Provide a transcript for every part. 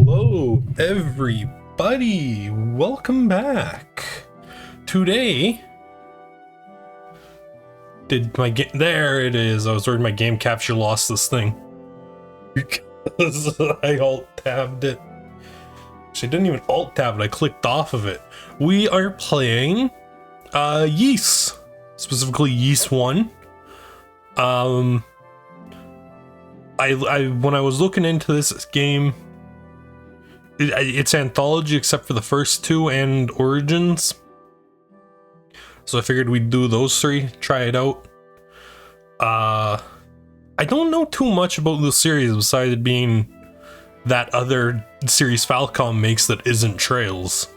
Hello, everybody. Welcome back. Today, did my game? There it is. I was worried my game capture lost this thing because I alt-tabbed it. Actually, I didn't even alt-tab it. I clicked off of it. We are playing Yeast, specifically Yeast 1. I when I was looking into this game, it's anthology except for the first two and Origins, so I figured we'd do those three, try it out. I don't know too much about the series besides it being that other series Falcom makes that isn't Trails.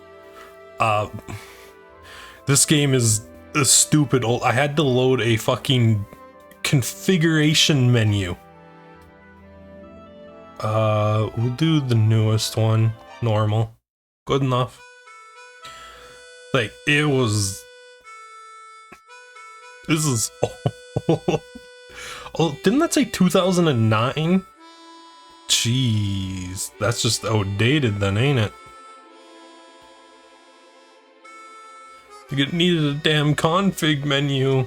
This game is stupid old. I had to load a fucking configuration menu. We'll do the newest one, normal. Good enough. Like, it was... This is... Oh, didn't that say 2009? Jeez, that's just outdated then, ain't it? It needed a damn config menu.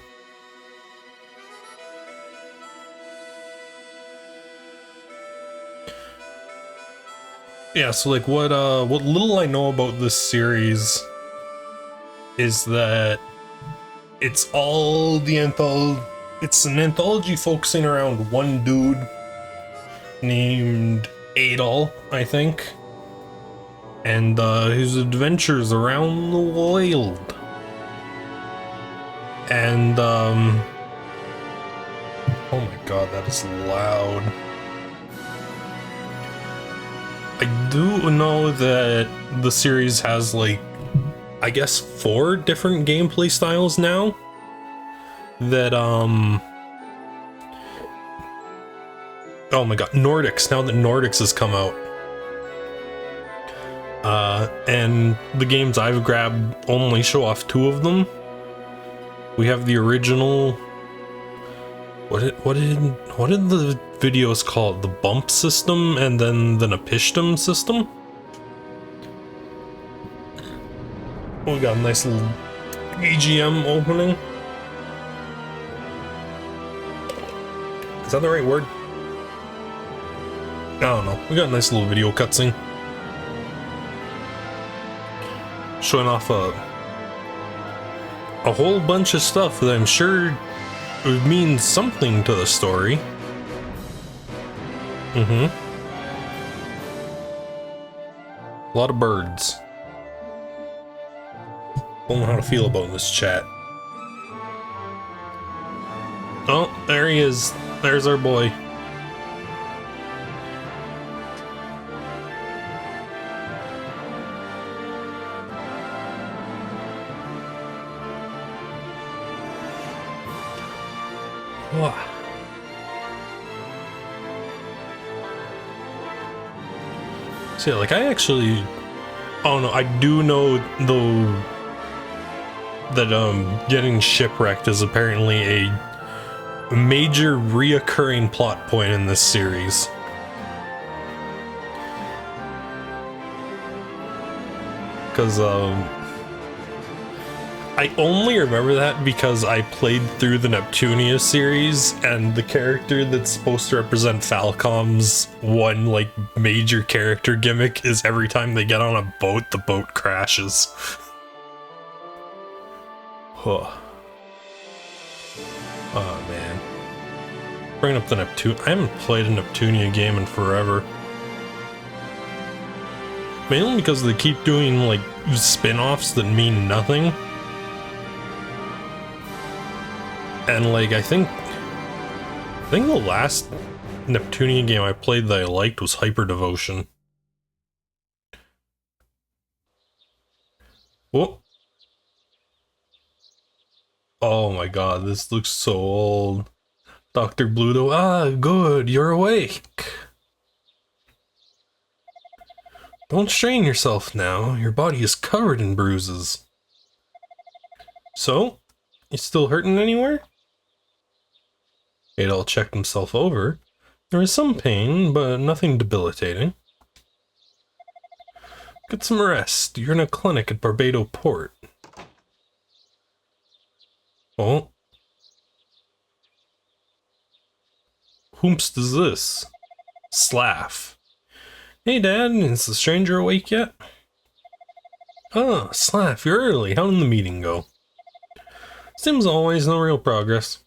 Yeah, so like what little I know about this series is that it's all the it's an anthology focusing around one dude named Adol, I think, and his adventures around the world. And oh my god, that is loud. I do know that the series has, like, I guess 4 different gameplay styles now. That, oh my god, Nordics, now that Nordics has come out. And the games I've grabbed only show off 2 of them. We have the original... What did the videos called? The bump system and then the Napishtim system? Oh, we got a nice little EGM opening. Is that the right word? I don't know. We got a nice little video cutscene. Showing off a whole bunch of stuff that I'm sure would mean something to the story. A lot of birds. Don't know how to feel about this chat. Oh, there he is. There's our boy. So yeah, like I actually, oh no, I do know though that getting shipwrecked is apparently a major reoccurring plot point in this series. Because I only remember that because I played through the Neptunia series, and the character that's supposed to represent Falcom's one, like, major character gimmick is every time they get on a boat, the boat crashes. Huh. Oh, man. Bringing up the Neptunia. I haven't played a Neptunia game in forever. Mainly because they keep doing, like, spin-offs that mean nothing. And like, I think the last Neptunia game I played that I liked was Hyper Devotion. Whoop. Oh my god, this looks so old. Dr. Bluto, ah, good, you're awake. Don't strain yourself now, your body is covered in bruises. So, you still hurting anywhere? Adol checked himself over. There is some pain, but nothing debilitating. Get some rest. You're in a clinic at Barbados Port. Oh. Whomst is this? Slaff. Hey, Dad, is the stranger awake yet? Ah, Slaff, you're early. How did the meeting go? Seems always, no real progress.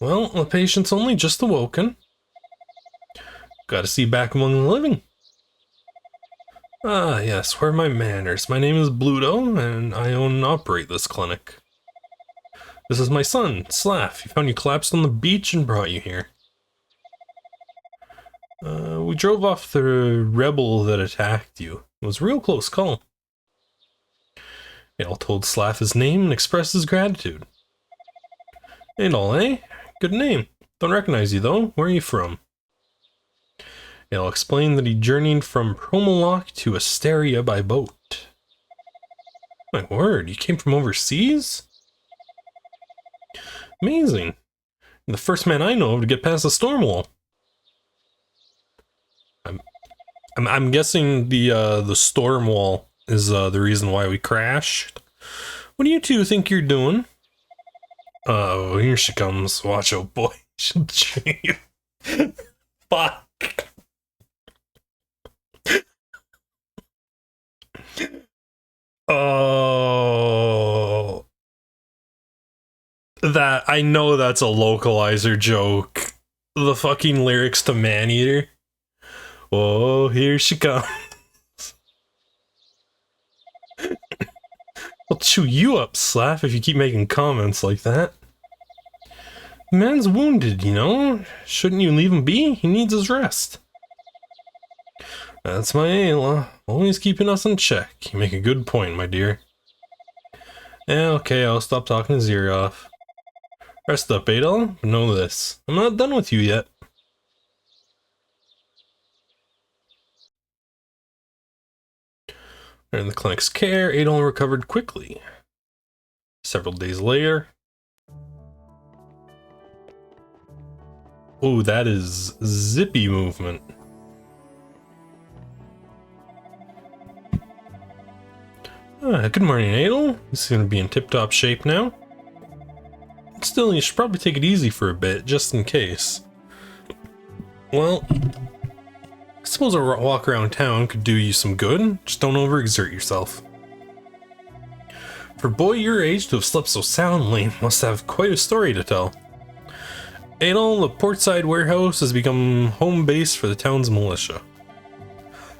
Well, the patient's only just awoken. Gotta see back among the living. Ah, yes, where are my manners? My name is Bluto, and I own and operate this clinic. This is my son, Slaff. He found you collapsed on the beach and brought you here. We drove off the rebel that attacked you. It was a real close call. Adol told Slaff his name and expressed his gratitude. Adol, eh? Good name. Don't recognize you, though. Where are you from? Adol explained that he journeyed from Promalock to Asteria by boat. My word, you came from overseas? Amazing. You're the first man I know of to get past the storm wall. I'm guessing the storm wall is the reason why we crashed. What do you two think you're doing? Oh, here she comes. Watch out, boy. She'll chew you. Fuck. Oh. That, I know that's a localizer joke. The fucking lyrics to Maneater. Oh, here she comes. I'll chew you up, Slaff, if you keep making comments like that. The man's wounded, you know? Shouldn't you leave him be? He needs his rest. That's my Ayla. Always keeping us in check. You make a good point, my dear. Yeah, okay, I'll stop talking his ear off. Rest up, Adol, but know this. I'm not done with you yet. In the clinic's care, Adol recovered quickly. Several days later... Oh, that is zippy movement. Good morning, Adol. This is going to be in tip-top shape now. Still, you should probably take it easy for a bit, just in case. Well... I suppose a walk around town could do you some good, just don't overexert yourself. For a boy your age to have slept so soundly must have quite a story to tell. Adol, the portside warehouse has become home base for the town's militia.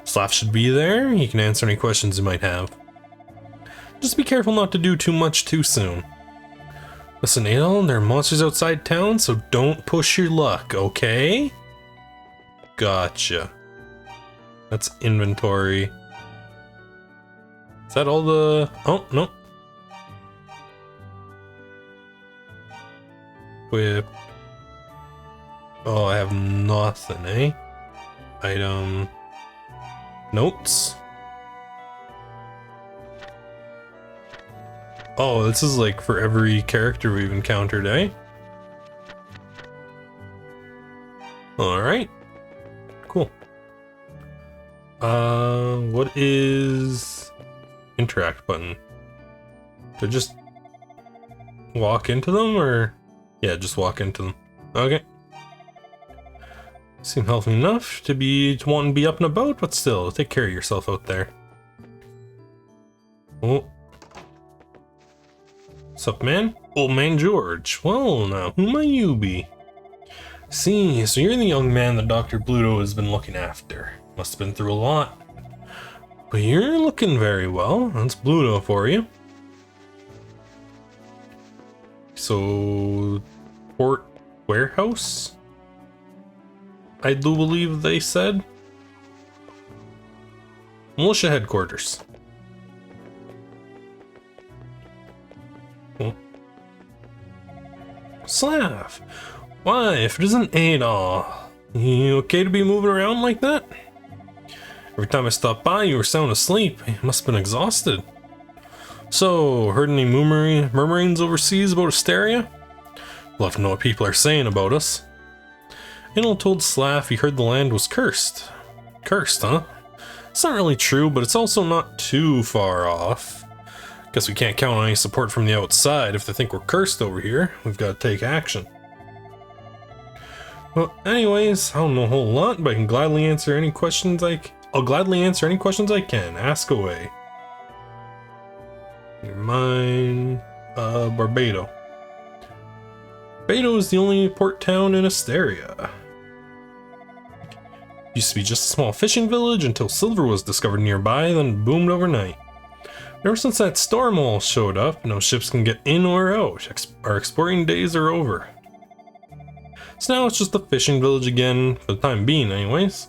Slaff should be there, he can answer any questions you might have. Just be careful not to do too much too soon. Listen, Adol, there are monsters outside town, so don't push your luck, okay? Gotcha. That's inventory. Is that all the... Oh, no. Equip. Oh, I have nothing, eh? Item. Notes. Oh, this is like for every character we've encountered, eh? Alright. Cool. What is interact button? To just walk into them, or yeah, just walk into them. Okay. Seem healthy enough to want to be up and about, but still, take care of yourself out there. Oh. Sup, man? Old man George. Well, now, who might you be? See, so you're the young man that Dr. Bluto has been looking after. Must have been through a lot. But you're looking very well. That's Bluto for you. So... Port warehouse? I do believe they said. Militia headquarters. Oh. Slav! Why, if it isn't Adol, you okay to be moving around like that? Every time I stopped by, you were sound asleep. You must have been exhausted. So, heard any murmurings overseas about Asteria? Love to know what people are saying about us. Adol told Slav he heard the land was cursed. Cursed, huh? It's not really true, but it's also not too far off. Guess we can't count on any support from the outside. If they think we're cursed over here, we've got to take action. Well, anyways, I don't know a whole lot, but I can gladly answer any questions I'll gladly answer any questions I can. Ask away. You're mine, Barbado. Barbado is the only port town in Asteria. Used to be just a small fishing village until silver was discovered nearby, then boomed overnight. Ever since that storm wall showed up, no ships can get in or out. Our exploring days are over. So now it's just a fishing village again, for the time being anyways.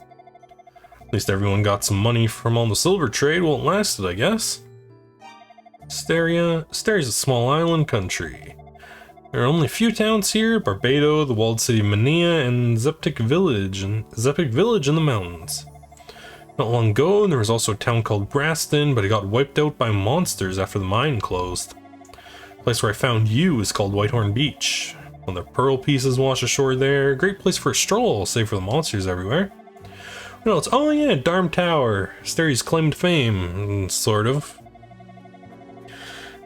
At least everyone got some money from all the silver trade while it lasted, I guess. Asteria's a small island country. There are only a few towns here: Barbado, the walled city of Mania, and Zeptic Village in the mountains. Not long ago, there was also a town called Graston, but it got wiped out by monsters after the mine closed. The place where I found you is called Whitehorn Beach. When the pearl pieces wash ashore there, great place for a stroll, save for the monsters everywhere. What else? Oh yeah, Darm Tower, Asteria's claim to fame, sort of.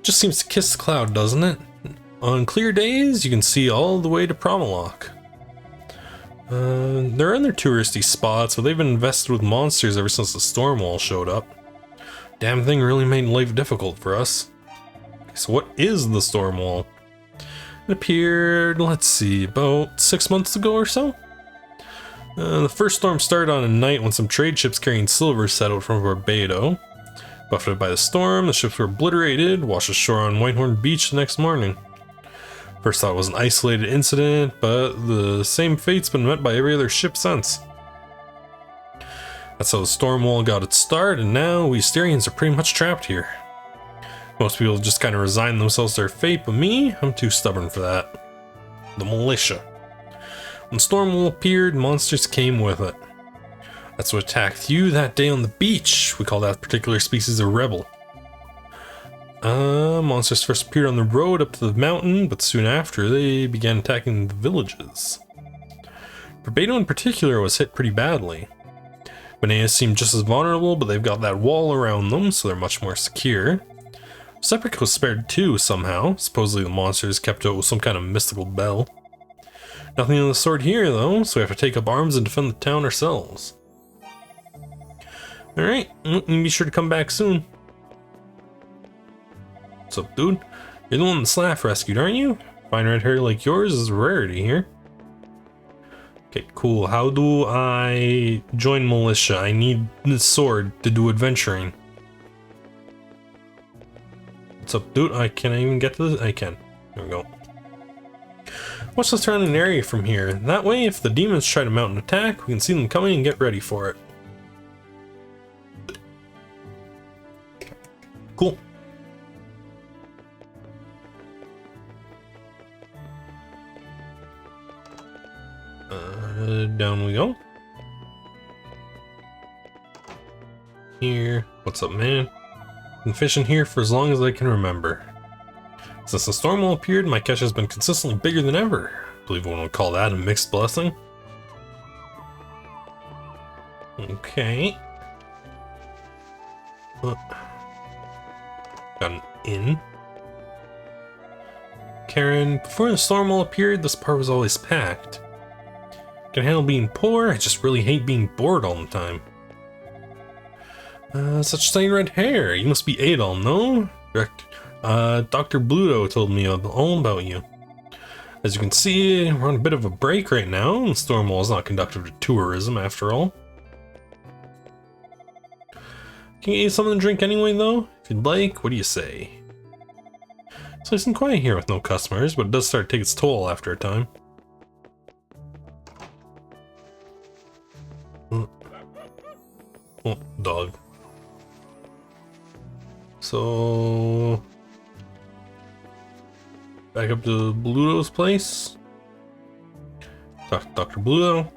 Just seems to kiss the cloud, doesn't it? On clear days, you can see all the way to Promalock. There are other touristy spots, but they've been invested with monsters ever since the storm wall showed up. Damn thing really made life difficult for us. So what is the storm wall? It appeared, let's see, about 6 months ago or so? The first storm started on a night when some trade ships carrying silver set out from Barbado. Buffeted by the storm, the ships were obliterated, washed ashore on Whitehorn Beach the next morning. First thought it was an isolated incident, but the same fate's been met by every other ship since. That's how the storm wall got its start, and now we Asterians are pretty much trapped here. Most people just kind of resign themselves to their fate, but me, I'm too stubborn for that. The militia. When the storm wall appeared, monsters came with it. That's what attacked you that day on the beach. We call that particular species a rebel. Monsters first appeared on the road up to the mountain, but soon after they began attacking the villages. Barbado in particular was hit pretty badly. Bananas seem just as vulnerable, but they've got that wall around them, so they're much more secure. Sepric was spared too, somehow. Supposedly the monsters kept out with some kind of mystical bell. Nothing of the sort here, though, so we have to take up arms and defend the town ourselves. Alright, be sure to come back soon. What's up, dude? You're the one that Slaff rescued, aren't you? Fine red hair like yours is a rarity here. Okay, cool. How do I join militia? I need the sword to do adventuring. What's up, dude? Can I even get to this? I can. There we go. Watch the surrounding area from here. That way, if the demons try to mount an attack, we can see them coming and get ready for it. Cool. Down we go. Here. What's up, man? Been fishing here for as long as I can remember. Since the storm wall appeared, my catch has been consistently bigger than ever. I believe one would call that a mixed blessing. Okay. Got an inn. Karen, before the storm wall appeared, this part was always packed. Can handle being poor, I just really hate being bored all the time. Such stunning red hair. You must be Adol, no? Dr. Bluto told me all about you. As you can see, we're on a bit of a break right now, and Stormwall is not conducive to tourism after all. Can you get something to drink anyway, though? If you'd like, what do you say? It's nice and quiet here with no customers, but it does start to take its toll after a time. Oh, dog. So... back up to Bluto's place. Dr. Bluto.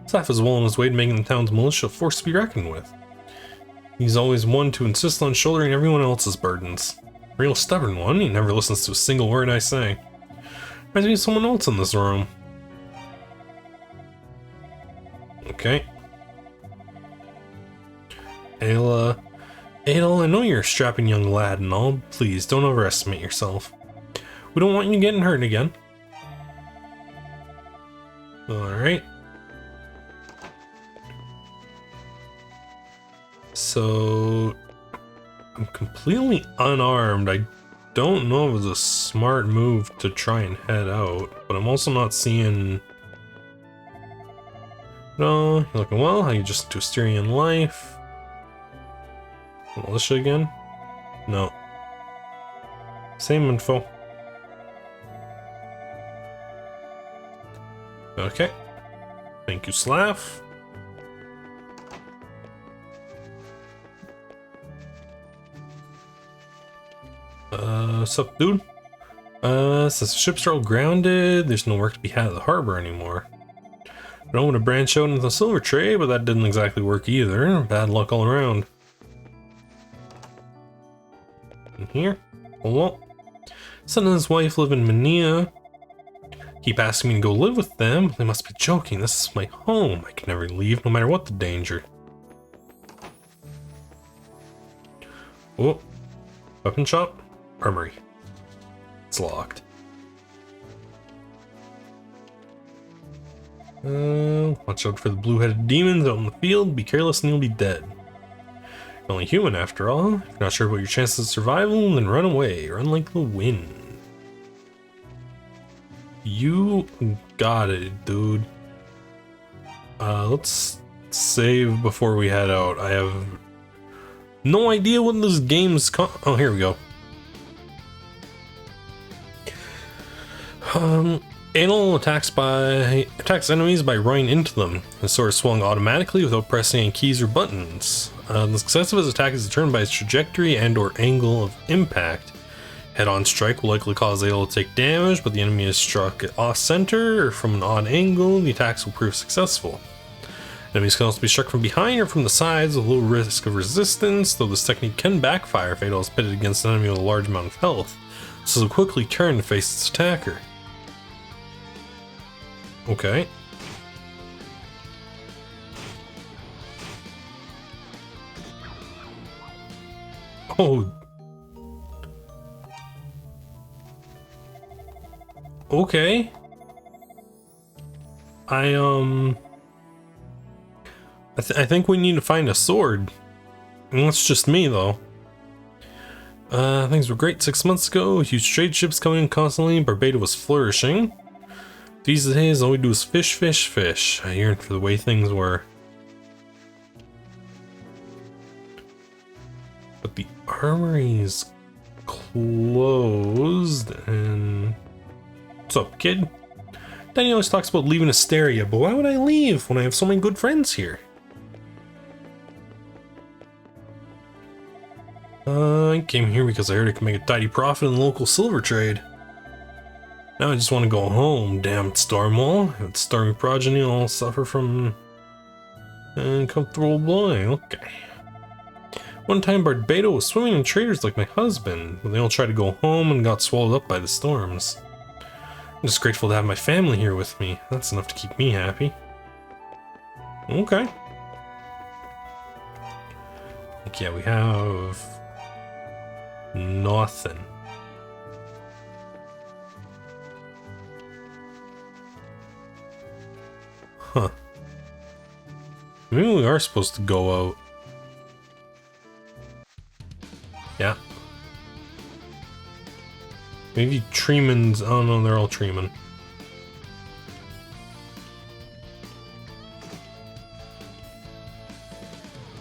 Slaff is well on his way to making the town's militia a force to be reckoned with. He's always one to insist on shouldering everyone else's burdens. Real stubborn one, he never listens to a single word I say. Reminds me of someone else in this room. Okay. Ayla. Adel, I know you're a strapping young lad and all. Please, don't overestimate yourself. We don't want you getting hurt again. Alright. So... I'm completely unarmed. I don't know if it was a smart move to try and head out, but I'm also not seeing... No, you're looking well. How you just do Asterian life? Militia again? No. Same info. Okay. Thank you, Slav. What's up, dude? Since the ships are all grounded, there's no work to be had at the harbor anymore. I don't want to branch out into the silver trade, but that didn't exactly work either. Bad luck all around. In here? Hello? Son and his wife live in Mania. Keep asking me to go live with them. They must be joking. This is my home. I can never leave, no matter what the danger. Oh. Weapon shop? Armory. It's locked. Watch out for the blue-headed demons out in the field. Be careless and you'll be dead. You're only human after all. If you're not sure about your chances of survival, then run away. Run like the wind. You got it, dude. Let's save before we head out. I have no idea when this game's oh, here we go. Anal attacks enemies by running into them. His sword is swung automatically without pressing any keys or buttons. The success of his attack is determined by its trajectory and or angle of impact. Head-on strike will likely cause Anal to take damage, but the enemy is struck off-center or from an odd angle, the attacks will prove successful. Enemies can also be struck from behind or from the sides with low risk of resistance, though this technique can backfire if Anal is pitted against an enemy with a large amount of health, so it'll quickly turn to face its attacker. Okay. Oh. Okay. I think we need to find a sword. And that's just me, though. Things were great 6 months ago. Huge trade ships coming in constantly. Barbados was flourishing. These days, all we do is fish, fish, fish. I yearn for the way things were. But the armory's closed, and... What's up, kid? Danny always talks about leaving Asteria, but why would I leave when I have so many good friends here? I came here because I heard I could make a tidy profit in the local silver trade. Now I just want to go home, damn Stormwall. With Stormy progeny, I'll suffer from uncomfortable boy. Okay. One time Barbados was swimming in traders like my husband, but they all tried to go home and got swallowed up by the storms. I'm just grateful to have my family here with me. That's enough to keep me happy. Okay. Like, yeah, we have nothing. Huh. Maybe we are supposed to go out. Yeah. Maybe Treeman's. Oh no, they're all Treeman.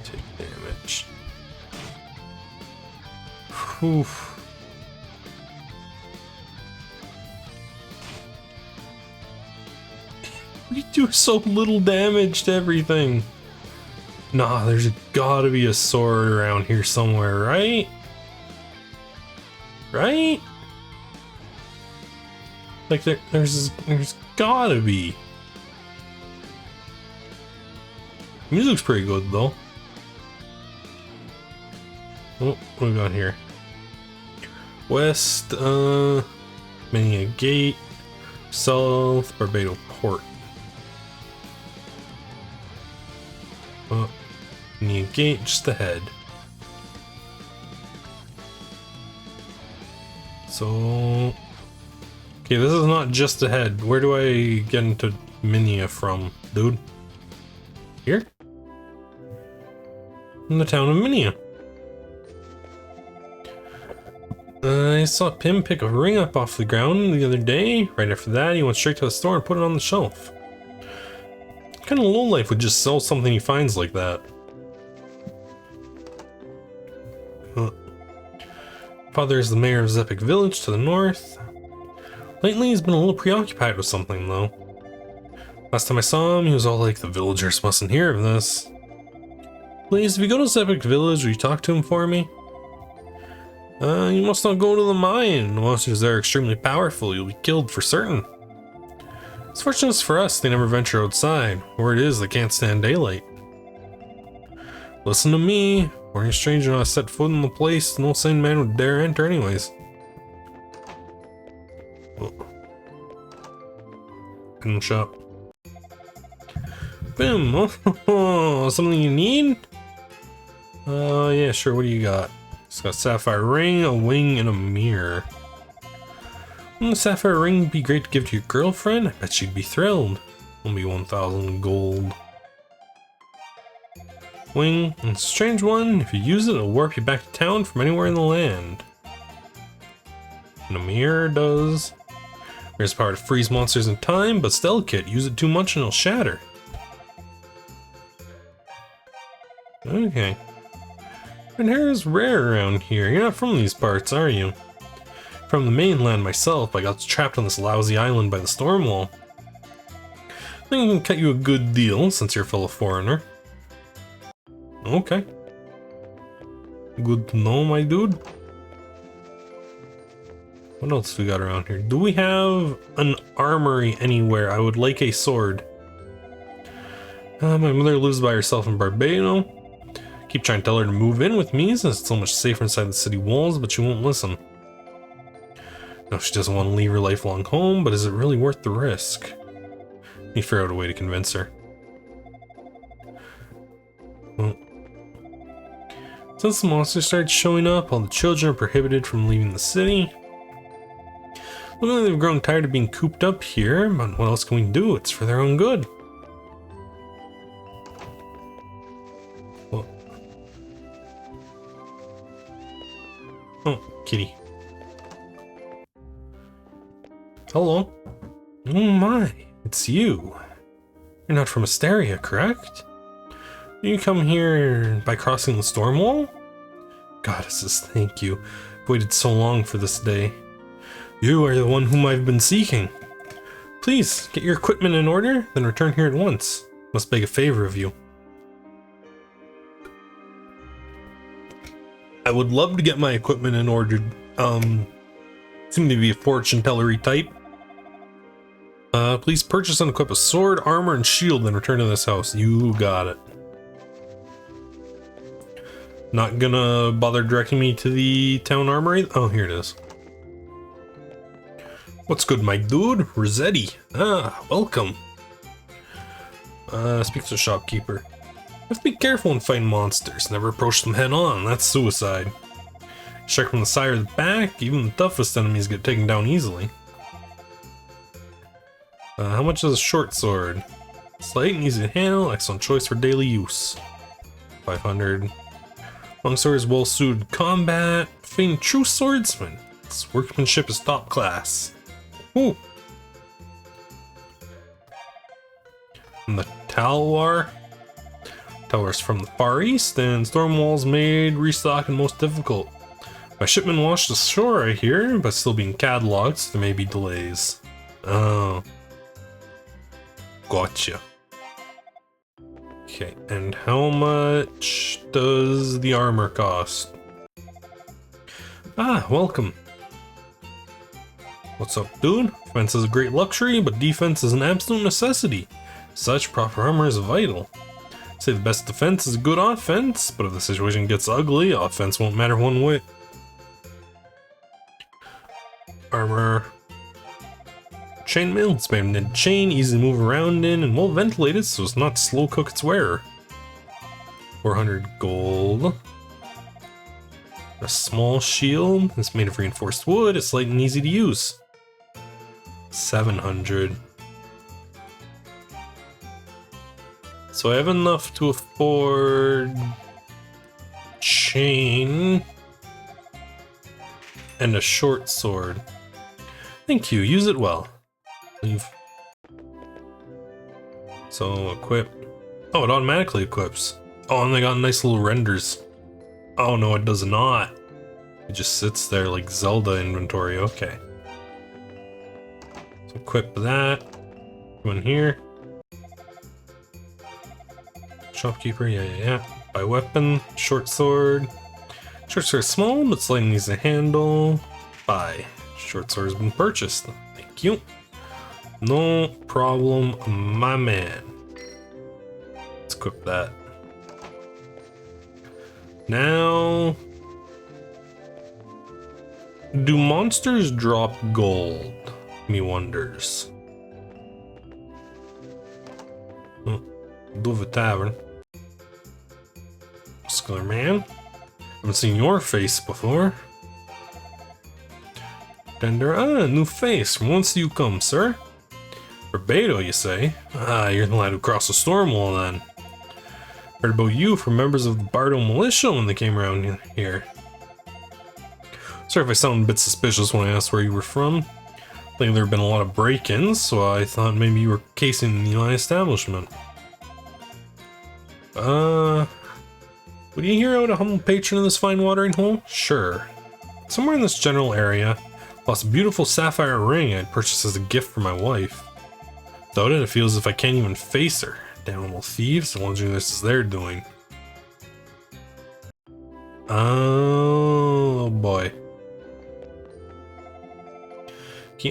Take damage. Oof. We do so little damage to everything. Nah, there's gotta be a sword around here somewhere, right? Right? Like there's gotta be. Music's pretty good though. Oh, what do we got here? West, Mania Gate, South, Barbados Port. Need a gate just ahead. So... Okay, this is not just ahead. Where do I get into Minia from, dude? Here? In the town of Minia. I saw Pim pick a ring up off the ground the other day. Right after that, he went straight to the store and put it on the shelf. What kind of lowlife would just sell something he finds like that? Father is the mayor of Zepik village to the north. Lately, he's been a little preoccupied with something, though. Last time I saw him, he was all like, the villagers mustn't hear of this. Please, if you go to Zepik village, will you talk to him for me? You must not go to the mine. The monsters there are extremely powerful. You'll be killed for certain. It's fortunate for us, they never venture outside. Word is, they can't stand daylight. Listen to me. Were any stranger not set foot in the place, no sane man would dare enter anyways. Item shop. Boom! Oh, something you need? Yeah, sure, what do you got? It's got a sapphire ring, a wing, and a mirror. Wouldn't the sapphire ring be great to give to your girlfriend? I bet she'd be thrilled. Only 1,000 gold. Wing, it's a strange one. If you use it, it'll warp you back to town from anywhere in the land. And a mirror does. There's power to freeze monsters in time, but it's delicate. Use it too much and it'll shatter. Okay. And hair is rare around here. You're not from these parts, are you? From the mainland myself, I got trapped on this lousy island by the storm wall. I think I can cut you a good deal since you're a fellow foreigner. Okay. Good to know, my dude. What else we got around here? Do we have an armory anywhere? I would like a sword. My mother lives by herself in Barbado. Keep trying to tell her to move in with me since it's so much safer inside the city walls, but she won't listen. No, she doesn't want to leave her lifelong home, but is it really worth the risk? Need to figure out a way to convince her. Well, since the monsters started showing up, all the children are prohibited from leaving the city. Look like they've grown tired of being cooped up here, but what else can we do? It's for their own good. Well. Oh, kitty. Hello. Oh my, it's you. You're not from Asteria, correct? You come here by crossing the storm wall? Goddesses, thank you. I've waited so long for this day. You are the one whom I've been seeking. Please, get your equipment in order, then return here at once. Must beg a favor of you. I would love to get my equipment in order. Seem to be a fortune tellery type. Please purchase and equip a sword, armor, and shield, then return to this house. You got it. Not gonna bother directing me to the town armory? Oh, here it is. What's good, my dude? Rossetti. Ah, welcome. Speak to the shopkeeper. You have to be careful when fighting monsters. Never approach them head on. That's suicide. Strike from the side or the back. Even the toughest enemies get taken down easily. How much is a short sword? Slight and easy to handle. Excellent choice for daily use. 500. Long sword is well suited combat. Famed true swordsman. Its workmanship is top class. Ooh. And the Talwar. Talwar's from the Far East, and Stormwall's made restocking most difficult. My shipment washed ashore, I hear, but still being cataloged, so there may be delays. Oh. Gotcha. Okay, and how much does the armor cost? Ah, welcome. What's up, dude? Offense is a great luxury, but defense is an absolute necessity. Such proper armor is vital. Say the best defense is a good offense, but if the situation gets ugly, offense won't matter one whit. Armor. Chainmail, it's made in chain, easy to move around in, and well ventilated so it's not to slow cook its wearer. 400 gold. A small shield. It's made of reinforced wood. It's light and easy to use. 700. So I have enough to afford chain and a short sword. Thank you. Use it well. Leave. So equip. Oh, it automatically equips. Oh, and they got nice little renders. Oh no, it does not. It just sits there like Zelda inventory. Okay. So equip that. Go in here. Shopkeeper, yeah. Buy weapon, short sword. Short sword is small, but it's light and easy to handle. Buy. Short sword has been purchased. Thank you. No problem, my man. Let's equip that. Now, do monsters drop gold? Me wonders. Dove Tavern. Muscular man. Haven't seen your face before. Tender, new face. From whence do you come, sir? Barbados, you say? Ah, you're the lad who crossed the storm wall then. Heard about you from members of the Bardo militia when they came around here. Sorry if I sound a bit suspicious when I asked where you were from. I think there have been a lot of break-ins, so I thought maybe you were casing the Eli establishment. Would you hear out a humble patron of this fine watering hole? Sure. Somewhere in this general area, lost a beautiful sapphire ring I'd purchased as a gift for my wife. Without it, it feels as if I can't even face her. Damn little thieves, wondering this is their doing. Oh boy.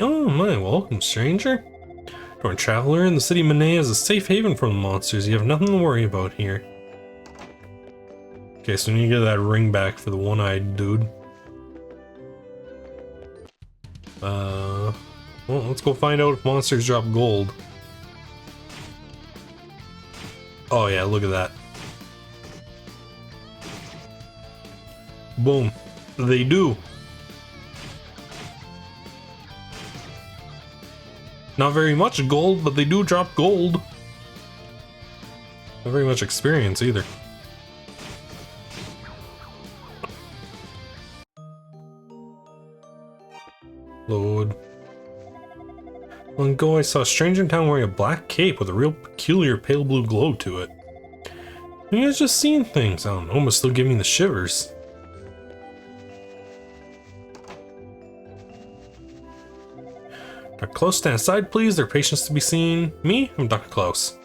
Oh my, welcome stranger. You're a traveler in the city of Manet is a safe haven from the monsters. You have nothing to worry about here. Okay, so we need to get that ring back for the one-eyed dude. Well, let's go find out if monsters drop gold. Oh yeah, look at that. Boom. They do. Not very much gold, but they do drop gold. Not very much experience either. Load. Long ago I saw a stranger in town wearing a black cape with a real peculiar pale blue glow to it. You guys just seeing things, I don't know, but still give me the shivers. Dr. Klaus, stand aside please, there are patients to be seen. Me? I'm Dr. Klaus.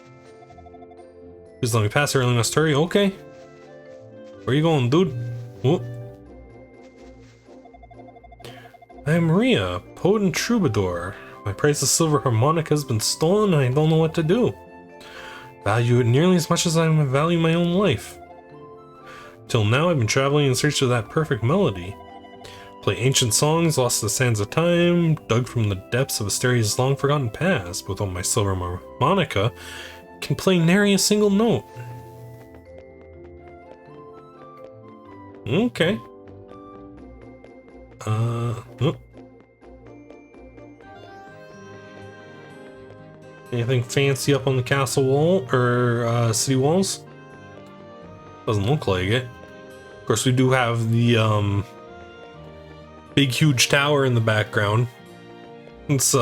Please let me pass her, I must hurry. Okay. Where you going, dude? Whoop. I am Maria, poet and troubadour. My priceless silver harmonica has been stolen and I don't know what to do. Value it nearly as much as I value my own life. Till now I've been traveling in search of that perfect melody. Play ancient songs lost to the sands of time, dug from the depths of Asteria's long forgotten past. But without my silver harmonica, I can play nary a single note. Okay. Oh. Anything fancy up on the castle wall or city walls? Doesn't look like it. Of course, we do have the big huge tower in the background. It's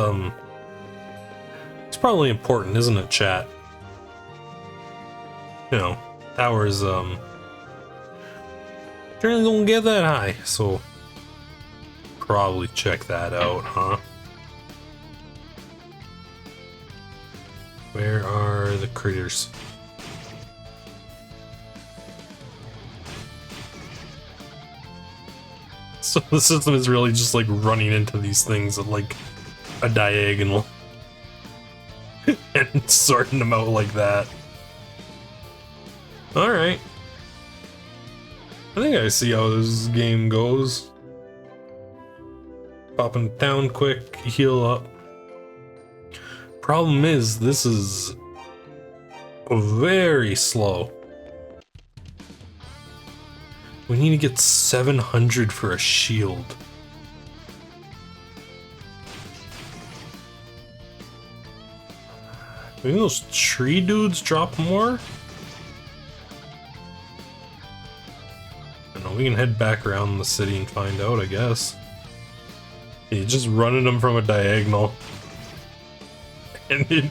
probably important, isn't it, chat? You know, towers generally don't get that high, so probably check that out, huh? Where are the critters? So the system is really just like running into these things at like a diagonal and sorting them out like that. Alright. I think I see how this game goes. Popping down quick, heal up. Problem is, this is very slow. We need to get 700 for a shield. Maybe those tree dudes drop more? I don't know, we can head back around the city and find out, I guess. You just running them from a diagonal. And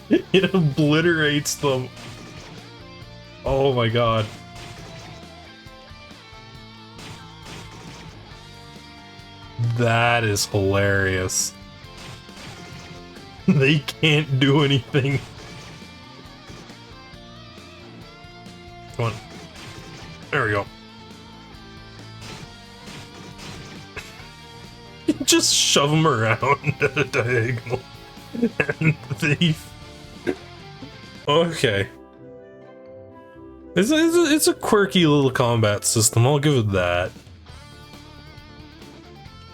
it obliterates them. Oh my god. That is hilarious. They can't do anything. Come on. There we go. Just shove them around at a diagonal. And thief. Okay. It's a quirky little combat system, I'll give it that.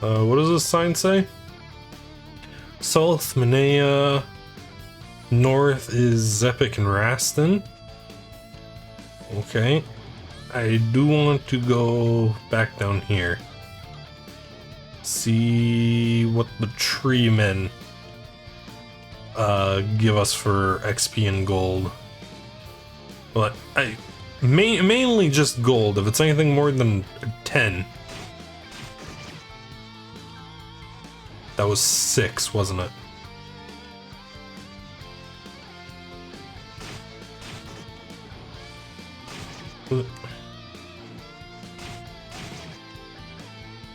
What does this sign say? South Manea, north is Zepik and Raston. Okay. I do want to go back down here. See what the tree men give us for XP and gold. But mainly just gold. If it's anything more than 10. That was 6, wasn't it?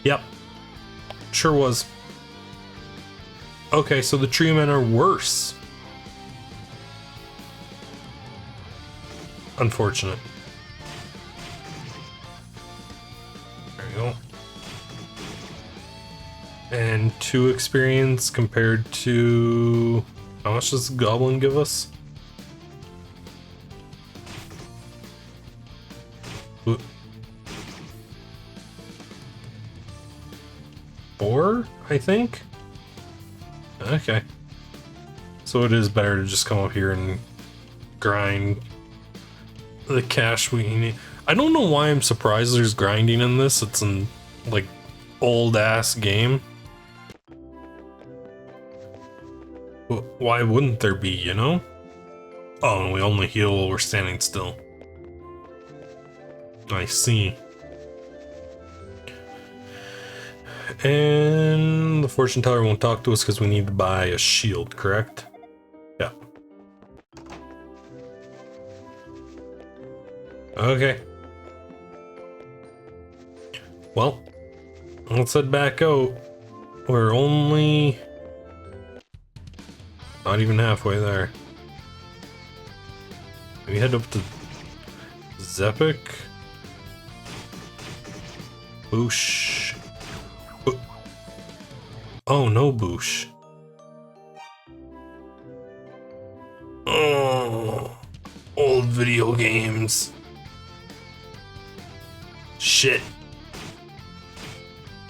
Yep. Sure was. Okay, so the tree men are worse. Unfortunate. There you go. And 2 experience compared to... How much does the goblin give us? Ooh. 4, I think? Okay. So it is better to just come up here and grind the cash we need. I don't know why I'm surprised there's grinding in this. It's an, like, old-ass game. Why wouldn't there be, you know? Oh, and we only heal while we're standing still. I see. And the fortune teller won't talk to us because we need to buy a shield, correct? Yeah. Okay. Well, let's head back out. We're only... not even halfway there. We head up to Zepik. Boosh. Oh, no Boosh. Oh, old video games. Shit.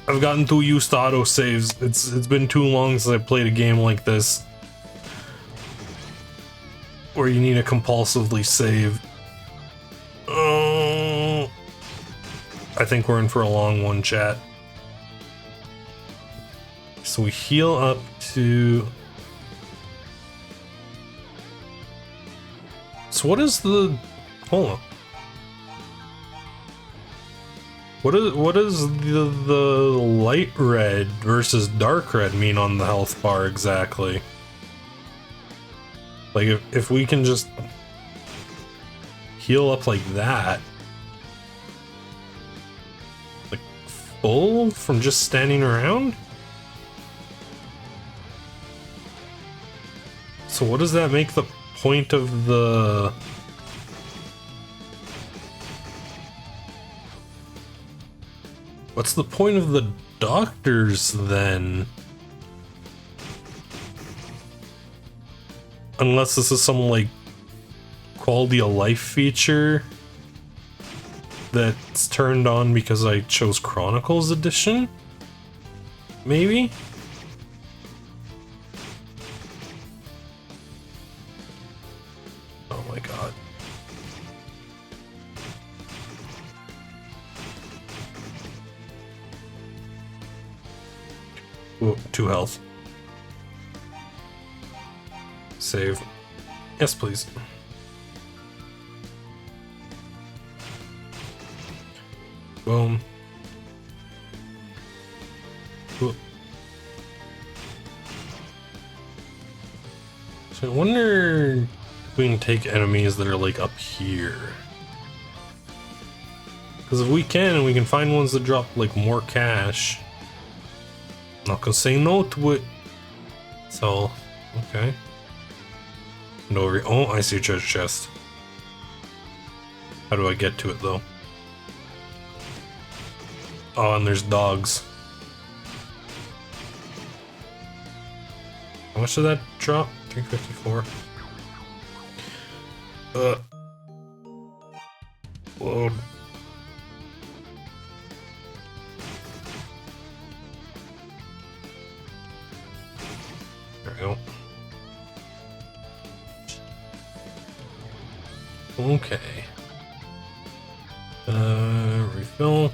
I've gotten too used to autosaves. It's been too long since I played a game like this. Where you need to compulsively save. Oh, I think we're in for a long one, chat. So we heal up to... So what is the... Hold on. What is the light red versus dark red mean on the health bar exactly? Like, if we can just heal up like that, like full from just standing around? So what does that make the point of the... What's the point of the doctors then? Unless this is some, like, quality of life feature that's turned on because I chose Chronicles edition? Maybe? Oh my god. Ooh, 2 health. Save. Yes, please. Boom. Ooh. So I wonder if we can take enemies that are like up here. Because if we can find ones that drop like more cash. Not gonna say no to it. So, okay. No, oh, I see a treasure chest. How do I get to it though? Oh, and there's dogs. How much did that drop? 354. Load. There we go. Okay. Refill.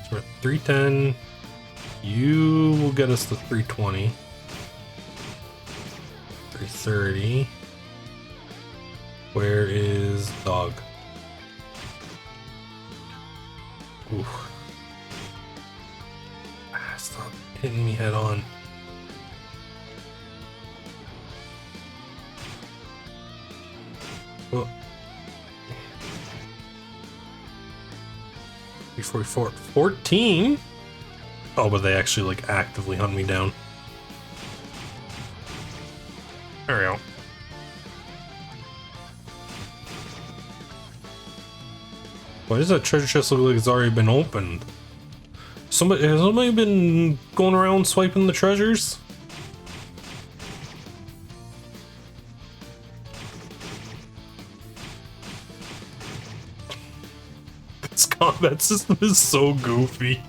So we're at 310. You will get us to 320. 330. Where is dog? Oof. Stop hitting me head on. Oh. 344. 14? Oh, but they actually like actively hunt me down. There we go. Why does that treasure chest look like it's already been opened? Has somebody been going around swiping the treasures? This combat system is so goofy.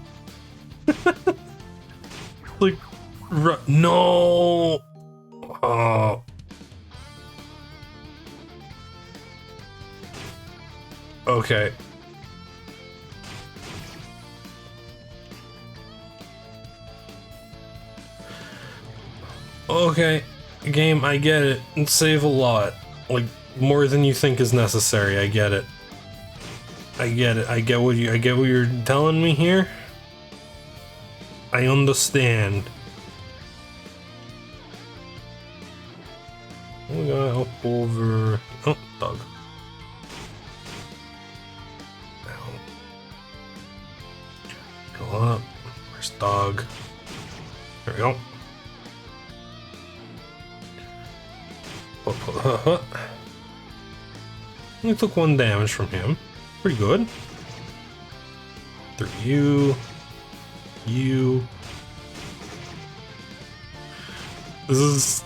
Like, no. Oh. Okay. Okay, game, I get it. And save a lot. Like, more than you think is necessary, I get it. I get it. I get what you're telling me here. I understand. We got up over. Oh, dog. Go up. Where's dog? There we go. We took 1 damage from him. Pretty good. Through you. This is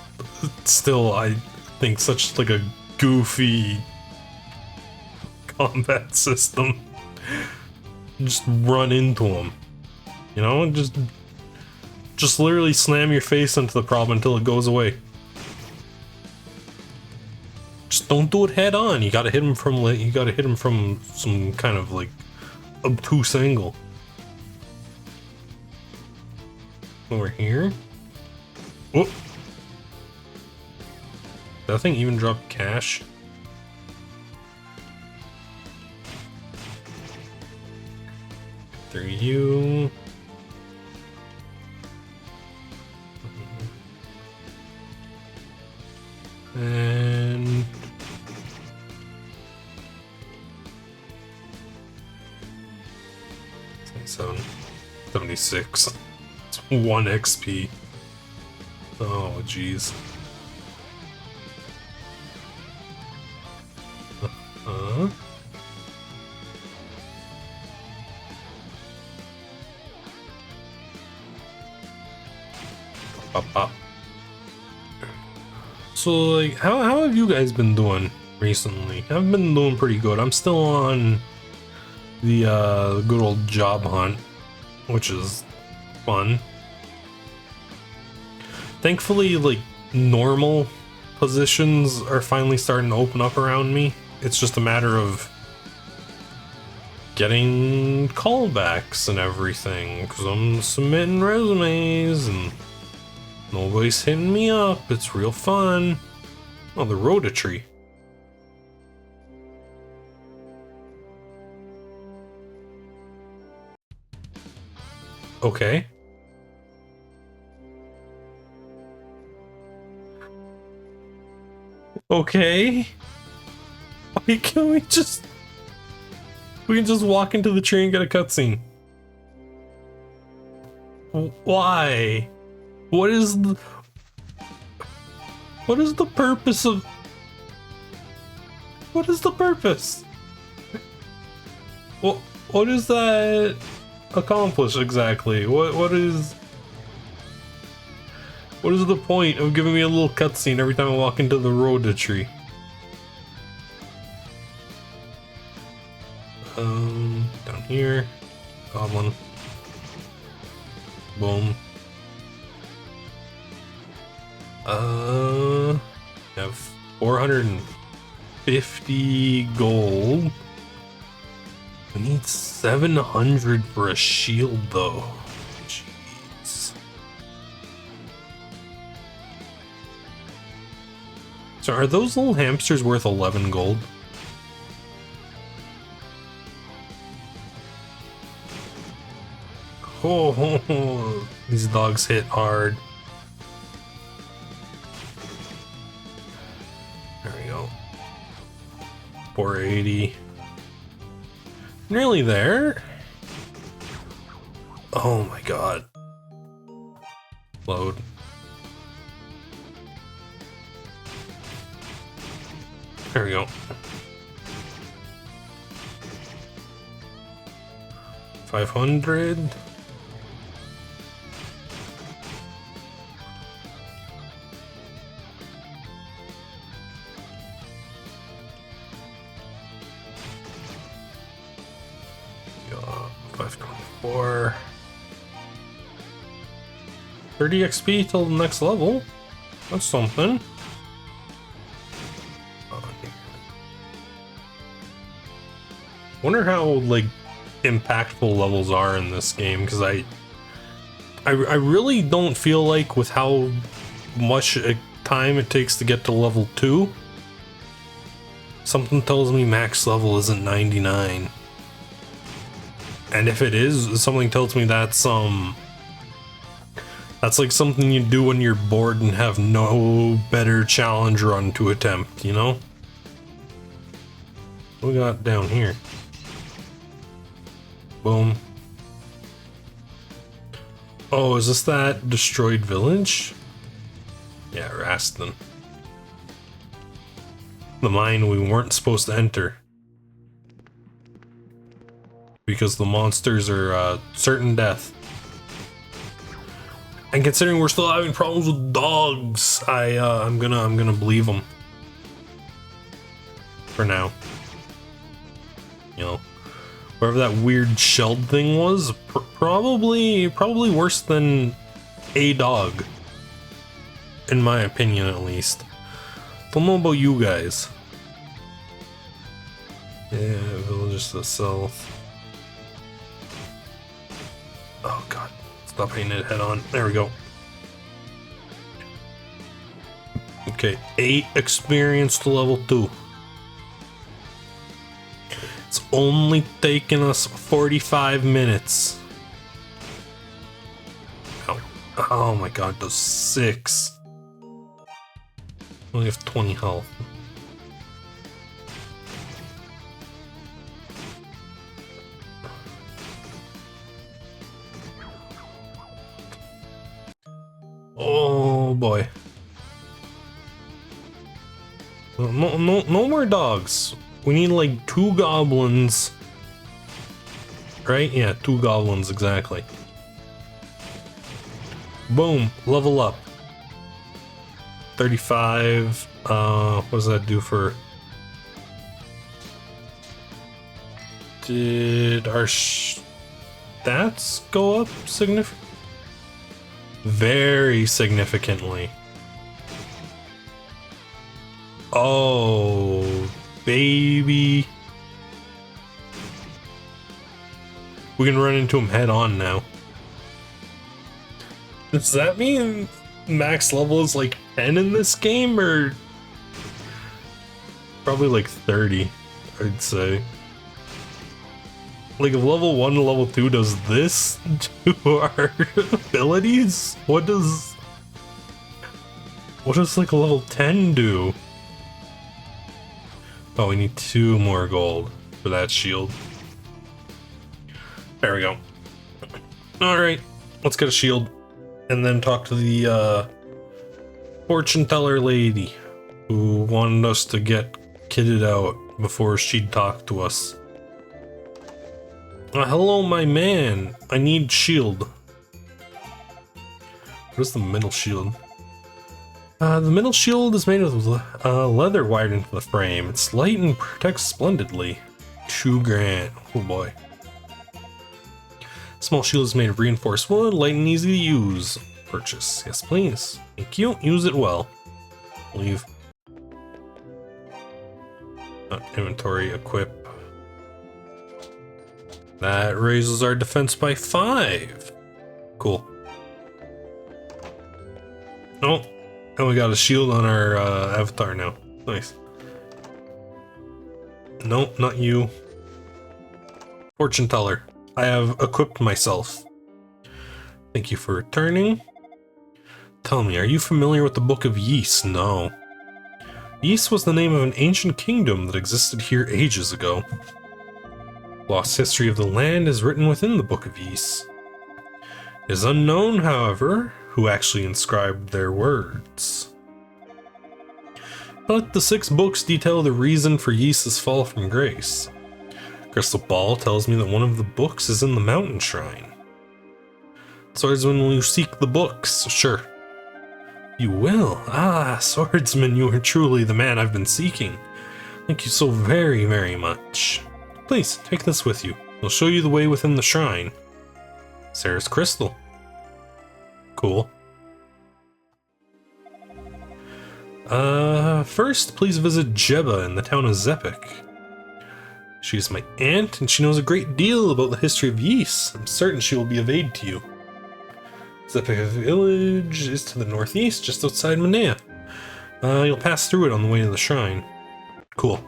still, I think, such like a goofy combat system. Just run into him. You know, just literally slam your face into the problem until it goes away. Just don't do it head on. You gotta hit him from some kind of like obtuse angle. Over here. Whoop. That thing even dropped cash. Through you. And 76. It's 1 XP. Oh, jeez. So, like, how have you guys been doing recently? I've been doing pretty good. I'm still on the good old job hunt, which is fun. Thankfully, like, normal positions are finally starting to open up around me. It's just a matter of getting callbacks and everything, because I'm submitting resumes and nobody's hitting me up. It's real fun. Oh, the rhoda tree. Okay. Okay. Why can't we just... We can just walk into the tree and get a cutscene. Why? What is the purpose of... What is the purpose? What does that accomplish exactly? What is the point of giving me a little cutscene every time I walk into the rhoda tree? Down here. Goblin. Boom. Have 450 gold. We need 700 for a shield though. Jeez. So are those little hamsters worth 11 gold? Oh, these dogs hit hard. There we go. 480. Nearly there. Oh my god. Load. There we go. 500. Yeah, 524. 30 XP till the next level. That's something. Wonder how like impactful levels are in this game, because I really don't feel like with how much time it takes to get to level 2, something tells me max level isn't 99. And if it is, something tells me that's like something you do when you're bored and have no better challenge run to attempt, you know? What we got down here? Boom. Oh, is this that destroyed village? Yeah, Raston. The mine we weren't supposed to enter. Because the monsters are certain death. And considering we're still having problems with dogs, I'm gonna believe them. For now. You know. Whatever that weird shelled thing was, probably worse than a dog. In my opinion, at least. Don't know about you guys. Yeah, villages to the south. Oh god, stop hitting it head on. There we go. Okay, 8 experience to level 2. It's only taken us 45 minutes. Ow. Oh my god, those 6. Only have 20 health. Oh boy. No more dogs. We need like 2 goblins. Right? Yeah, 2 goblins exactly. Boom, level up. 35. What does that do for... Did our stats go up significantly? Very significantly. Oh, baby. We can run into him head on now. Does that mean max level is like 10 in this game, or probably like 30, I'd say. Like if level 1 to level 2 does this to our abilities, what does like a level 10 do? Oh, we need 2 more gold for that shield. There we go. Alright, let's get a shield and then talk to the fortune teller lady who wanted us to get kitted out before she'd talk to us. Hello, my man. I need shield. What is the middle shield? The middle shield is made of leather wired into the frame. It's light and protects splendidly. 2 grand. Oh boy. Small shield is made of reinforced wood, light and easy to use. Purchase. Yes, please. Thank you. Use it well. Leave. Inventory, equip. That raises our defense by 5. Cool. Oh, and we got a shield on our avatar now. Nice. Nope, not you. Fortune teller. I have equipped myself. Thank you for returning. Tell me, are you familiar with the Book of Ys? No. Ys was the name of an ancient kingdom that existed here ages ago. Lost history of the land is written within the Book of Ys. It is unknown, however, who actually inscribed their words. But the 6 books detail the reason for Ys's fall from grace. Crystal Ball tells me that one of the books is in the mountain shrine. Swordsman, will you seek the books? Sure. You will? Ah, swordsman, you are truly the man I've been seeking. Thank you so very, very much. Please, take this with you. It'll show you the way within the shrine. Sarah's crystal. Cool. First, please visit Jeba in the town of Zepik. She is my aunt, and she knows a great deal about the history of Ys. I'm certain she will be of aid to you. Zepik village is to the northeast, just outside Manea. You'll pass through it on the way to the shrine. Cool.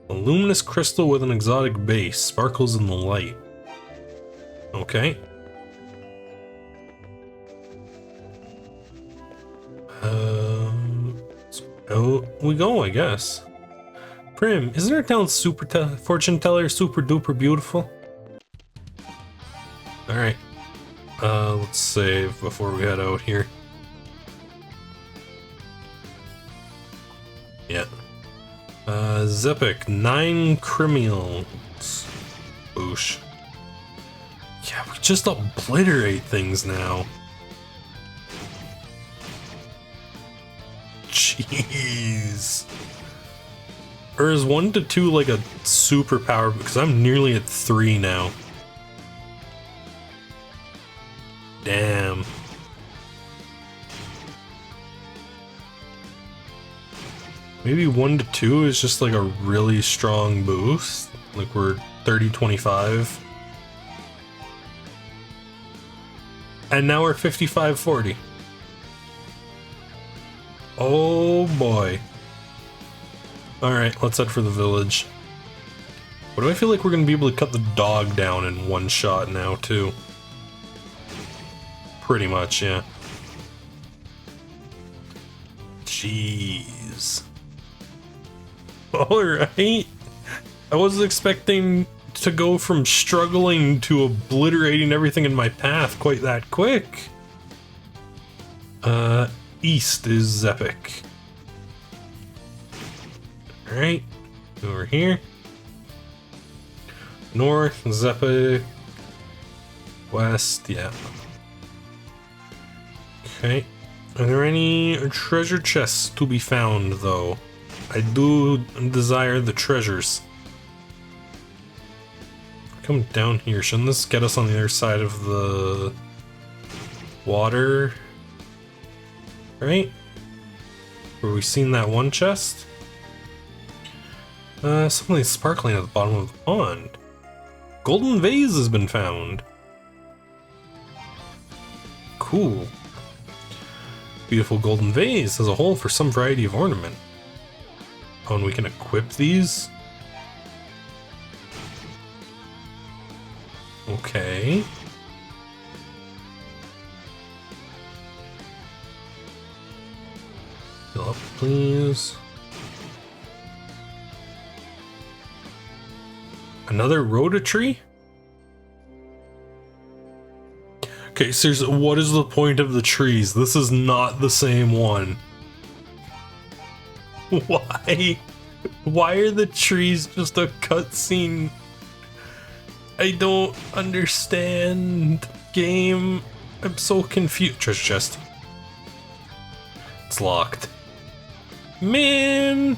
A luminous crystal with an exotic base sparkles in the light. Okay. Oh, we go, I guess. Prim, isn't our town fortune teller super duper beautiful? Alright. Let's save before we head out here. Yeah. Zepik, 9 criminals. Boosh. Yeah, we just obliterate things now. Jeez. Or is 1 to 2 like a superpower? Because I'm nearly at 3 now. Damn. Maybe 1 to 2 is just like a really strong boost. Like we're 30-25. And now we're 55-40. Oh boy. Alright, let's head for the village. But do I feel like we're gonna be able to cut the dog down in 1 shot now too? Pretty much, yeah. Jeez. Alright. I wasn't expecting to go from struggling to obliterating everything in my path quite that quick. East is Zepik. Alright, over here. North, Zepik. West, yeah. Okay. Are there any treasure chests to be found, though? I do desire the treasures. Come down here. Shouldn't this get us on the other side of the water? Right? Where we seen that one chest? Something sparkling at the bottom of the pond. Golden vase has been found. Cool. Beautiful golden vase has a hole for some variety of ornament. Oh, and we can equip these? Okay. Fill up, please. Another Rototree? Okay, seriously, what is the point of the trees? This is not the same one. Why? Why are the trees just a cutscene? I don't understand. Game. I'm so confused. Treasure chest. It's locked. Man,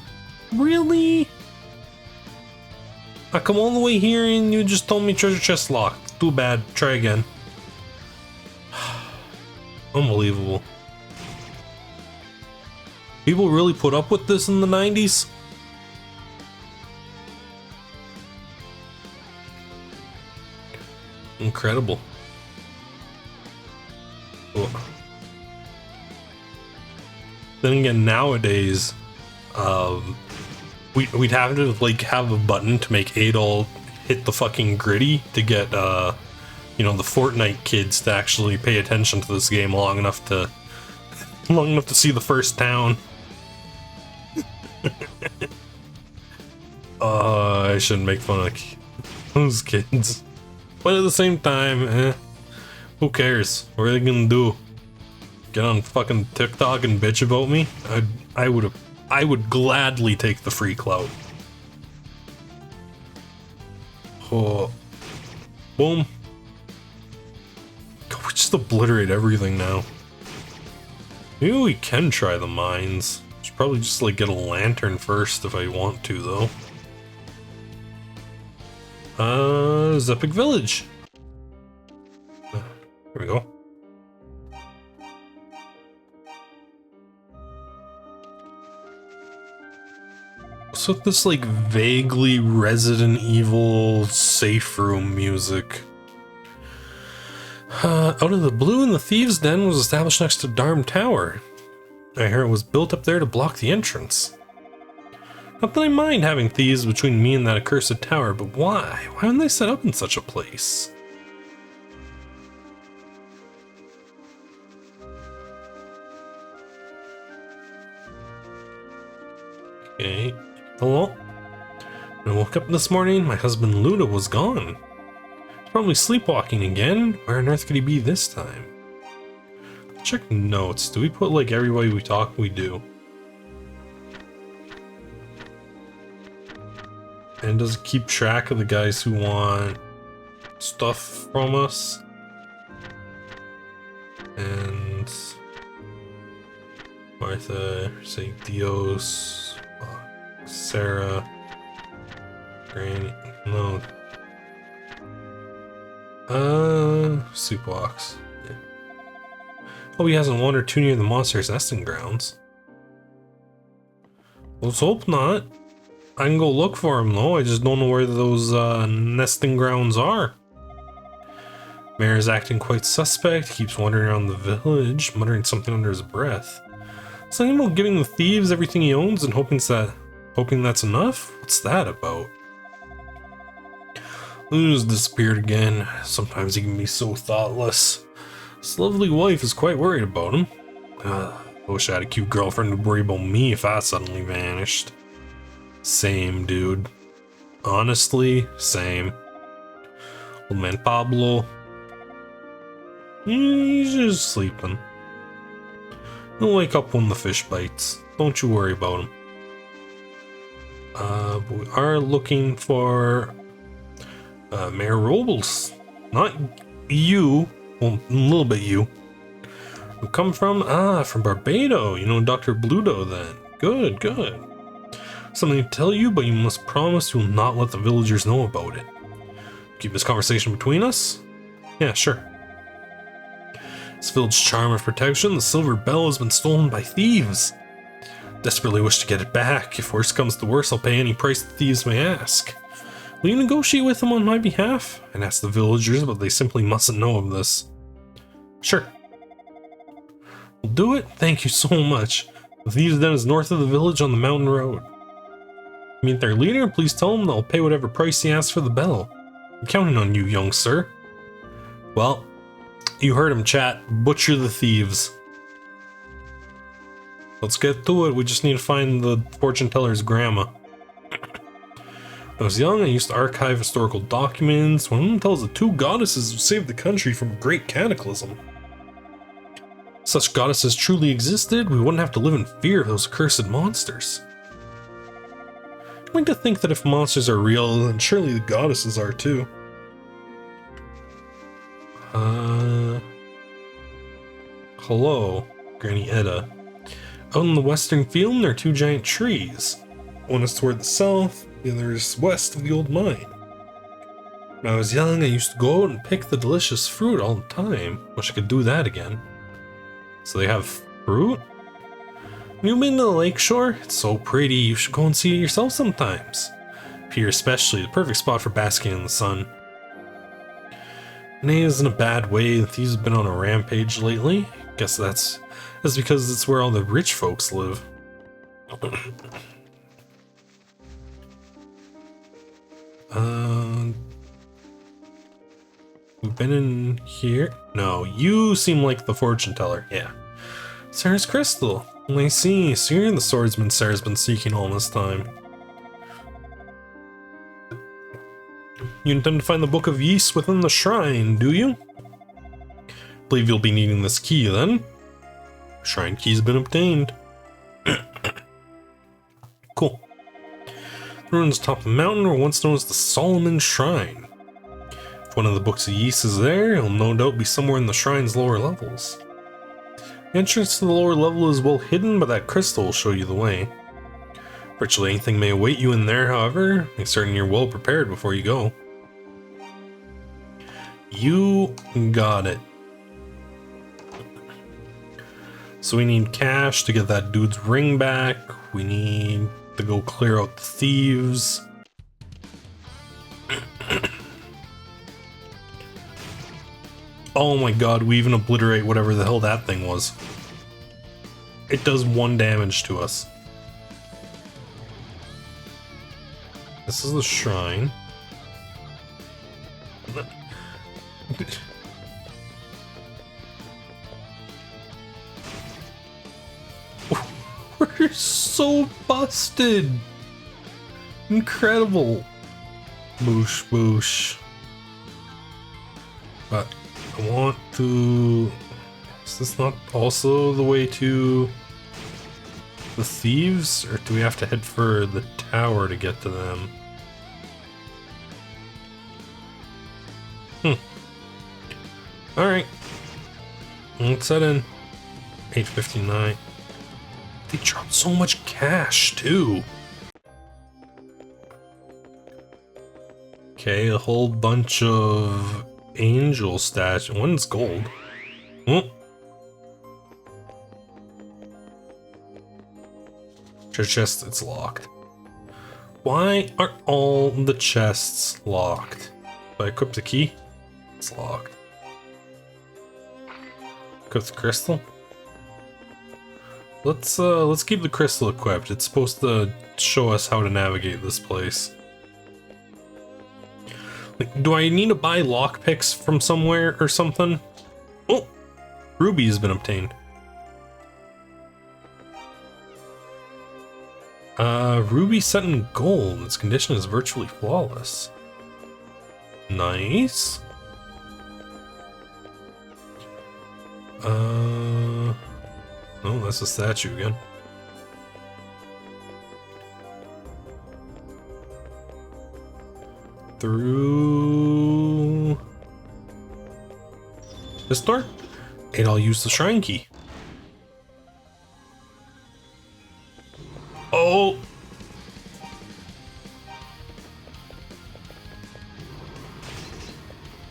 really? I come all the way here and you just told me treasure chest locked. Too bad. Try again. Unbelievable. People really put up with this in the 90s? Incredible. Oh. Then again, nowadays, we'd have to like have a button to make Adol hit the fucking gritty to get you know, the Fortnite kids to actually pay attention to this game long enough to see the first town. I shouldn't make fun of those kids, but at the same time, who cares? What are they gonna do? Get on fucking TikTok and bitch about me? I would gladly take the free clout. Oh, boom. God, we just obliterate everything now. Maybe we can try the mines. Should probably just like get a lantern first if I want to, though. Zepic Village. There we go. So this like vaguely Resident Evil safe room music. Out of the blue, and the Thieves' Den was established next to Darm Tower. I hear it was built up there to block the entrance. Not that I mind having thieves between me and that accursed tower, but why? Why wouldn't they set up in such a place? Okay. Hello? When I woke up this morning, my husband Luda was gone. He's probably sleepwalking again. Where on earth could he be this time? Check notes. Do we put like everybody we talk we do? And does it keep track of the guys who want stuff from us? And Martha, say Dios, Sarah, Granny, no. Soup box. Yeah. Oh, he hasn't one or two near the monster's nesting grounds. Let's hope not. I can go look for him though, I just don't know where those nesting grounds are. Mayor is acting quite suspect, he keeps wandering around the village, muttering something under his breath. Something about giving the thieves everything he owns and hoping that's enough? What's that about? Luna's disappeared again. Sometimes he can be so thoughtless. His lovely wife is quite worried about him. I wish I had a cute girlfriend who'd worry about me if I suddenly vanished. Same, dude. Honestly, same. Old man Pablo. He's just sleeping. He'll wake up when the fish bites. Don't you worry about him. But we are looking for Mayor Robles. Not you. Well, a little bit you. We come from? From Barbados. You know Dr. Bluto then. Good, good. Something to tell you, but you must promise you will not let the villagers know about it. Keep this conversation between us? Yeah, sure. This village's charm of protection, the silver bell has been stolen by thieves. Desperately wish to get it back. If worse comes to worse, I'll pay any price the thieves may ask. Will you negotiate with them on my behalf? I'd ask the villagers, but they simply mustn't know of this. Sure. We'll do it? Thank you so much. The thieves' den is north of the village on the mountain road. Meet their leader, please tell them they'll pay whatever price he asks for the bell. I'm counting on you, young sir. Well, you heard him, chat. Butcher the thieves. Let's get to it. We just need to find the fortune teller's grandma. When I was young, I used to archive historical documents. One of them tells the two goddesses who saved the country from a great cataclysm. If such goddesses truly existed, we wouldn't have to live in fear of those accursed monsters. I like to think that if monsters are real, then surely the goddesses are too. Hello, Granny Edda. Out in the western field, there are two giant trees. One is toward the south, the other is west of the old mine. When I was young, I used to go out and pick the delicious fruit all the time. Wish I could do that again. So they have fruit? You've been to the lakeshore? It's so pretty, you should go and see it yourself sometimes. Here especially, the perfect spot for basking in the sun. Nay isn't a bad way, the thieves have been on a rampage lately. Guess that's because it's where all the rich folks live. We've been in here? No, you seem like the fortune teller, yeah. Sarah's crystal. I see, so you're the swordsman Sarah's been seeking all this time. You intend to find the Book of Yeast within the shrine, do you? Believe you'll be needing this key then. Shrine key's been obtained. Cool. The ruins atop the mountain were once known as the Solomon Shrine. If one of the Books of Yeast is there, it'll no doubt be somewhere in the shrine's lower levels. The entrance to the lower level is well hidden, but that crystal will show you the way. Virtually anything may await you in there, however. Make certain you're well prepared before you go. You got it. So we need cash to get that dude's ring back. We need to go clear out the thieves. Oh my god, we even obliterate whatever the hell that thing was. It does 1 damage to us. This is the shrine. We're so busted. Incredible. Boosh, boosh. But I want to... Is this not also the way to the thieves? Or do we have to head for the tower to get to them? Alright. Let's head in. 8:59. They dropped so much cash, too. Okay, a whole bunch of angel statues. One's gold. Oh. Treasure chest, it's locked. Why are all the chests locked? If I equip the key, it's locked. Equip the crystal. Let's keep the crystal equipped. It's supposed to show us how to navigate this place. Like, do I need to buy lockpicks from somewhere or something? Oh, ruby has been obtained. Ruby set in gold. Its condition is virtually flawless. Nice. Oh, that's a statue again. Through this door? And I'll use the shrine key. Oh!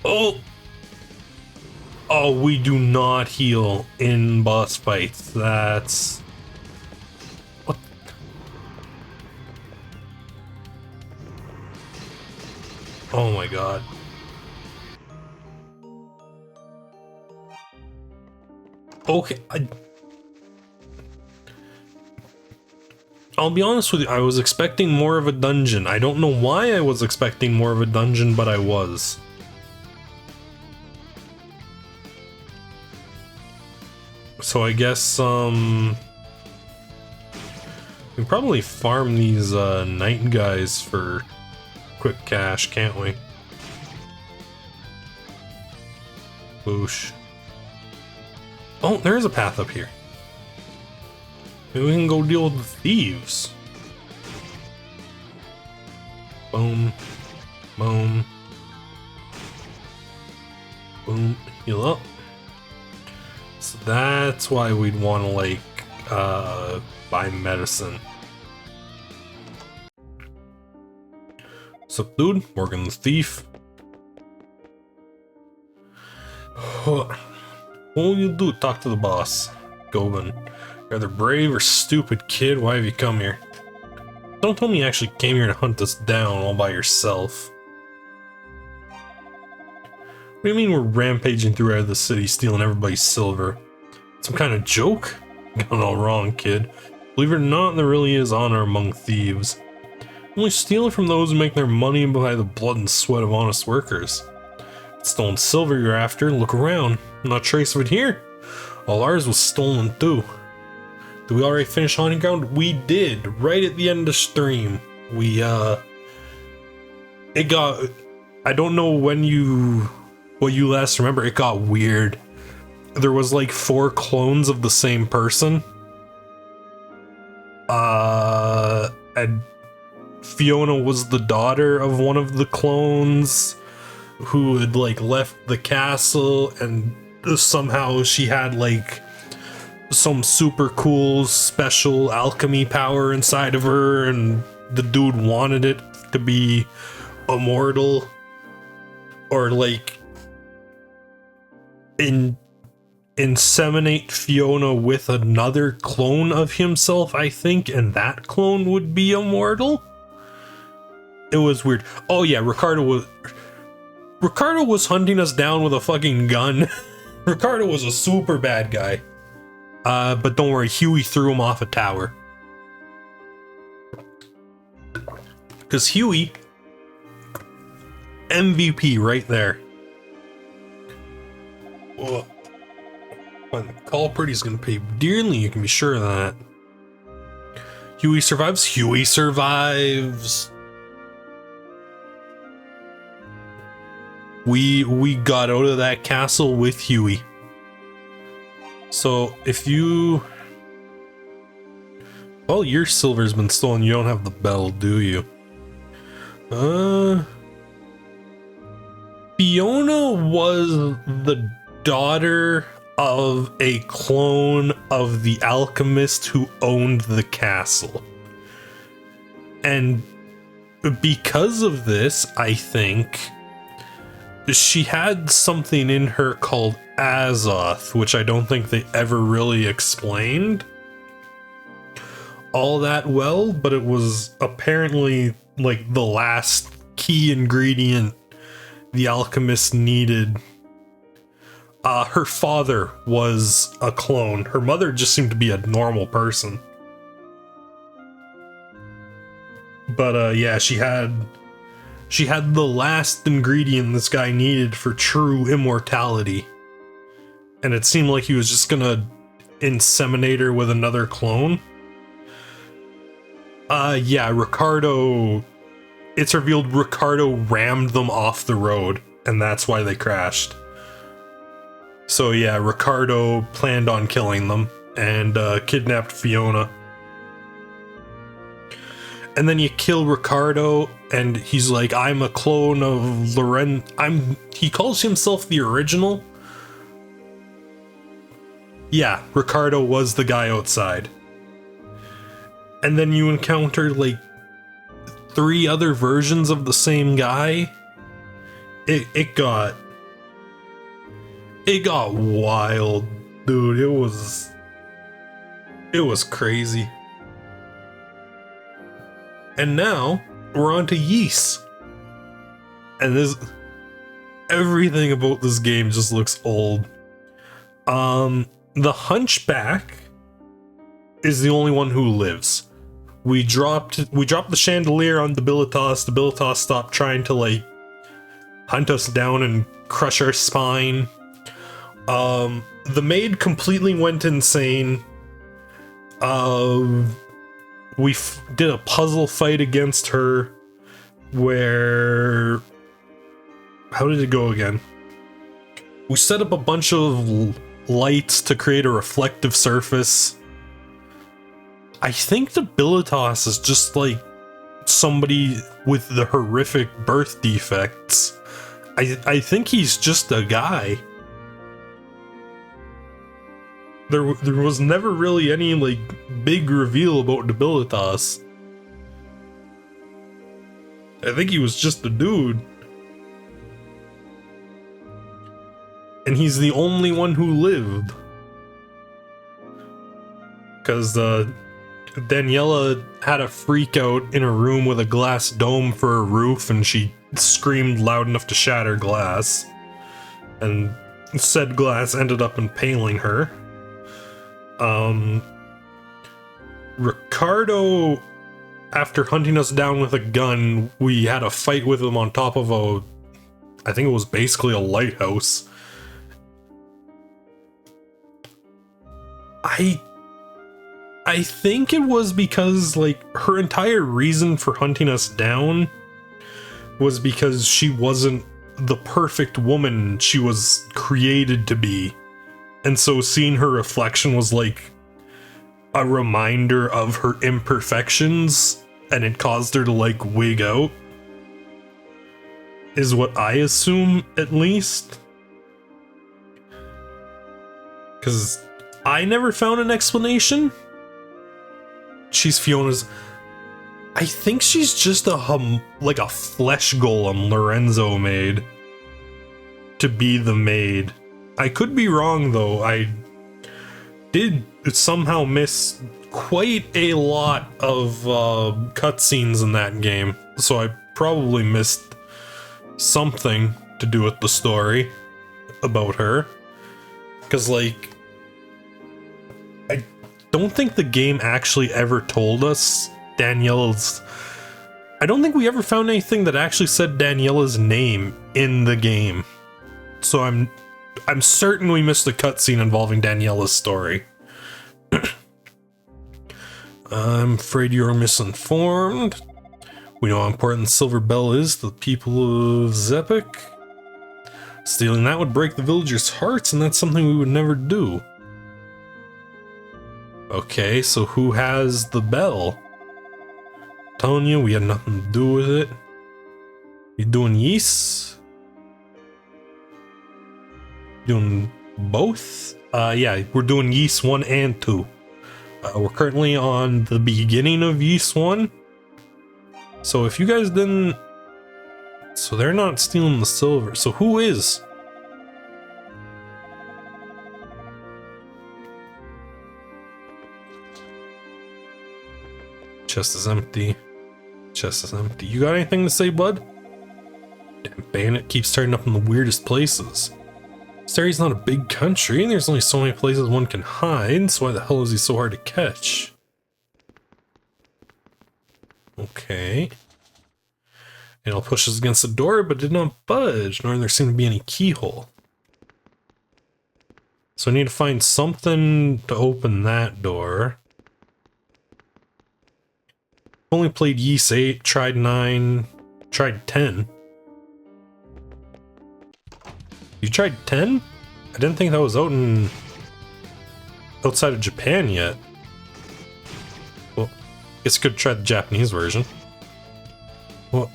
Oh! Oh, we do not heal in boss fights. That's... What Oh my god. Okay, I'll be honest with you, I was expecting more of a dungeon. I don't know why I was expecting more of a dungeon, but I was. So I guess, we can probably farm these, night guys for quick cash, can't we? Boosh. Oh, there's a path up here. Maybe we can go deal with the thieves. Boom. Boom. Boom. Heal up. So that's why we'd want to, like, buy medicine. Sup, dude? Morgan the thief. What will you do? Talk to the boss. Goban. You're either brave or stupid, kid. Why have you come here? Don't tell me you actually came here to hunt us down all by yourself. What do you mean we're rampaging throughout the city, stealing everybody's silver? Some kind of joke? Got it all wrong, kid. Believe it or not, there really is honor among thieves. Only stealing from those who make their money by the blood and sweat of honest workers. It's stolen silver you're after. Look around. Not a trace of it here. All ours was stolen too. Did we already finish Haunting Ground? We did, right at the end of the stream. We, it got, I don't know when what you last remember, it got weird. There was like 4 clones of the same person. And Fiona was the daughter of one of the clones who had like left the castle, and somehow she had like some super cool special alchemy power inside of her, and the dude wanted it to be immortal, or like inseminate Fiona with another clone of himself, I think, and that clone would be immortal. It was weird. Oh yeah, Ricardo was hunting us down with a fucking gun. Ricardo was a super bad guy. But don't worry, Huey threw him off a tower. Because Huey, MVP right there. Whoa. The culprit gonna pay dearly, you can be sure of that. Huey survives? Huey survives! We got out of that castle with Huey. So if you... Well, your silver's been stolen, you don't have the bell, do you? Fiona was the daughter of a clone of the alchemist who owned the castle. And because of this, I think, she had something in her called Azoth, which I don't think they ever really explained all that well, but it was apparently like the last key ingredient the alchemist needed. Her father was a clone. Her mother just seemed to be a normal person. But yeah, she had the last ingredient this guy needed for true immortality. And it seemed like he was just gonna inseminate her with another clone. Yeah, Ricardo... It's revealed Ricardo rammed them off the road, and that's why they crashed. So yeah, Ricardo planned on killing them, and kidnapped Fiona. And then you kill Ricardo, and he's like, I'm a clone of Loren... He calls himself the original. Yeah, Ricardo was the guy outside. And then you encounter, like, 3 other versions of the same guy. It got wild, dude. It was crazy. And now we're on to Ys. And everything about this game just looks old. The Hunchback is the only one who lives. We dropped the chandelier on Debilitas. Debilitas stopped trying to like hunt us down and crush our spine. The maid completely went insane. We did a puzzle fight against her where... How did it go again? We set up a bunch of lights to create a reflective surface. I think Debilitas is just like somebody with the horrific birth defects. I think he's just a guy. There was never really any like big reveal about Debilitas. I think he was just a dude. And he's the only one who lived. Because Daniela had a freak out in a room with a glass dome for a roof, and she screamed loud enough to shatter glass. And said glass ended up impaling her. Ricardo, after hunting us down with a gun, we had a fight with him on top of I think it was basically a lighthouse. I think it was because, like, her entire reason for hunting us down was because she wasn't the perfect woman she was created to be. And so seeing her reflection was like a reminder of her imperfections, and it caused her to, like, wig out. Is what I assume, at least. Because I never found an explanation. She's Fiona's... I think she's just like a flesh golem Lorenzo made to be the maid. I could be wrong, though. I did somehow miss quite a lot of cutscenes in that game, so I probably missed something to do with the story about her. Because, like, I don't think the game actually ever told us Daniela's... I don't think we ever found anything that actually said Daniela's name in the game. So I'm certain we missed a cutscene involving Daniela's story. I'm afraid you're misinformed. We know how important Silver Bell is to the people of Zepik. Stealing that would break the villagers' hearts, and that's something we would never do. Okay, so who has the bell? Telling you, we had nothing to do with it. You doing yeast? Doing both? Yeah, we're doing yeast 1 and 2. We're currently on the beginning of yeast 1. So if you guys didn't... So they're not stealing the silver. So who is? Chest is empty. Chest is empty. You got anything to say, bud? Damn bandit keeps turning up in the weirdest places. Stari's not a big country, and there's only so many places one can hide, so why the hell is he so hard to catch? Okay. It pushes against the door, but did not budge, nor there seemed to be any keyhole. So I need to find something to open that door. Only played Yeast 8, tried 9, tried 10. You tried 10? I didn't think that was outside of Japan yet. Well, I guess I could try the Japanese version. Well,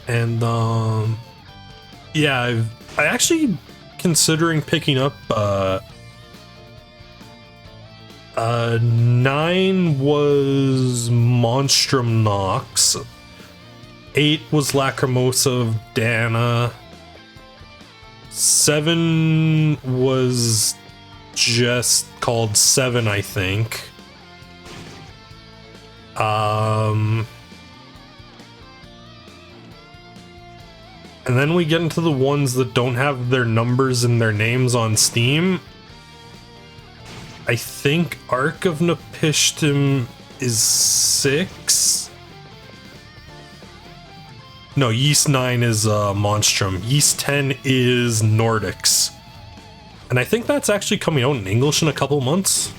and yeah, I actually considering picking up 9 was Monstrum Nox. 8 was Lacrimosa of Dana. 7 was just called 7, I think. And then we get into the ones that don't have their numbers and their names on Steam. I think Ark of Napishtim is 6. No, Yeast 9 is Monstrum. Yeast 10 is Nordics. And I think that's actually coming out in English in a couple months.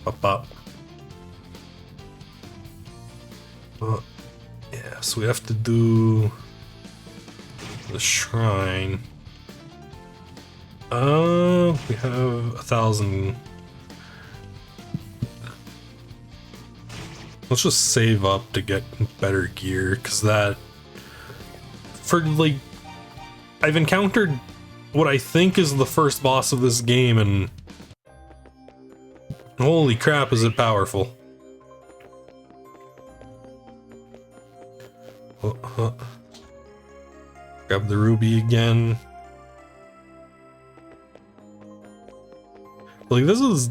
Up. Yeah, so we have to do the shrine. We have 1,000. Let's just save up to get better gear, because that, for like, I've encountered what I think is the first boss of this game, and holy crap, is it powerful. Grab the ruby again. Like, this is,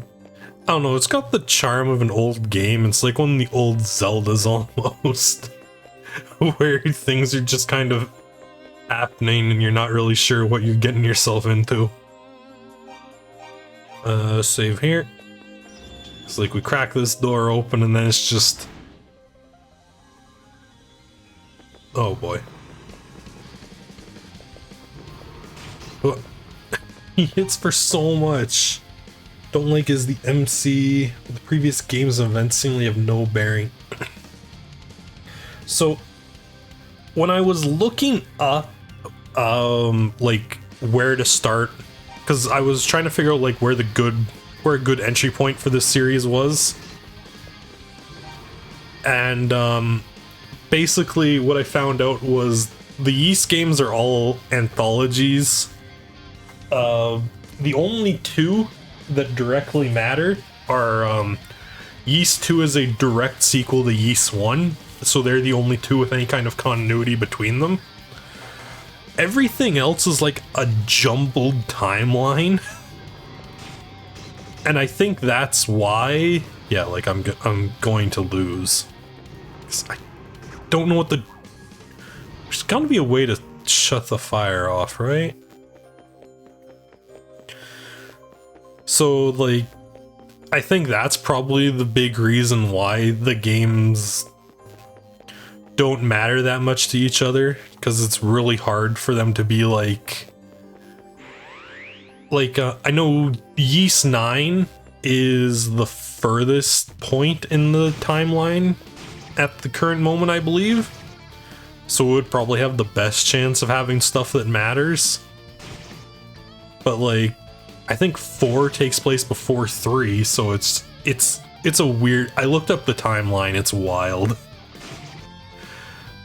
I don't know, it's got the charm of an old game. It's like one of the old Zeldas almost, where things are just kind of happening and you're not really sure what you're getting yourself into. Save here. It's like we crack this door open and then it's just... Oh boy. Oh. He hits for so much. Don't like is the MC. The previous games and events seemingly have no bearing. So, when I was looking up, like where to start, because I was trying to figure out like where a good entry point for this series was, and basically what I found out was the Yeast games are all anthologies. The only two that directly matter are Yeast 2 is a direct sequel to Yeast 1, so they're the only two with any kind of continuity between them. Everything else is like a jumbled timeline, and I think that's why, yeah, like I'm going to lose. 'Cause I don't know what the... There's gotta be a way to shut the fire off, right? So, like, I think that's probably the big reason why the games don't matter that much to each other, because it's really hard for them to be like I know Yeast 9 is the furthest point in the timeline at the current moment, I believe, so it would probably have the best chance of having stuff that matters. But like, I think 4 takes place before 3, so it's a weird... I looked up the timeline, it's wild.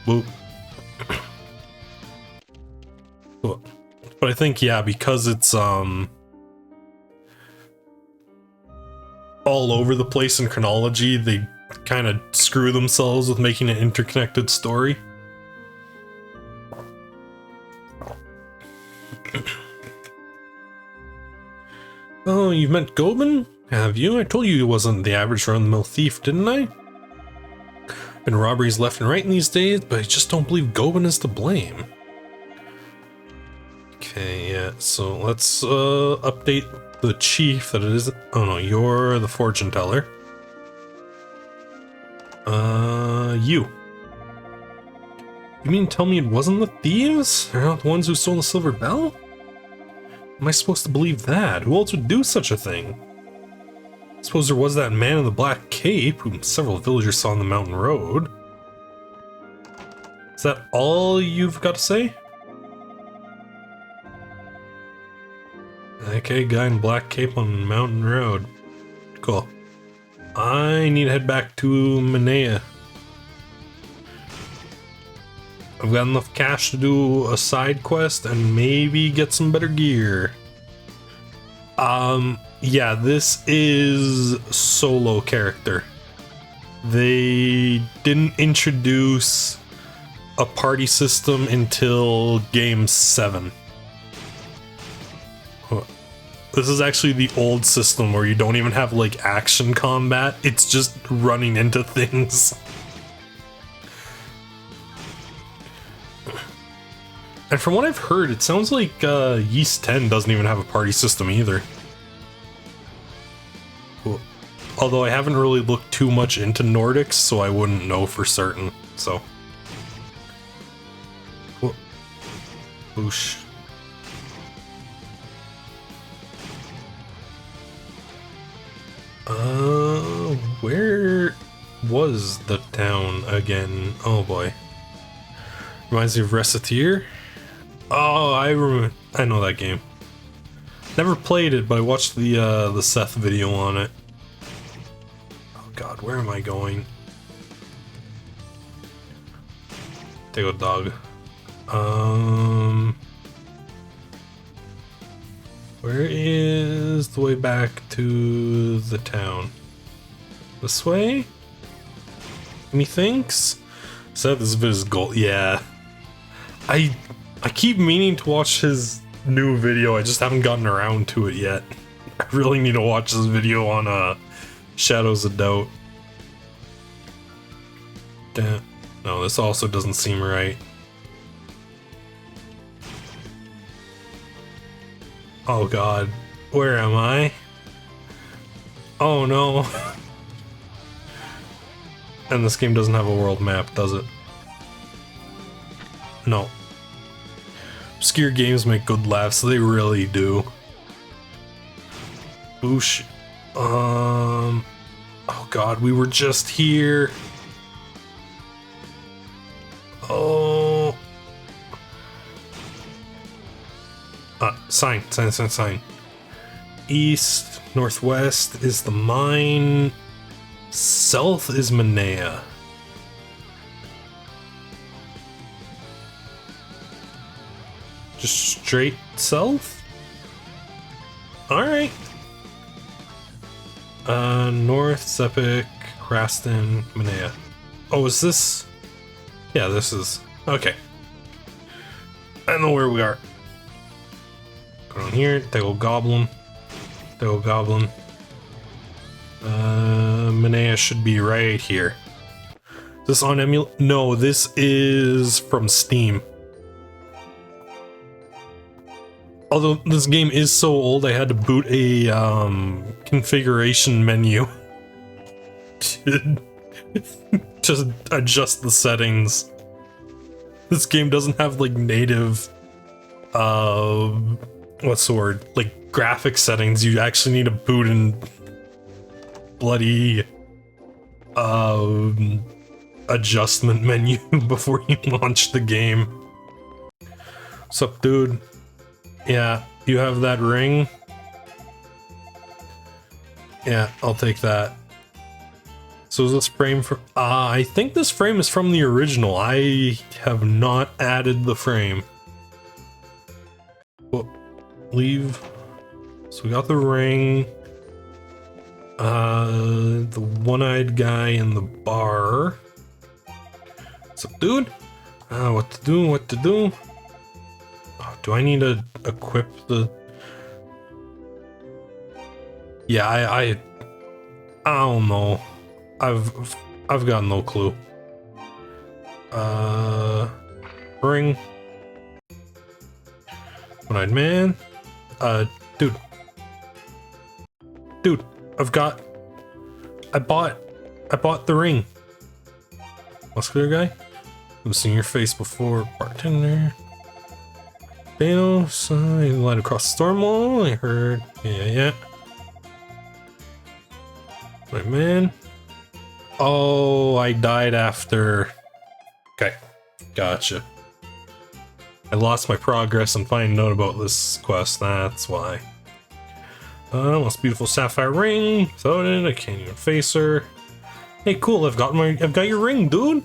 But I think, yeah, because it's all over the place in chronology, they kind of screw themselves with making an interconnected story. Oh, you've met Gobin? Have you? I told you he wasn't the average run-of-the-mill thief, didn't I? Been robberies left and right in these days, but I just don't believe Gobin is to blame. Okay, yeah, so let's update the chief that it is... Oh no, you're the fortune teller. You mean tell me it wasn't the thieves? They're not the ones who stole the silver bell? Am I supposed to believe that? Who else would do such a thing? I suppose there was that man in the black cape, whom several villagers saw on the mountain road. Is that all you've got to say? Okay, guy in black cape on mountain road. Cool. I need to head back to Manea. I've got enough cash to do a side quest and maybe get some better gear. Yeah, this is solo character. They didn't introduce a party system until game 7. This is actually the old system where you don't even have like action combat, it's just running into things. And from what I've heard, it sounds like Yeast 10 doesn't even have a party system either. Cool. Although I haven't really looked too much into Nordics, so I wouldn't know for certain, so. Cool. Boosh. Where was the town again? Oh boy. Reminds me of Reciteer. Oh, I know that game. Never played it, but I watched the Seth video on it. Oh god, where am I going? Take a dog. Where is the way back to the town? This way? Methinks? Seth is his goal. Yeah. I keep meaning to watch his new video. I just haven't gotten around to it yet. I really need to watch this video on Shadows of Doubt. Damn. No, this also doesn't seem right. Oh god, where am I? Oh no. And this game doesn't have a world map, does it? No. Obscure games make good laughs, they really do. Boosh. Oh god, we were just here. Oh. Sign. East, northwest is the mine. South is Manea. Just straight south? Alright. North, Sepik, Raston, Manea. Oh, is this? Yeah, this is. Okay. I know where we are. Go down here, Tego Goblin. Manea should be right here. Is this on emul? No, this is from Steam. Although this game is so old, I had to boot a configuration menu to adjust the settings. This game doesn't have like native what's the word? Like graphic settings. You actually need to boot in bloody adjustment menu before you launch the game. What's up, dude? Yeah, you have that ring? Yeah, I'll take that. So is this frame for I think this frame is from the original. I have not added the frame. Well, leave. So we got the ring. The one-eyed guy in the bar. What's up, dude? What to do? Oh, do I need to equip the... Yeah, I don't know. I've got no clue. Ring. One-eyed man. Dude, I bought the ring. Muscular guy? I've seen your face before. Bartender. Thanos, you light across the storm wall. I heard. Yeah. My man. Oh, I died after. Okay, gotcha. I lost my progress and finding a note about this quest. That's why. Most beautiful sapphire ring. Without it, I can't even face her. Hey, cool. I've got your ring, dude.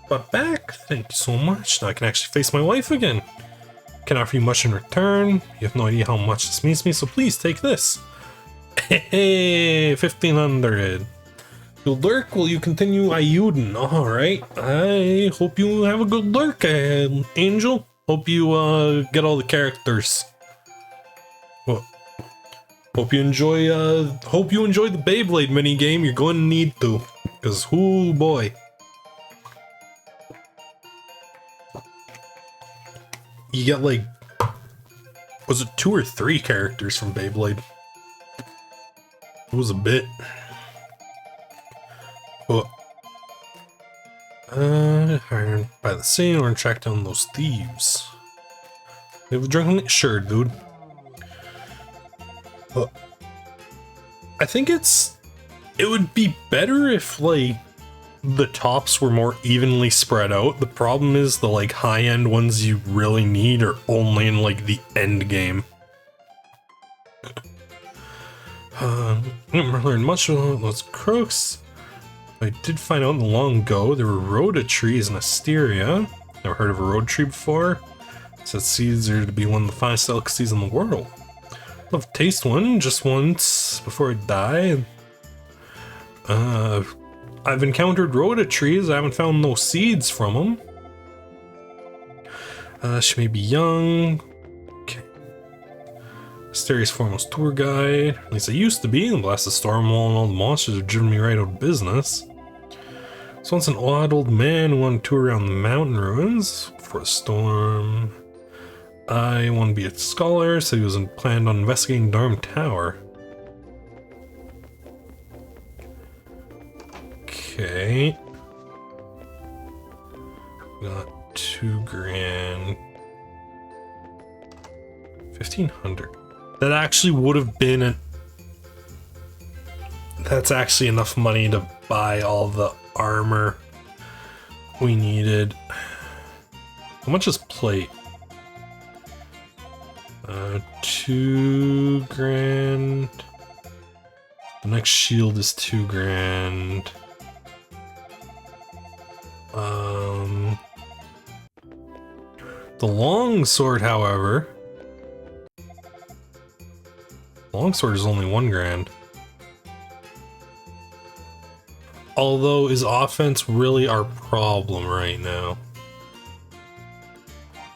But back. Thank you so much. Now I can actually face my wife again. Can't offer you much in return. You have no idea how much this means to me, so please take this. Hey, 1500. You'll lurk while you continue Ayuden. Alright. I hope you have a good lurk, Angel. Hope you get all the characters. Well, hope you enjoy the Beyblade minigame. You're going to need to. Because, oh boy. you get like, was it 2 or 3 characters from Beyblade? It was a bit. Well, by the sea, we're gonna track down those thieves. They have a drunken, sure, dude. But I think it would be better if like the tops were more evenly spread out. The problem is the like high-end ones you really need are only in like the end game. I didn't learn much about those crooks. I did find out long ago there were rhoda trees in Asteria. Never heard of a rhoda tree before. It said seeds are to be one of the finest delicacies in the world. Love to taste one just once before I die. I've encountered rhoda trees. I haven't found no seeds from them. She may be young. Okay. Asteria's foremost tour guide. At least I used to be. The blast of storm wall and all the monsters have driven me right out of business. So once an odd old man who wanted to tour around the mountain ruins before the storm. I want to be a scholar, so he was planned on investigating Darm Tower. Okay. Got 2 grand. 1,500. That actually would have been that's actually enough money to buy all the armor we needed. How much is plate? 2 grand. The next shield is 2 grand. The longsword, however, longsword is only 1 grand. Although, is offense really our problem right now?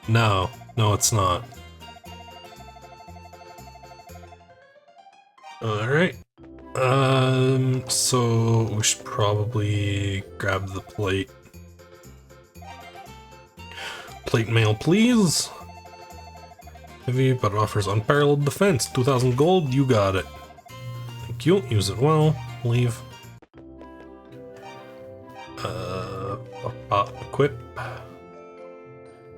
No, it's not. Alright. So we should probably grab the plate. Plate mail, please. Heavy, but offers unparalleled defense. 2,000 gold, you got it. Thank you, use it well. Leave. Equip.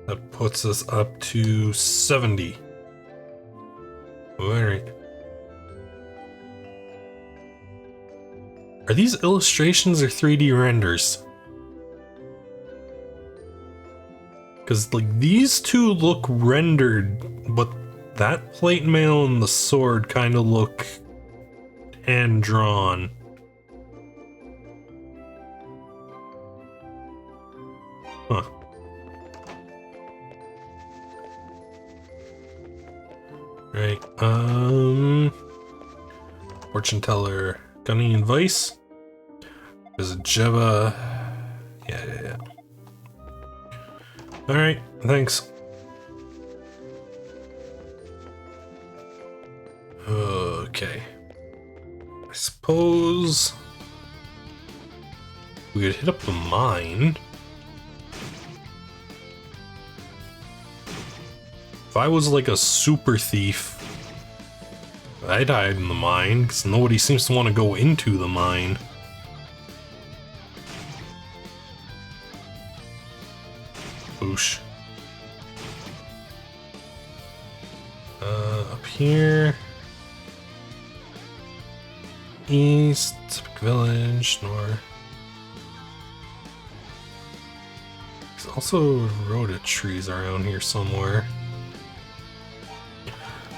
That puts us up to 70. Alright. Are these illustrations or 3D renders? Because, like, these two look rendered, but that plate mail and the sword kind of look hand-drawn. Huh. Right, fortune teller. Got any advice? Visit Jeva. Yeah. Alright, thanks. Okay. I suppose we could hit up the mine. If I was like a super thief, I'd hide in the mine, because nobody seems to want to go into the mine. Boosh. Up here. East, Typic Village, north. There's also rhoda trees around here somewhere.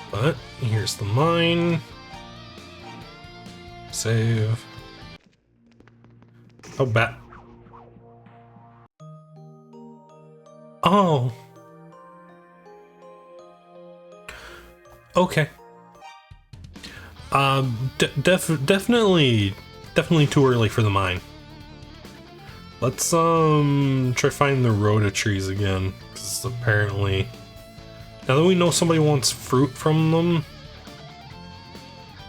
But here's the mine. Save. Oh, bat. Oh. Okay. Definitely too early for the mine. Let's try find the rhoda trees again, because apparently now that we know somebody wants fruit from them,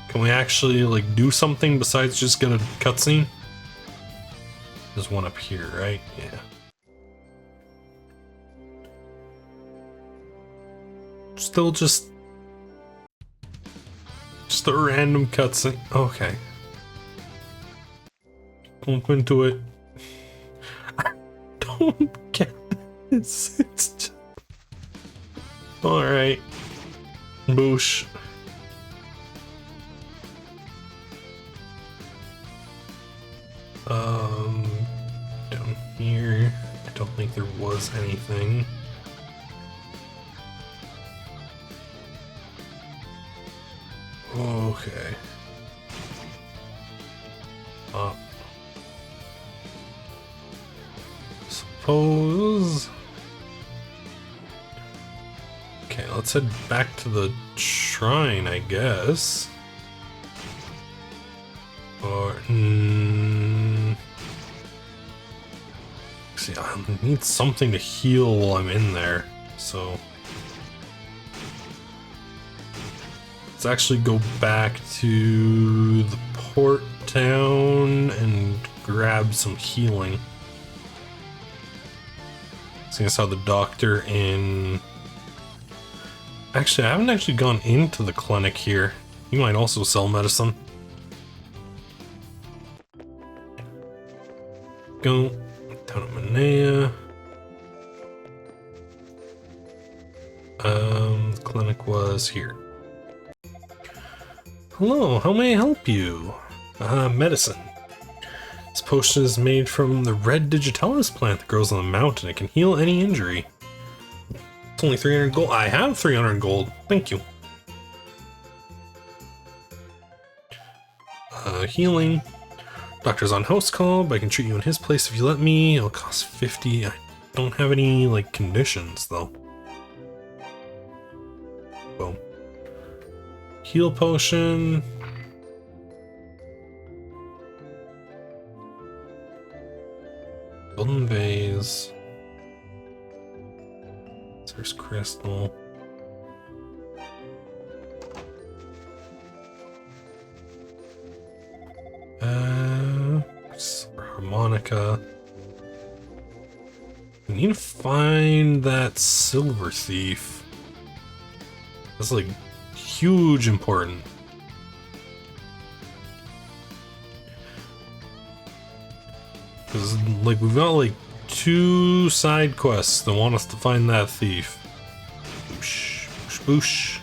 can we actually like do something besides just get a cutscene? There's one up here, right? Yeah. still just a random cutscene. Okay. Don't into it. I don't get this. It's just... Alright. Boosh. Down here, I don't think there was anything. Okay. Up. Suppose. Okay, let's head back to the shrine, I guess. Or see, I need something to heal while I'm in there, so let's actually go back to the port town and grab some healing. Seeing as how the doctor in... Actually, I haven't actually gone into the clinic here. You might also sell medicine. Go down at Manea. The clinic was here. Hello, how may I help you? Medicine. This potion is made from the red digitalis plant that grows on the mountain. It can heal any injury. It's only 300 gold. I have 300 gold. Thank you. Healing. Doctor's on house call, but I can treat you in his place if you let me. It'll cost 50. I don't have any, like, conditions, though. Boom. Heal potion. Golden vase. There's crystal. Harmonica. I need to find that silver thief. That's like huge important. Because like we've got like 2 side quests that want us to find that thief. Boosh, boosh, boosh.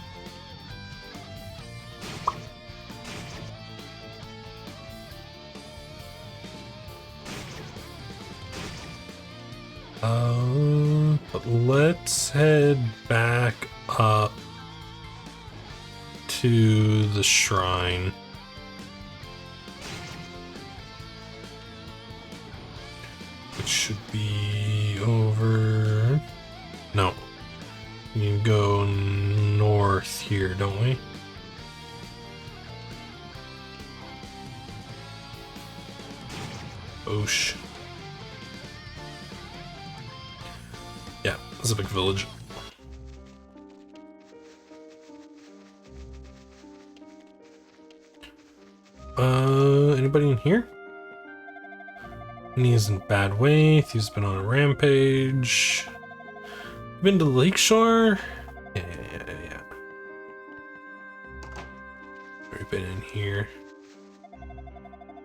But let's head back up to the shrine. Which should be over... No. We need to go north here, don't we? Boosh. Yeah, it's a big village. Anybody in here? He's in a bad way. Thieves been on a rampage. Been to the lakeshore? Yeah. We've been in here.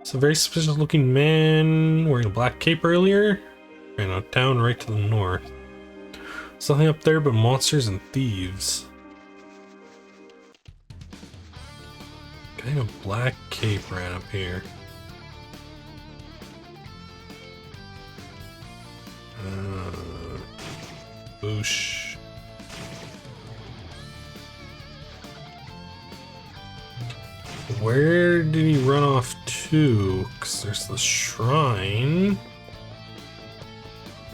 It's a very suspicious looking man wearing a black cape earlier. Ran out of town right to the north. There's nothing up there but monsters and thieves. Guy in a black cape ran up here. Boosh. Where did he run off to? Because there's the shrine,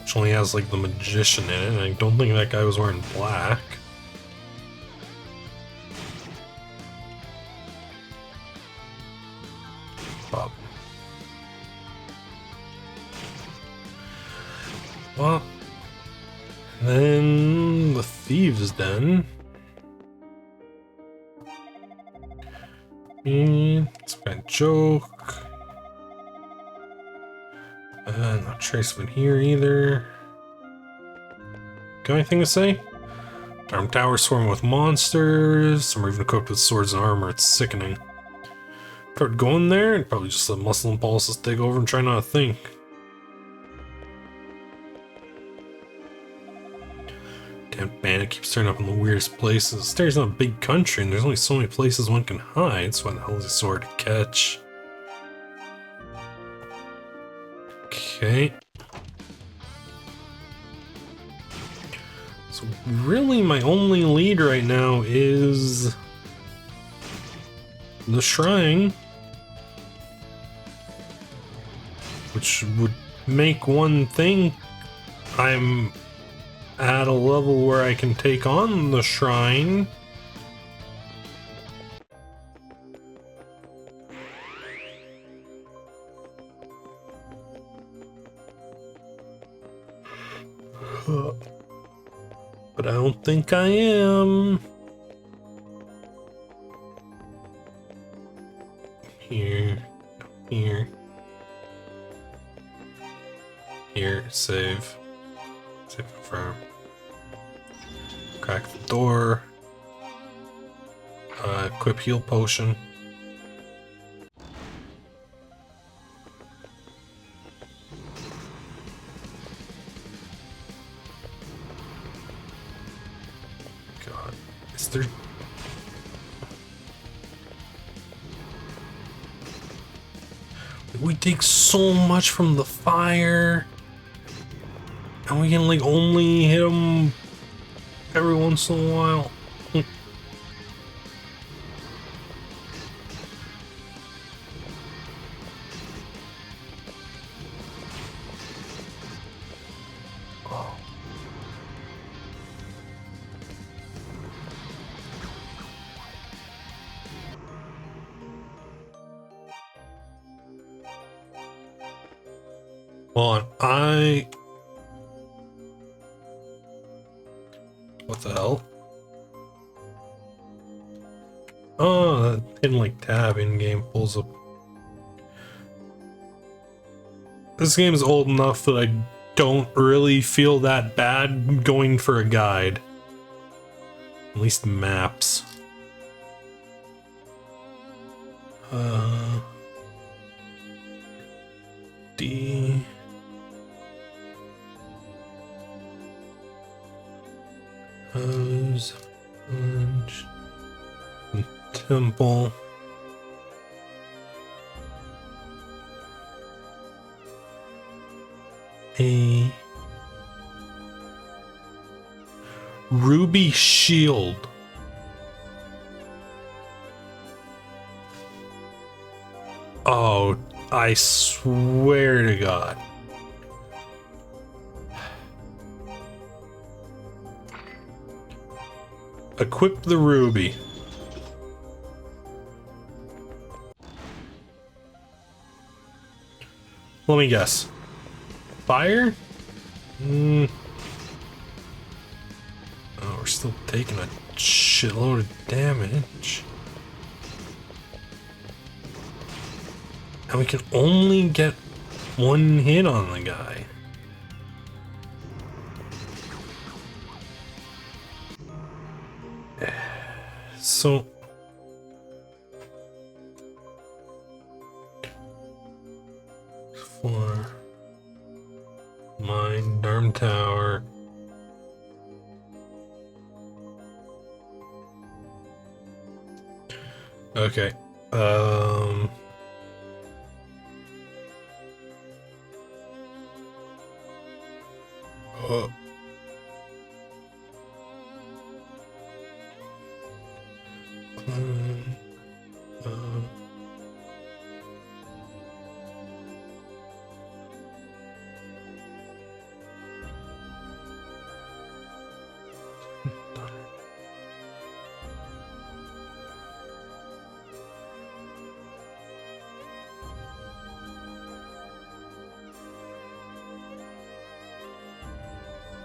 which only has like the magician in it, and I don't think that guy was wearing black. Bob. Well, then the thieves' den. It's a bad joke. Not traceable here either. Got anything to say? Arm tower swarming with monsters. Some are even equipped with swords and armor. It's sickening. If I would go in there, I'd probably just let muscle impulses take over and try not to think. Damn bandit keeps turning up in the weirdest places. There's not a big country and there's only so many places one can hide, so why the hell is he so hard to catch? Okay. So really my only lead right now is the shrine, which would make one think I'm at a level where I can take on the shrine. But I don't think I am. Here, here, here, save, confirm. Crack the door. Equip heal potion. God, is there? We take so much from the fire, and we can like only hit them every once in a while. Hold on, what the hell? Oh, that hidden like tab in game pulls up. This game is old enough that I don't really feel that bad going for a guide. At least maps. D. Hose. Temple. A ruby shield. Oh, I swear to God. Equip the ruby. Let me guess. Fire? Oh, we're still taking a shitload of damage. And we can only get one hit on the guy. So... for mine, Darm Tower. Okay. Oh.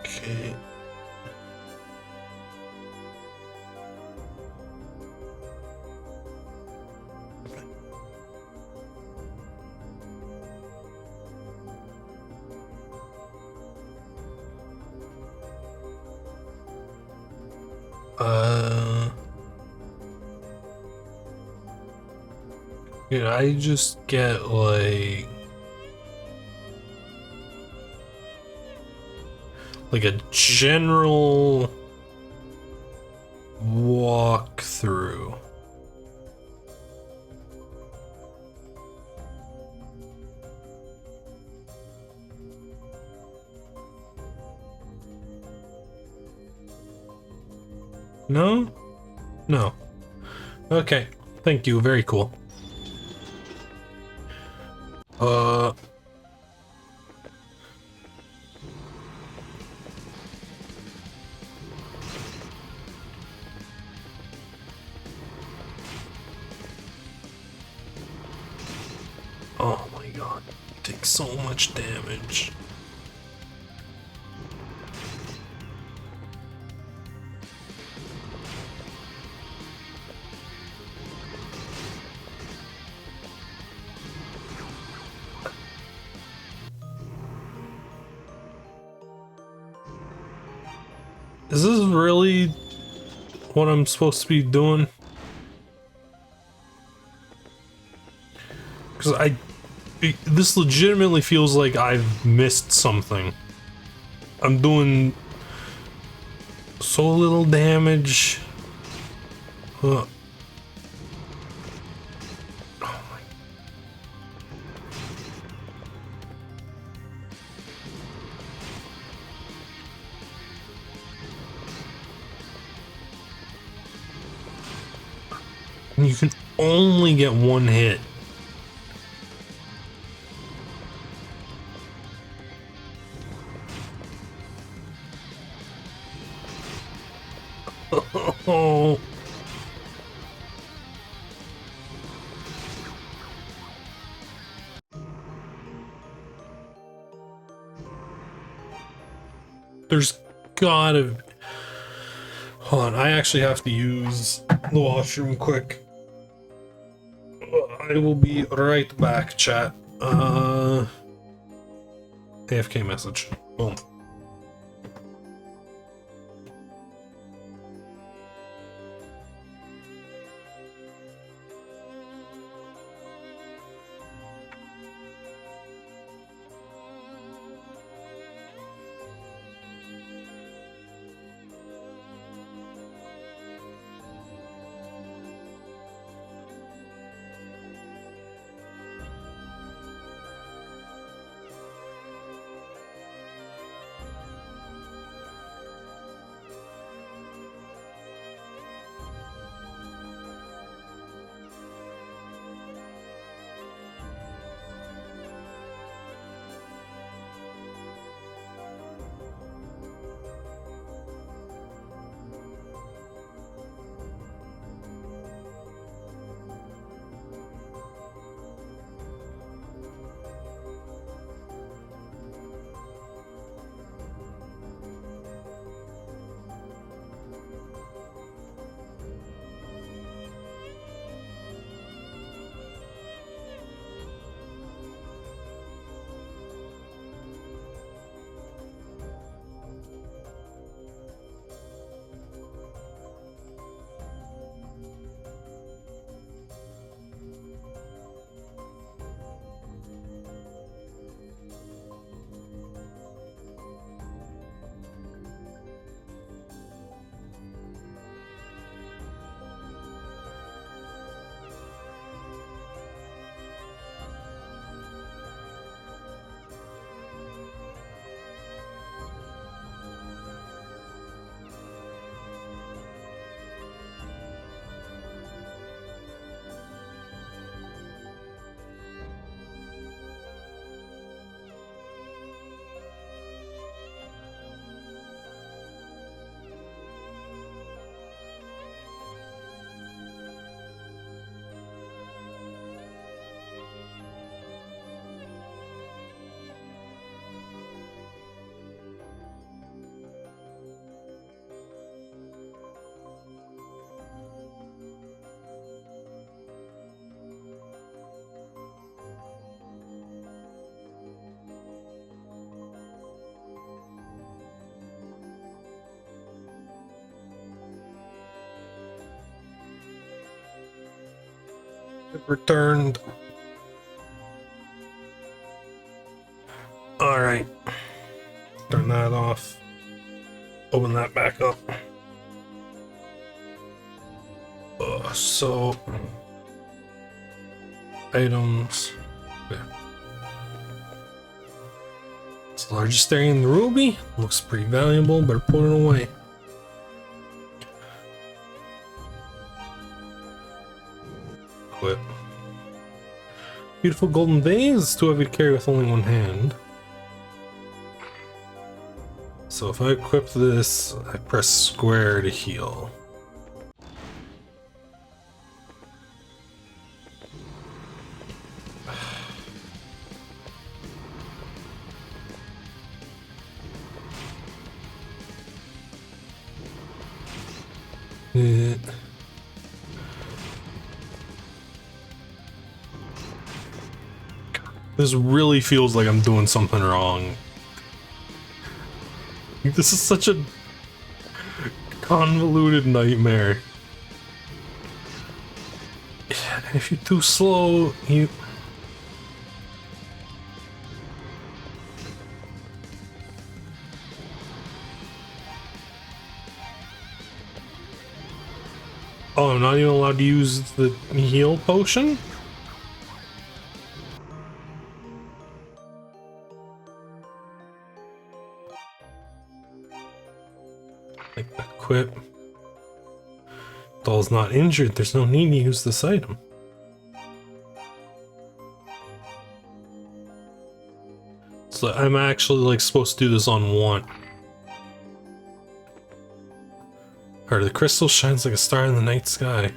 Okay. Could I just get like a general walkthrough? No? No. Okay. Thank you. Very cool. Oh my god. Take so much damage. Is this really what I'm supposed to be doing? Because this legitimately feels like I've missed something. I'm doing so little damage. Oh my. And you can only get one hit. Oh. There's gotta... Hold on, I actually have to use the washroom quick. I will be right back, chat. AFK message. Boom. It returned. Alright. Turn that off. Open that back up. So items. Okay. It's the largest area in the ruby. Looks pretty valuable. Better put it away. Equip. Beautiful golden vase. Too heavy to carry with only one hand. So if I equip this, I press square to heal. This really feels like I'm doing something wrong. This is such a convoluted nightmare. If you're too slow, you... Oh, I'm not even allowed to use the heal potion? Like, equip. Doll's not injured, there's no need to use this item. So I'm actually like supposed to do this on one. Heart of the crystal shines like a star in the night sky.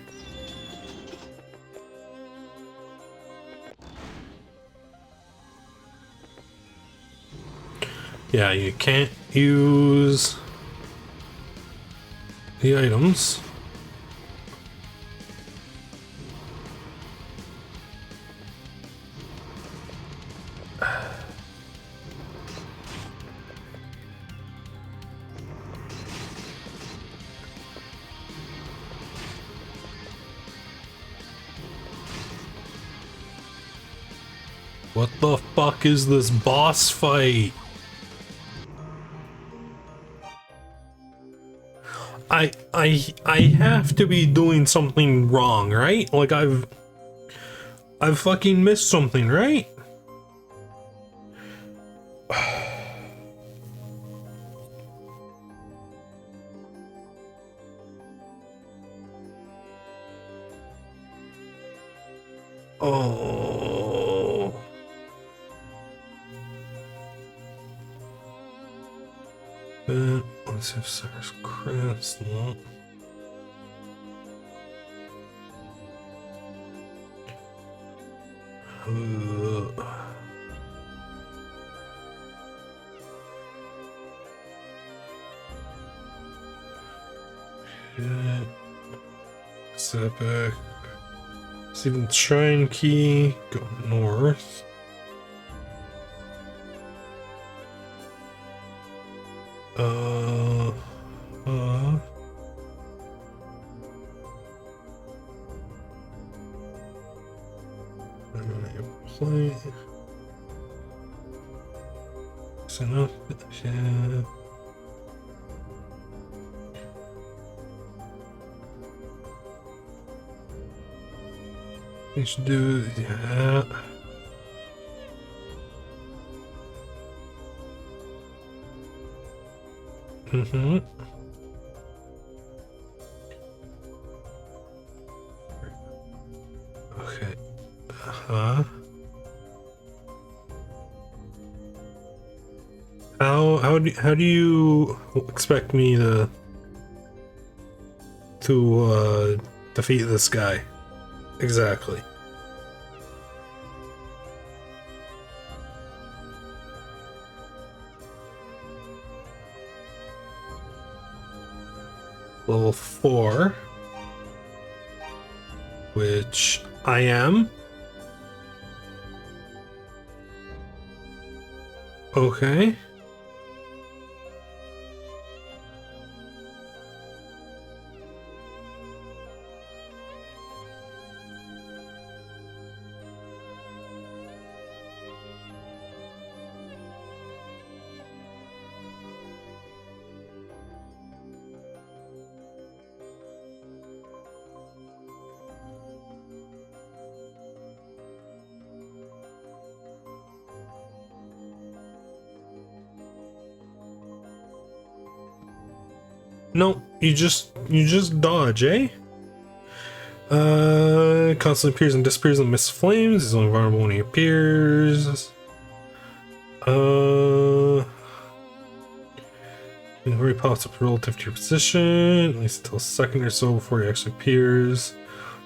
Yeah, you can't use the items. What the fuck is this boss fight? I have to be doing something wrong, right? Like I've fucking missed something, right? Oh. Let's have Sarah's crystal. Shit. Setback. See the shrine key. Go north. Play. So enough. Yeah. We should do, yeah. Mm-hmm. Okay. Uh-huh. How do you expect me to defeat this guy? Exactly. Level 4, which I am. Okay. No, you just dodge, eh? Constantly appears and disappears in the mist of flames. He's only vulnerable when he appears. Where he pops up relative to your position, at least until a second or so before he actually appears.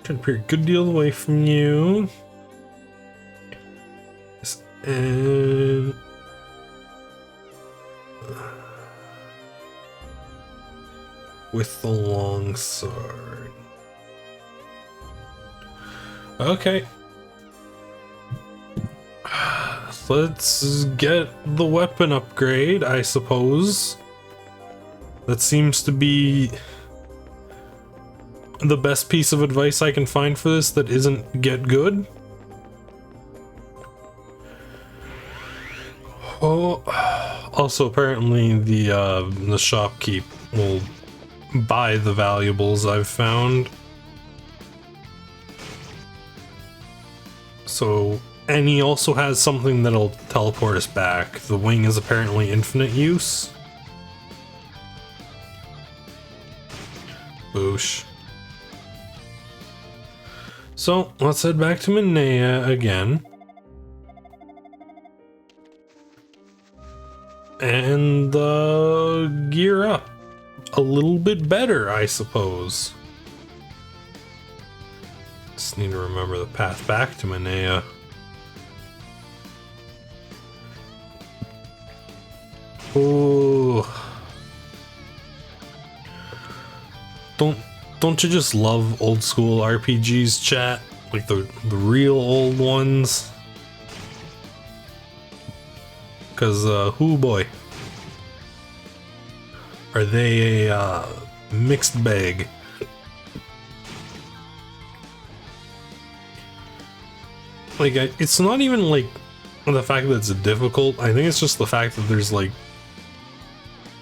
Trying to appear a good deal away from you. And with the long sword. Okay. Let's get the weapon upgrade, I suppose. That seems to be the best piece of advice I can find for this that isn't get good. Oh, also apparently the shopkeep will buy the valuables I've found. So, and he also has something that'll teleport us back. The wing is apparently infinite use. Boosh. So, let's head back to Minea again. And gear up a little bit better, I suppose. Just need to remember the path back to Minea. Oh, don't you just love old school RPGs, chat? Like the real old ones? Because, hoo boy. Are they a mixed bag? Like, it's not even like the fact that it's difficult. I think it's just the fact that there's like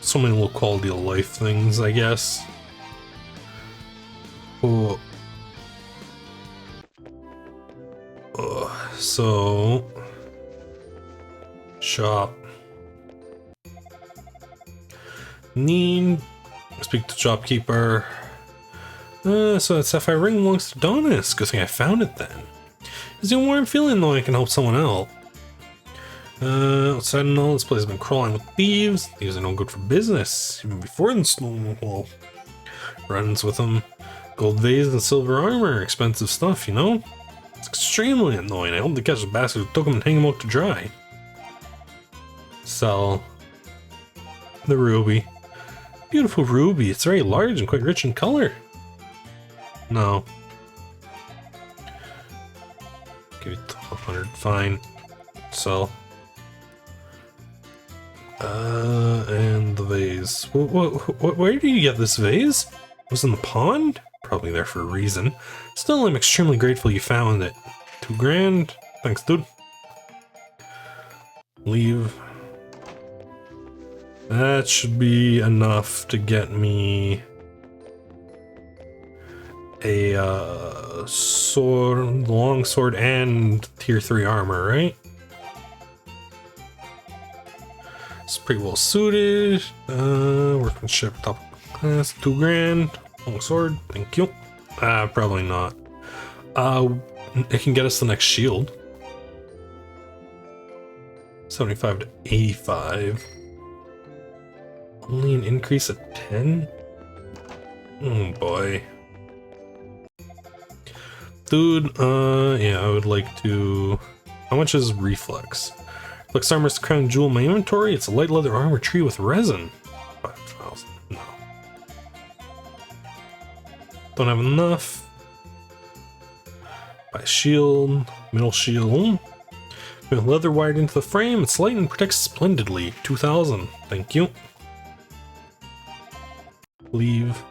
so many little quality of life things, I guess. Oh. So shop. Need speak to shopkeeper. So that sapphire ring belongs to Donis. Good thing I found it then. Is there more I'm feeling though I can help someone out? Outside and all, this place has been crawling with thieves. Thieves are no good for business. Even before the snowball runs with them. Gold vase and silver armor. Expensive stuff, you know? It's extremely annoying. I hope they catch the bastard who took them and hang them out to dry. Sell the ruby. Beautiful ruby. It's very large and quite rich in color. No. Give it 100. Fine. Sell. And the vase. Where do you get this vase? It was in the pond? Probably there for a reason. Still, I'm extremely grateful you found it. $2 grand. Thanks, dude. Leave. That should be enough to get me a sword, long sword, and tier 3 armor, right? It's pretty well suited. Workmanship top class, $2 grand. Long sword, thank you. Probably not. It can get us the next shield. 75 to 85. Only an increase of 10? Oh boy. Dude, yeah, I would like to... How much is reflex? Reflex armor is the crown jewel in my inventory. It's a light leather armor tree with resin. 5,000. No. Don't have enough. Buy a shield. Middle shield. With leather wired into the frame, it's light and protects splendidly. 2,000. Thank you. Leave.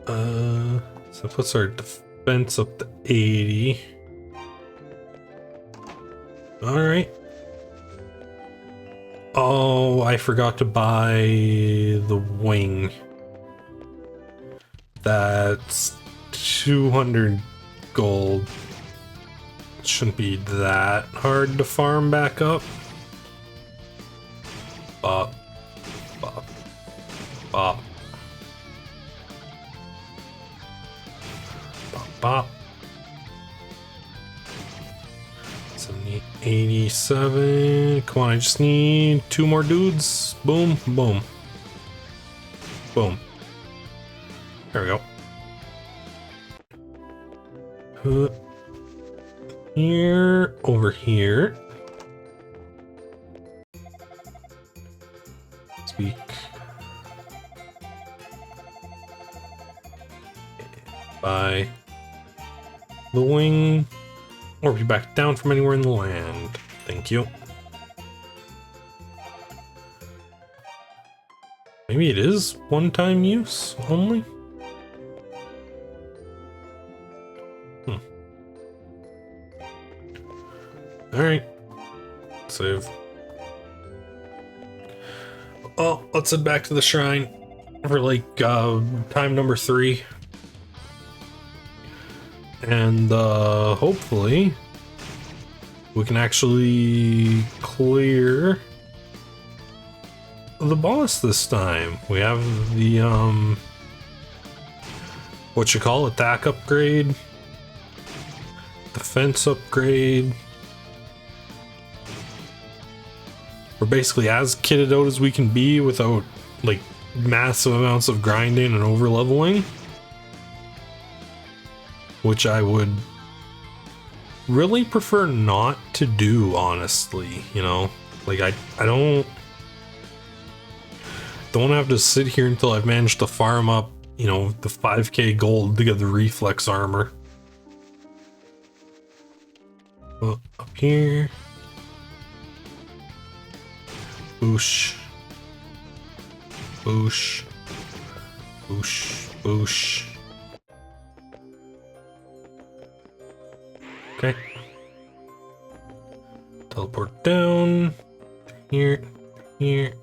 So it puts our defense up to 80. Alright. Oh, I forgot to buy the wing. That's 200 gold. It shouldn't be that hard to farm back up. Bop. Bop, bop. 70, 87. Come on, I just need 2 more dudes. Boom, boom. Boom. There we go. Here, over here. Speak. By the wing, or be back down from anywhere in the land. Thank you. Maybe it is one-time use only? Alright. Save. Oh, let's head back to the shrine for like time number 3. And hopefully we can actually clear the boss this time. We have the what you call attack upgrade, defense upgrade. We're basically as kitted out as we can be without like massive amounts of grinding and over leveling, which I would really prefer not to do, honestly. You know, like I don't have to sit here until I've managed to farm up, you know, the 5k gold to get the reflex armor. Up here. Boosh. Boosh. Boosh. Boosh. Okay. Teleport down. Here. Here.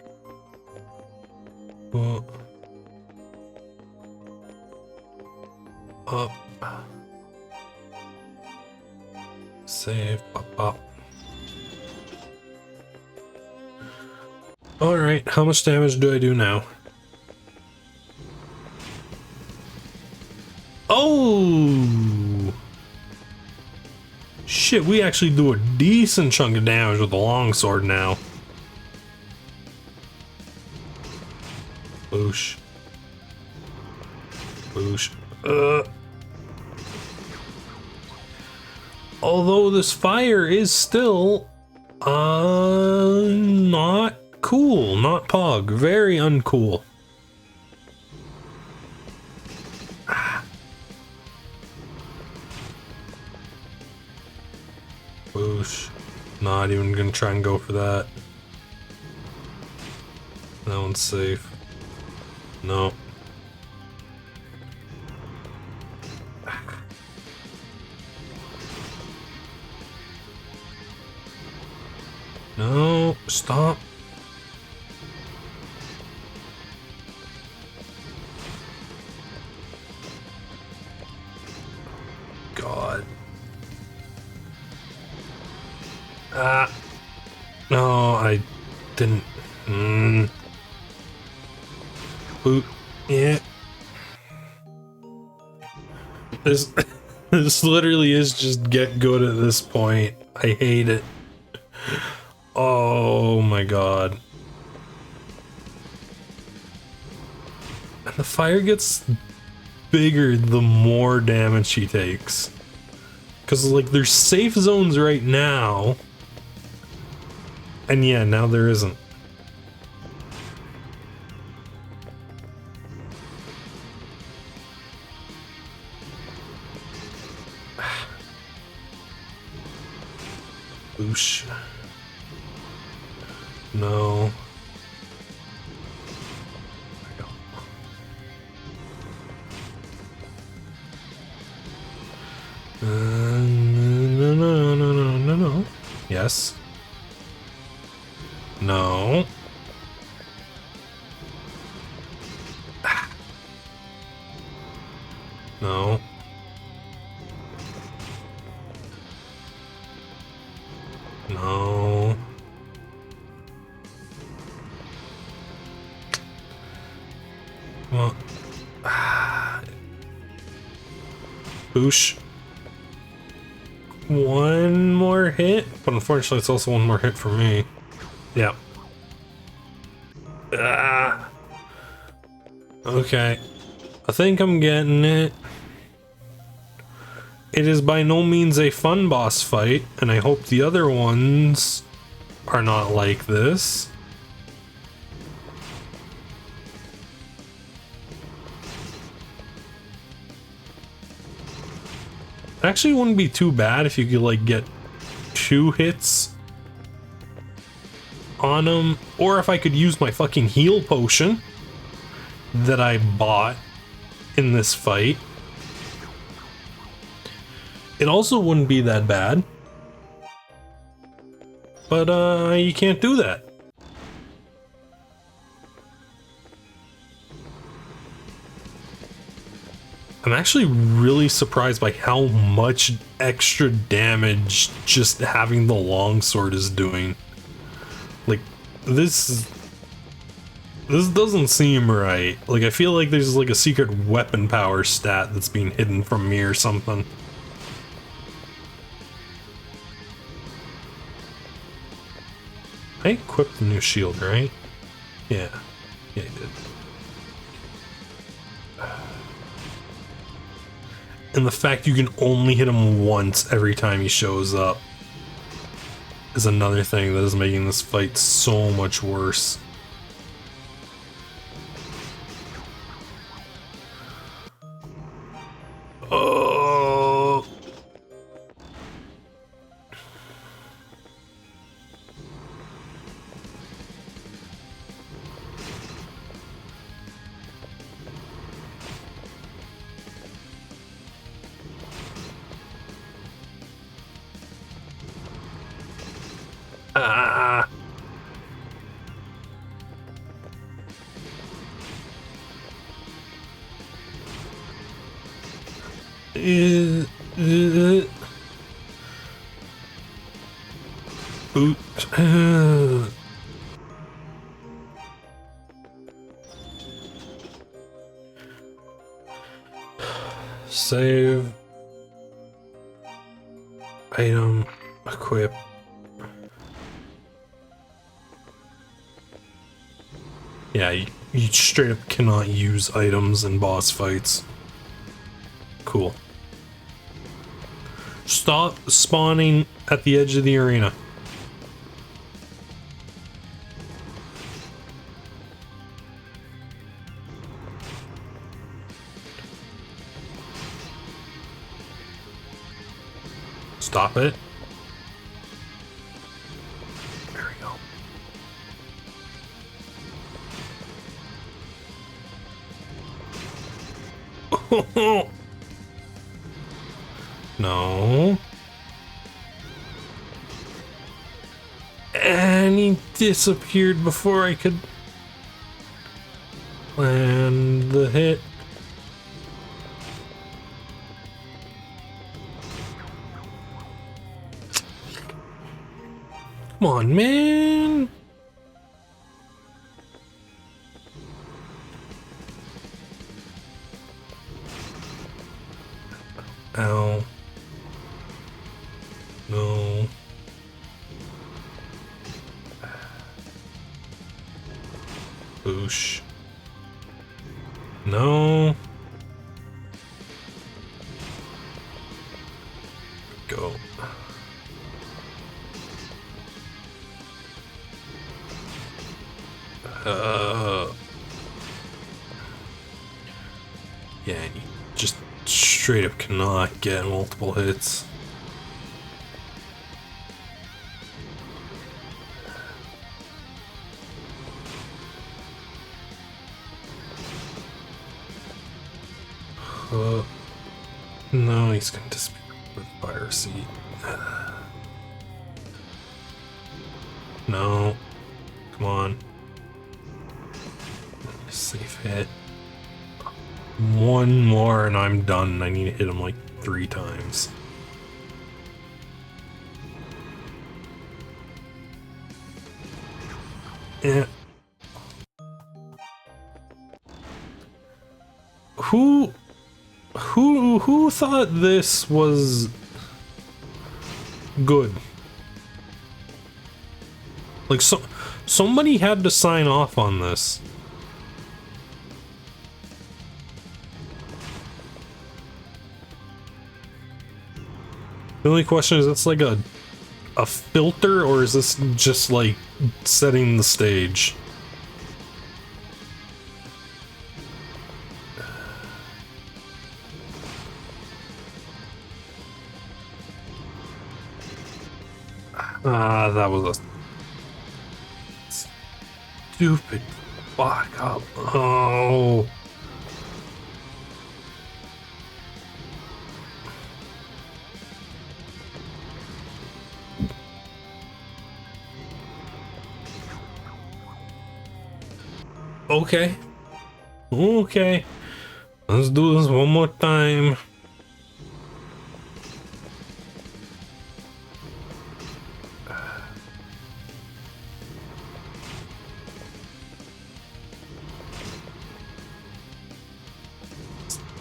Up. Save. Up. Alright, how much damage do I do now? Oh! Shit, we actually do a decent chunk of damage with the longsword now. Boosh. Boosh. Although this fire is still not cool, not pog, very uncool. Boosh. Not even gonna try and go for that. That one's safe. No. No, stop. God. No, I didn't. Boot. Yeah. This literally is just get good at this point. I hate it. Oh my god. And the fire gets bigger the more damage she takes. Because, like, there's safe zones right now. And yeah, now there isn't. Boosh. No. No. Yes. No. No. No. Come on. Boosh. One more hit, but unfortunately it's also one more hit for me. Yeah. Okay. I think I'm getting it. It is by no means a fun boss fight, and I hope the other ones are not like this. Actually, it wouldn't be too bad if you could like get 2 hits on him, or if I could use my fucking heal potion that I bought in this fight. It also wouldn't be that bad, but you can't do that. I'm actually really surprised by how much extra damage just having the longsword is doing. Like, this doesn't seem right. Like, I feel like there's like a secret weapon power stat that's being hidden from me or something. I equipped the new shield, right? Yeah. Yeah, I did. And the fact you can only hit him once every time he shows up is another thing that is making this fight so much worse. Oh. Ah. Boot. Save. Item. Equip. Yeah, you straight up cannot use items in boss fights. Cool. Stop spawning at the edge of the arena. Stop it. There we go. No. And he disappeared before I could land the hit. Come on, man. Ow. No. Boosh. No. Go. Yeah, you just straight up cannot get multiple hits. No, he's gonna disappear with piracy. No. Come on. Safe hit. One more and I'm done. I need to hit him like 3 times. Yeah. who thought this was good? Like, somebody had to sign off on this. The only question is, it's like a filter, or is this just like setting the stage? That was a stupid fuck up. Oh. Okay. Okay. Let's do this one more time.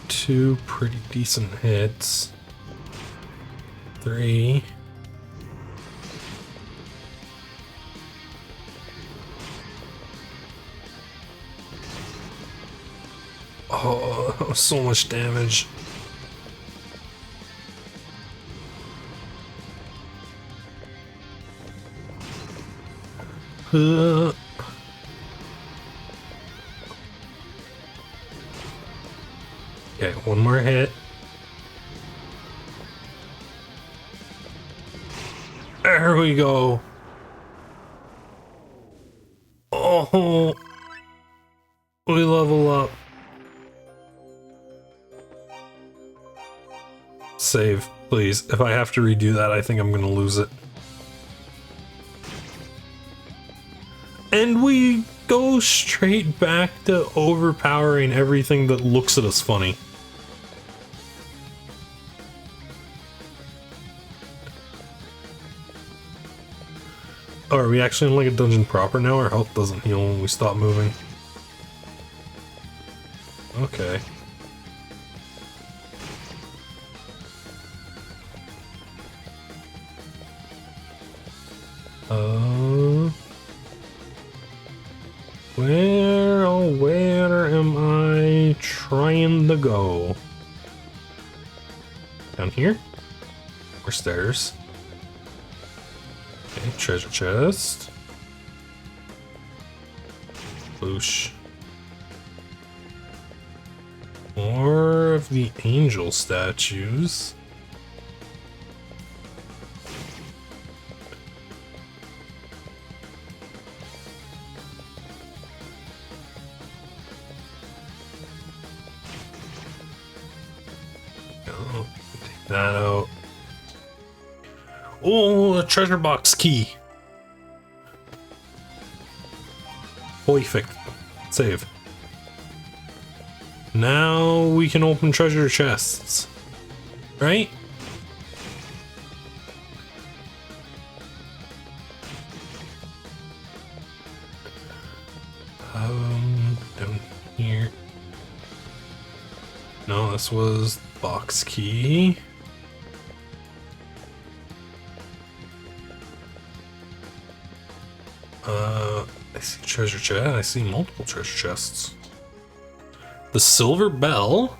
Two pretty decent hits. 3. Oh, that was so much damage. Okay, one more hit. There we go. Oh, we level up. Save, please. If I have to redo that, I think I'm gonna lose it. And we go straight back to overpowering everything that looks at us funny. Oh, are we actually in like a dungeon proper now? Our health doesn't heal when we stop moving. Okay. Where am I trying to go? Down here? Or stairs? Okay, treasure chest. Boosh. More of the angel statues. That out. Oh, the treasure box key. Perfect. Save. Now we can open treasure chests. Right? Down here. No, this was box key. I see treasure chest. I see multiple treasure chests. The silver bell.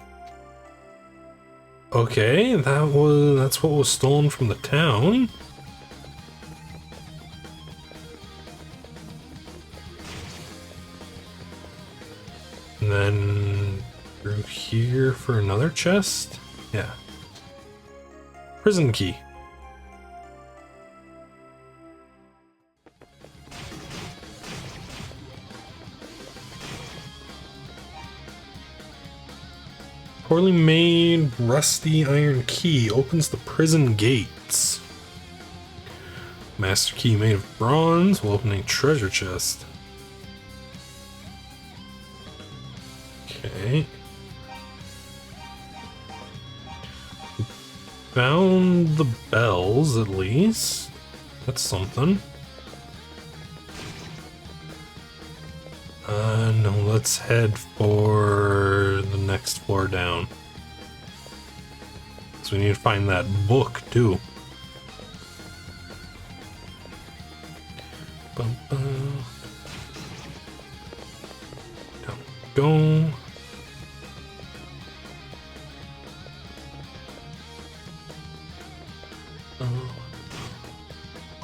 Okay, that's what was stolen from the town. And then through here for another chest. Yeah. Prison key. Poorly made rusty iron key opens the prison gates. Master key made of bronze will open a treasure chest. Okay. Found the bells at least. That's something. No, let's head for the next floor down. So we need to find that book too. Bum, bum. Down we go.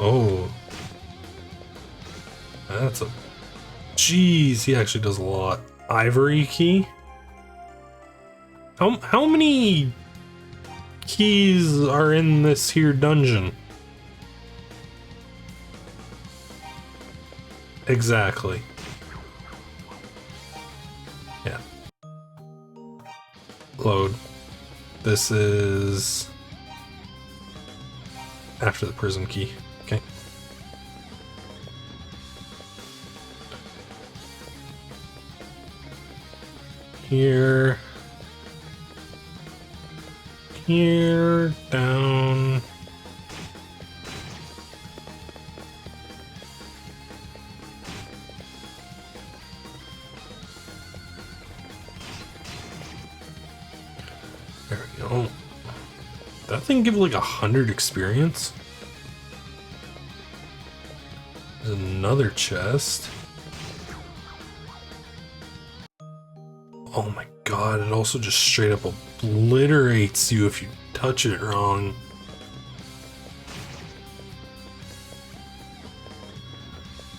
Oh. That's a... Jeez, he actually does a lot. Ivory key? How many keys are in this here dungeon? Exactly. Yeah. Load. This is... after the prison key. Okay. Here. Here. Down. There we go. That thing give like 100 experience? There's another chest. Oh my god, it also just straight up obliterates you if you touch it wrong.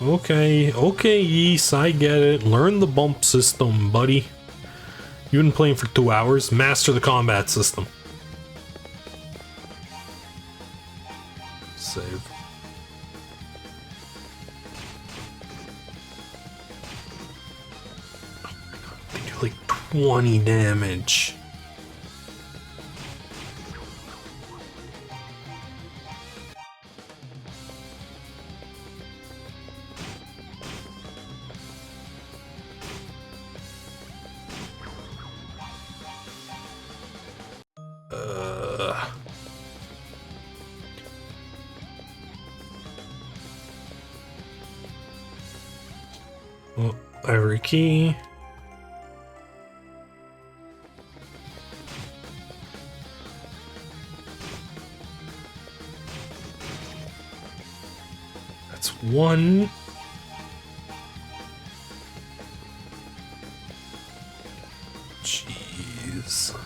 Okay, Yeast, I get it. Learn the bump system, buddy. You've been playing for 2 hours. Master the combat system. Save. Oh my god, they do like 20 damage. Oh, ivory key. That's one. Jeez.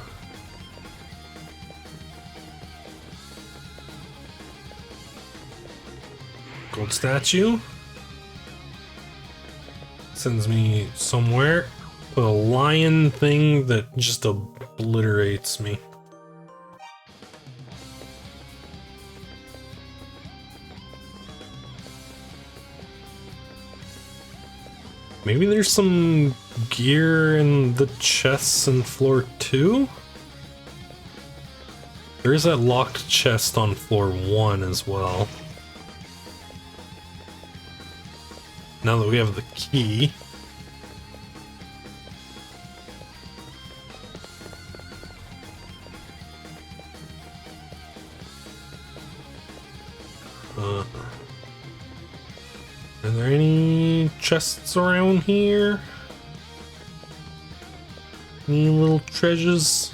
Gold statue. Sends me somewhere. A lion thing that just obliterates me. Maybe there's some gear in the chests in floor 2? There is that locked chest on floor 1 as well. Now that we have the key. Are there any chests around here? Any little treasures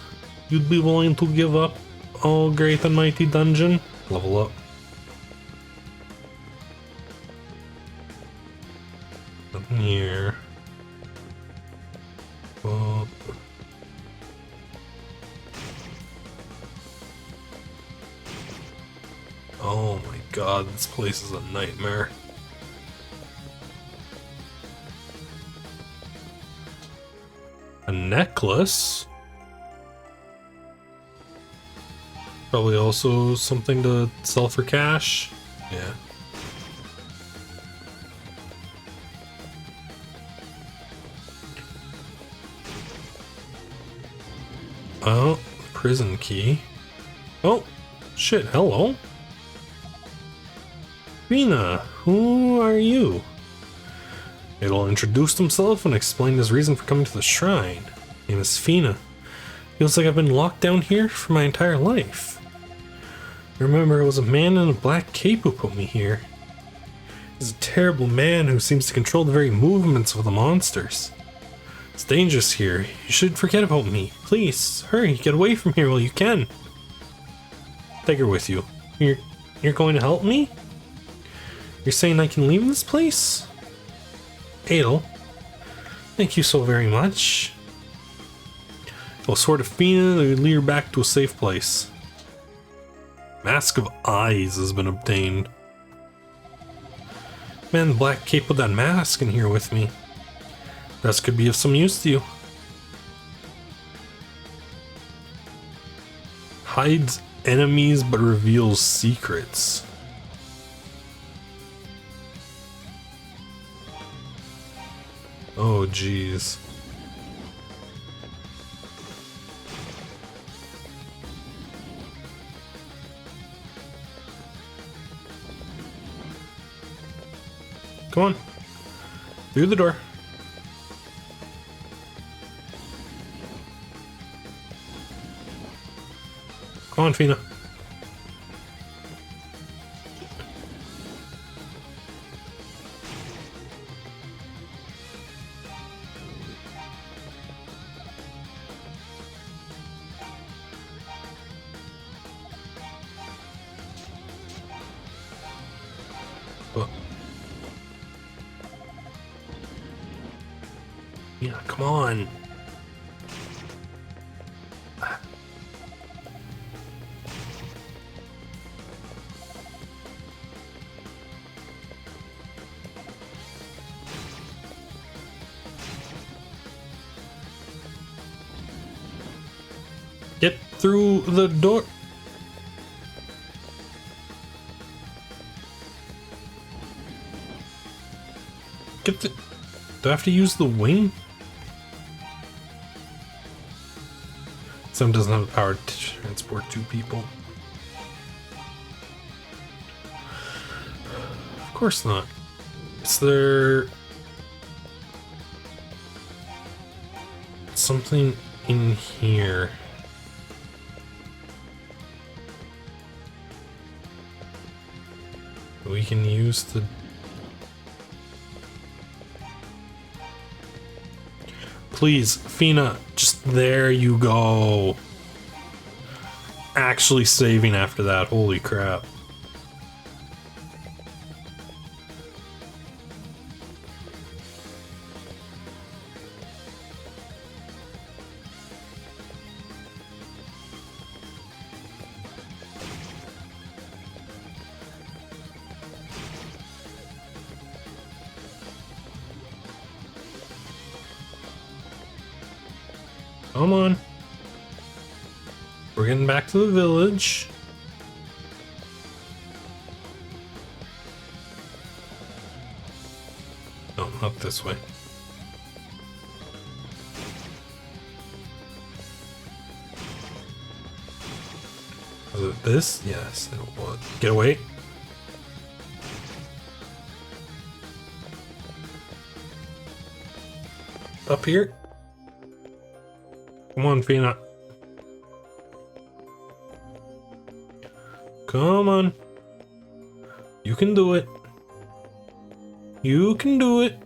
you'd be willing to give up? Oh, great and mighty dungeon. Level up. Nothing here. Up. Oh my god, this place is a nightmare. A necklace? Probably also something to sell for cash? Yeah. Oh, prison key. Oh, shit, hello. Fina, who are you? It'll introduce himself and explain his reason for coming to the shrine. Name is Fina. Feels like I've been locked down here for my entire life. I remember it was a man in a black cape who put me here. He's a terrible man who seems to control the very movements of the monsters. It's dangerous here. You should forget about me. Please, hurry, get away from here while you can. Take her with you. You're going to help me? You're saying I can leave this place? Adel, thank you so very much. I'll sort of Fina to lead her back to a safe place. Mask of Eyes has been obtained. Man, the black cape with that mask in here with me. This could be of some use to you. Hides enemies but reveals secrets. Oh, jeez. Come on. Through the door. Come on, Fina. Yeah, come on. Get through the door. Get the... Do I have to use the wing? Some doesn't have the power to transport two people. Of course not. Is there something in here? We can use the... Please, Fina, just there you go. Actually saving after that, holy crap. Come on. We're getting back to the village. No, not this way. Was it this? Yes, it was. Get away. Up here. Come on, Fina. Come on. You can do it. You can do it.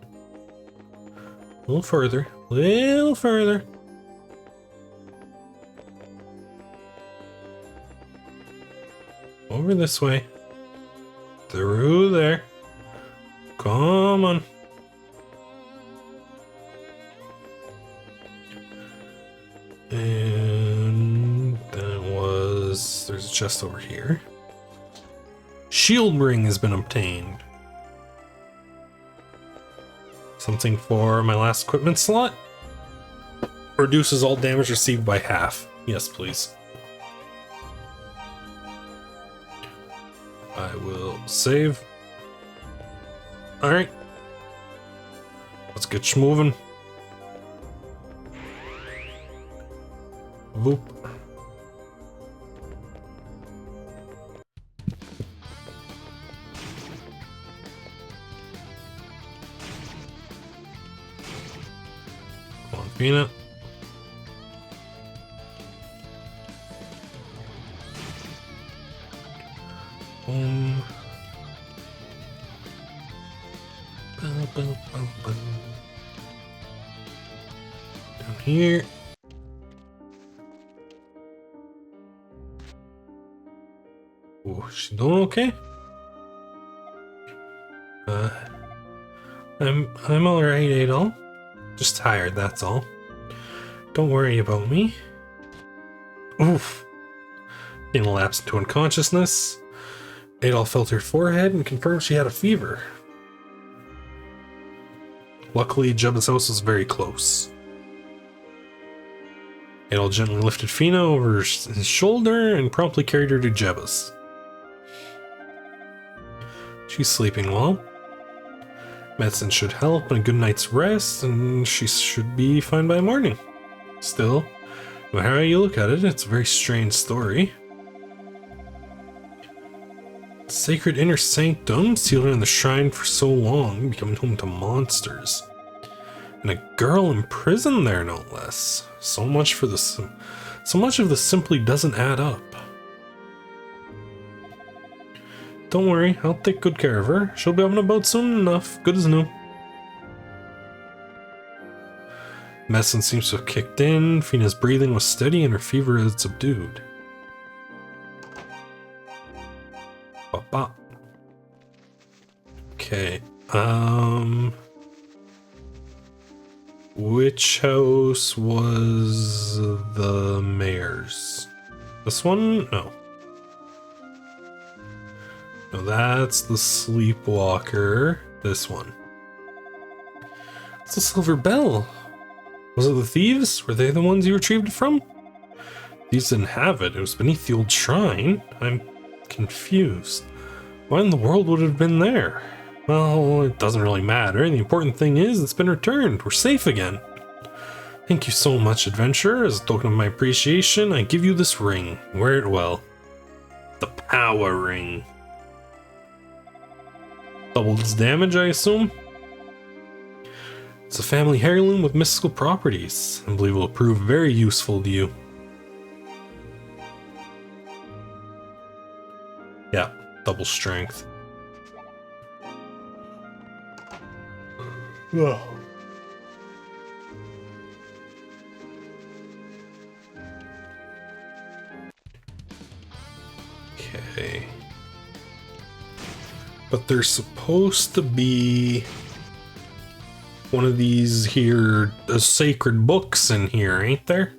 A little further. A little further. Over this way. Through there. Come on. And then it was... There's a chest over here. Shield ring has been obtained. Something for my last equipment slot. Reduces all damage received by half. Yes, please. I will save. Alright. Let's get you moving. Boop. Come on, Fina. Boom. Boom, boom, boom, boom. here. Oh, she doing okay? I'm alright, Adol. Just tired, that's all. Don't worry about me. Oof. Dana lapsed into unconsciousness. Adol felt her forehead and confirmed she had a fever. Luckily, Jebba's house was very close. Adol gently lifted Fina over his shoulder and promptly carried her to Jebba's. She's sleeping well. Medicine should help and a good night's rest, and she should be fine by morning. Still, no matter how you look at it, it's a very strange story. Sacred inner sanctum, sealed in the shrine for so long, becoming home to monsters. And a girl imprisoned there, no less. So much of this simply doesn't add up. Don't worry, I'll take good care of her. She'll be up and about soon enough, good as new. Medicine seems to have kicked in, Fina's breathing was steady and her fever is subdued. Bop. Okay, which house was the mayor's? This one? No. No, that's the sleepwalker. This one. It's the silver bell. Was it the thieves? Were they the ones you retrieved it from? Thieves didn't have it. It was beneath the old shrine. I'm confused. Why in the world would it have been there? Well, it doesn't really matter. The important thing is it's been returned. We're safe again. Thank you so much, adventurer. As a token of my appreciation, I give you this ring. Wear it well. The power ring. Doubles its damage, I assume? It's a family heirloom with mystical properties. I believe it will prove very useful to you. Yeah, double strength. Ugh. Okay. But there's supposed to be one of these here sacred books in here, ain't there?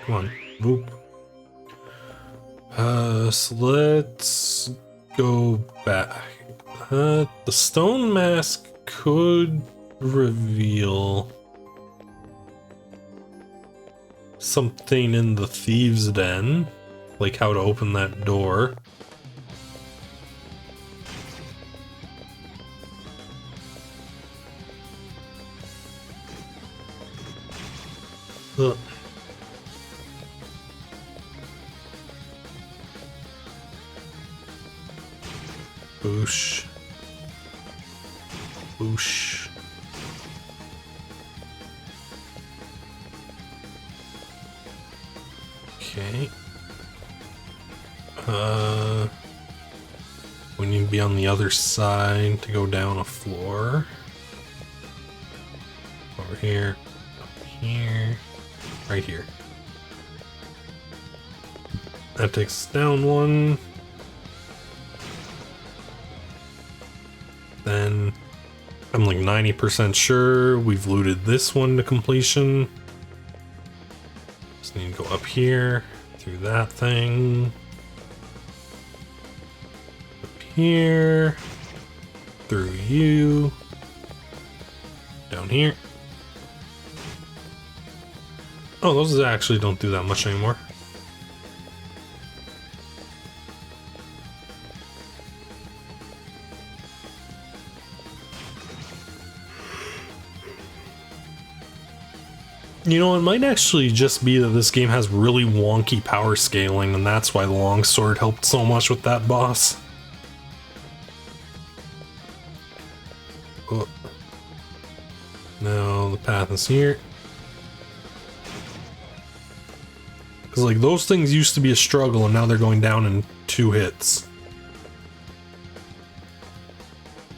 Come on, whoop. So let's go back. The stone mask could reveal something in the thieves' den, like how to open that door. Ugh. Boosh. Boosh. Okay. We need to be on the other side to go down a floor. Over here. Up here. Right here. That takes us down one. Then I'm like 90% sure we've looted this one to completion. Just need to go up here, through that thing. Up here. Through you. Down here. Oh, those actually don't do that much anymore. You know, it might actually just be that this game has really wonky power scaling, and that's why the longsword helped so much with that boss. Oh. No, the path is here. Because, like, those things used to be a struggle, and now they're going down in 2 hits.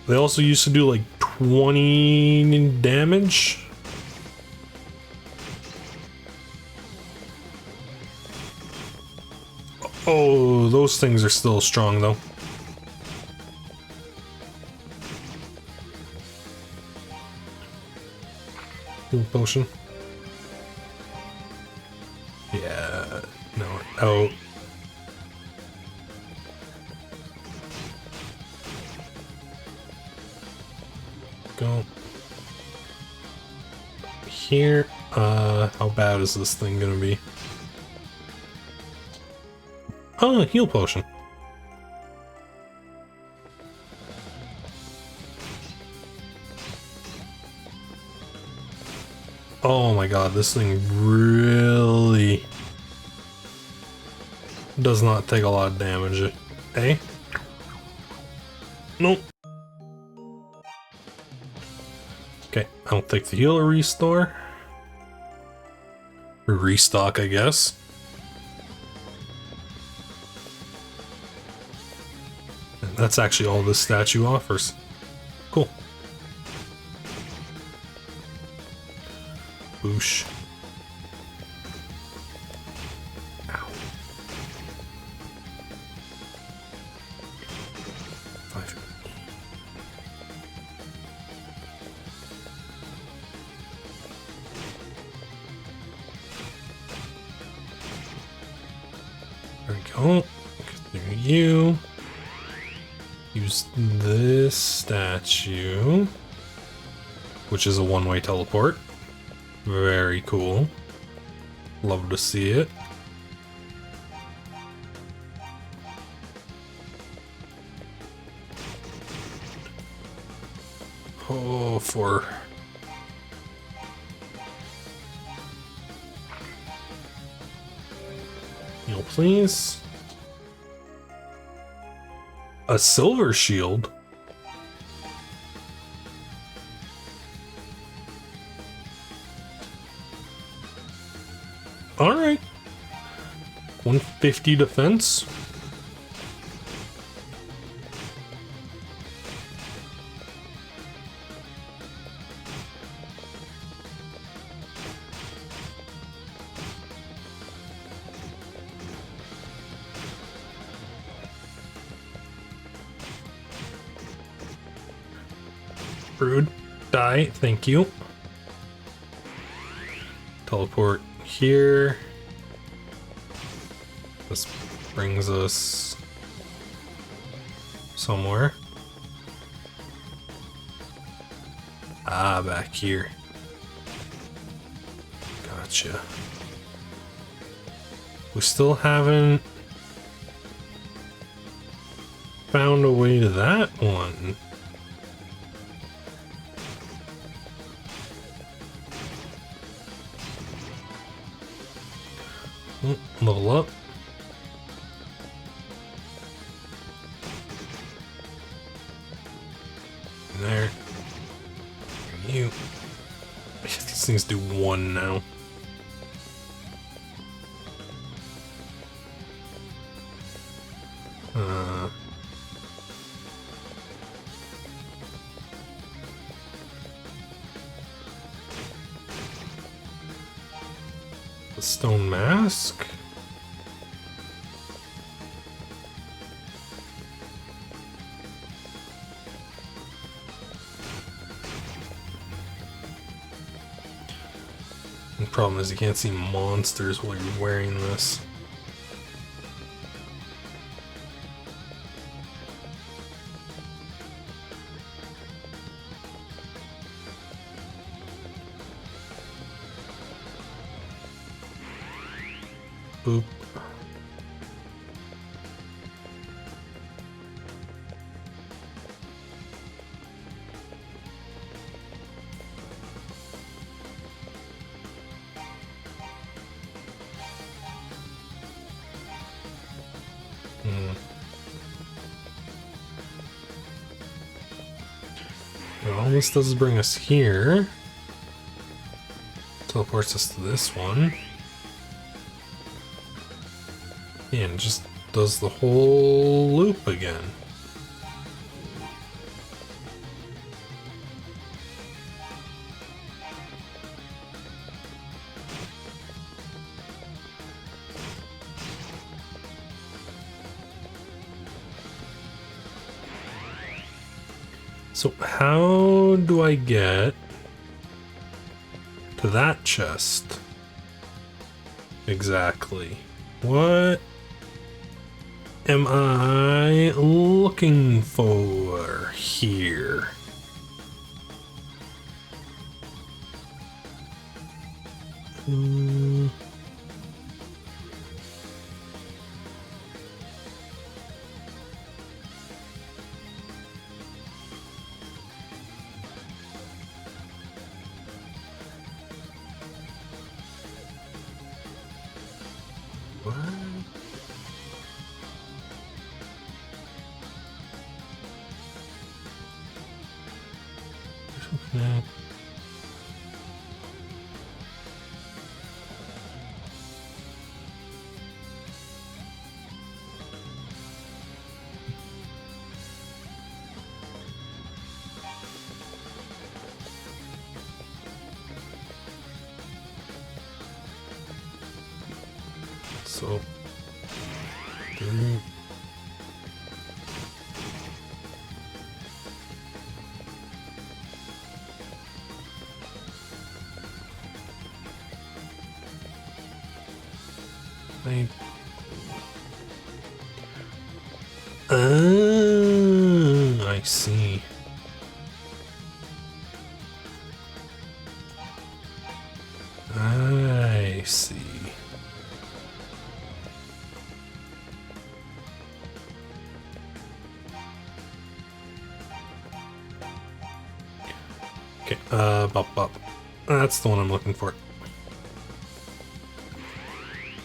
They also used to do, like, 20 damage. Oh, those things are still strong though. Heal potion. Yeah, no, out. Go. Here, how bad is this thing gonna be? Oh, heal potion. Oh my god, this thing really does not take a lot of damage. Eh? Nope. Okay, I'll take the heal or restore. Or restock, I guess. And that's actually all this statue offers. Cool. Boosh. Ow. 5. There we go. There you. Use this statue, which is a one-way teleport. Very cool. Love to see it. Oh, for heal, please. A silver shield. All right. 150 defense. Rude. Die. Thank you. Teleport here. This brings us somewhere. Ah, back here. Gotcha. We still haven't found a way to that one. Level up. There. You. These things do 1 now. The stone mask. The problem is you can't see monsters while you're wearing this. Boop. Well, all this does is bring us here. Teleports us to this one. And just does the whole loop again. So how do I get to that chest? Exactly. What am I looking for here? What? Okay. So, I see. I see. Okay, bop. That's the one I'm looking for.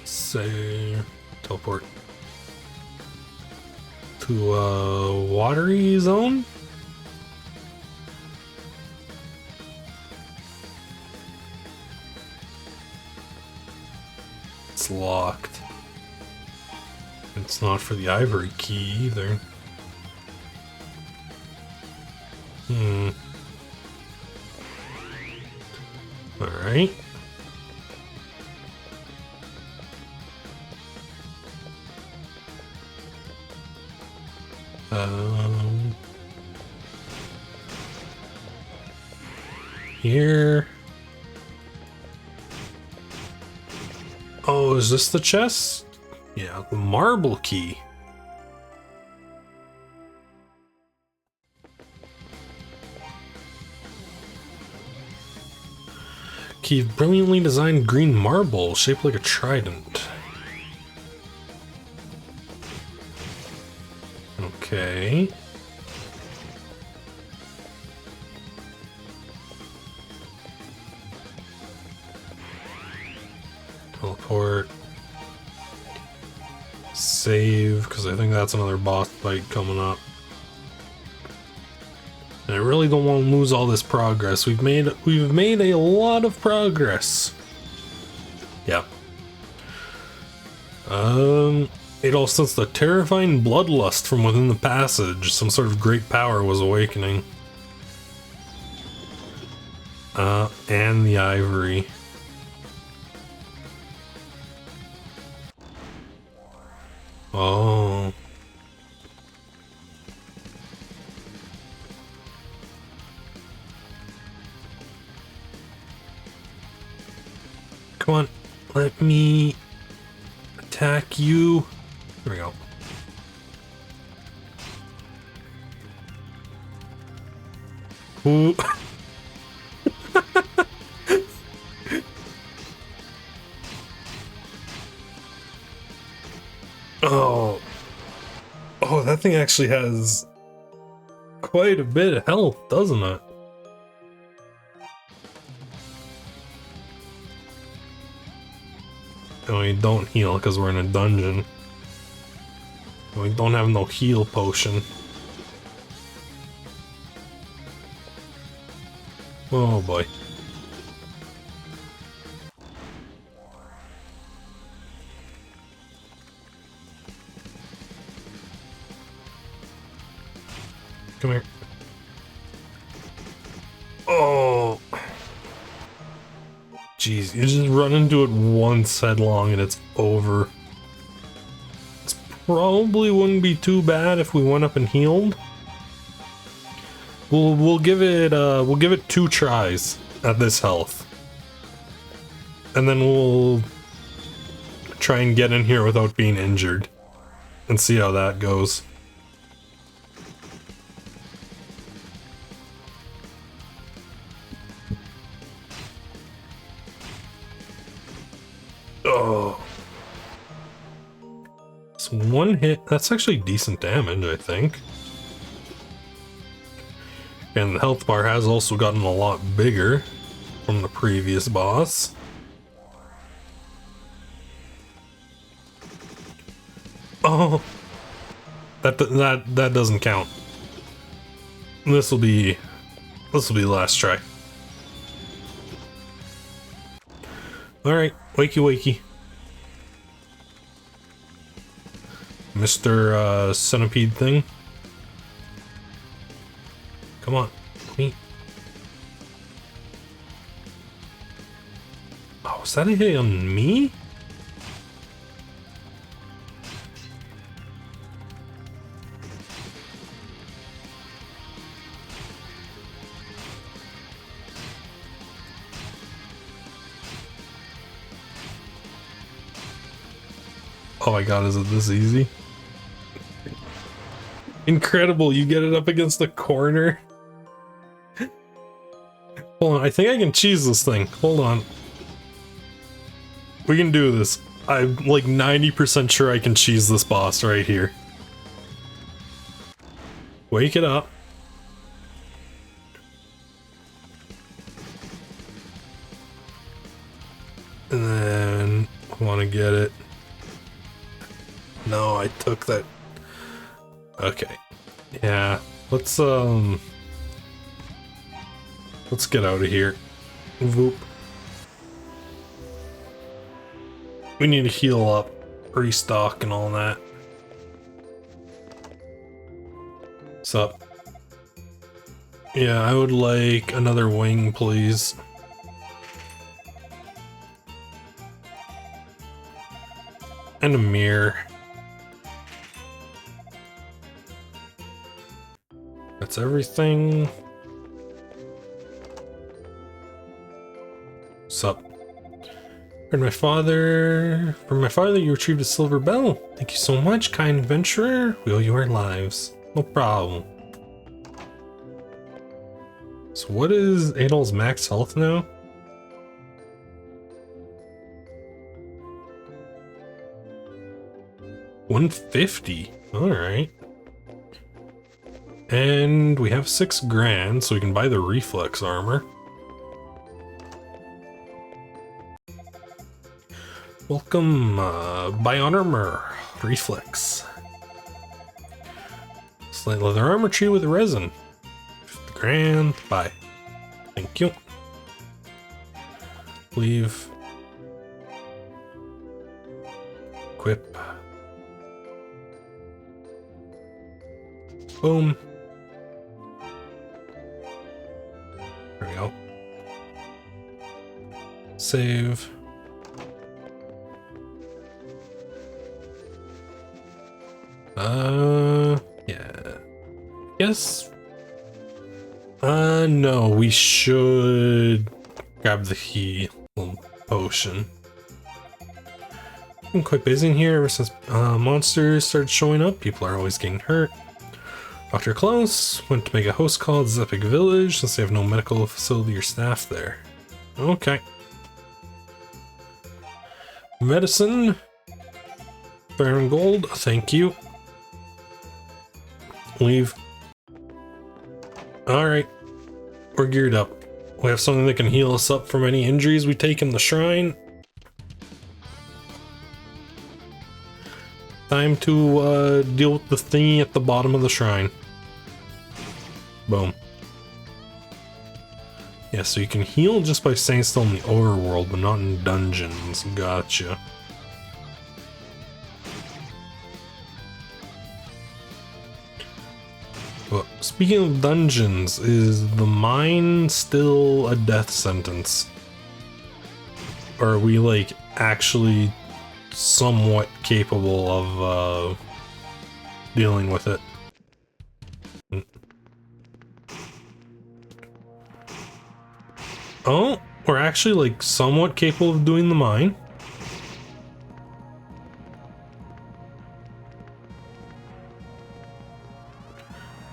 Say, teleport to a watery zone? It's locked. It's not for the ivory key either. Alright. Here. Oh, is this the chest? Yeah, the marble key. Key of brilliantly designed green marble shaped like a trident. Okay. Teleport. Save, because I think that's another boss fight coming up. And I really don't want to lose all this progress. We've made a lot of progress. Yeah. It all since the terrifying bloodlust from within the passage, some sort of great power was awakening. And the ivory. Oh. Come on, let me attack you. There we go. Ooh. Oh. Oh, that thing actually has quite a bit of health, doesn't it? And we don't heal because we're in a dungeon. And we don't have no heal potion. Oh boy. Come here. Oh. Jeez, you just run into it once headlong and it's over. This probably wouldn't be too bad if we went up and healed. We'll give it 2 tries at this health. And then we'll try and get in here without being injured. And see how that goes. Oh. It's 1 hit. That's actually decent damage, I think. And the health bar has also gotten a lot bigger from the previous boss. Oh, that doesn't count. This will be the last try. All right, wakey wakey, Mr. Centipede thing. Come on, me. Oh, was that a hit on me? Oh my god, is it this easy? Incredible, you get it up against the corner. Hold on, I think I can cheese this thing. Hold on. We can do this. I'm like 90% sure I can cheese this boss right here. Wake it up. And then I want to get it. No, I took that. Okay. Yeah. Let's get out of here. Voop. We need to heal up, restock and all that. Sup? Yeah, I would like another wing, please. And a mirror. That's everything. Sup? From my father, you retrieved a silver bell. Thank you so much, kind adventurer. We owe you our lives. No problem. So what is Adol's max health now? $150. All right. And we have 6 grand, so we can buy the reflex armor. Welcome, buy armor, reflex. Slight leather armor tree with resin. 50 grand, buy. Thank you. Leave. Equip. Boom. There we go. Save. Yeah. Yes. No, we should grab the heal potion. I'm quite busy in here ever since monsters started showing up. People are always getting hurt. Dr. Klaus went to make a host call at Zepic Village since they have no medical facility or staff there. Okay. Medicine. Baron Gold, thank you. Leave. Alright. We're geared up. We have something that can heal us up from any injuries we take in the shrine. Time to deal with the thingy at the bottom of the shrine. Boom. Yeah, so you can heal just by staying still in the overworld, but not in dungeons. Gotcha. Well, speaking of dungeons, is the mine still a death sentence? Or are we, like, actually somewhat capable of dealing with it? Oh, we're actually like somewhat capable of doing the mine.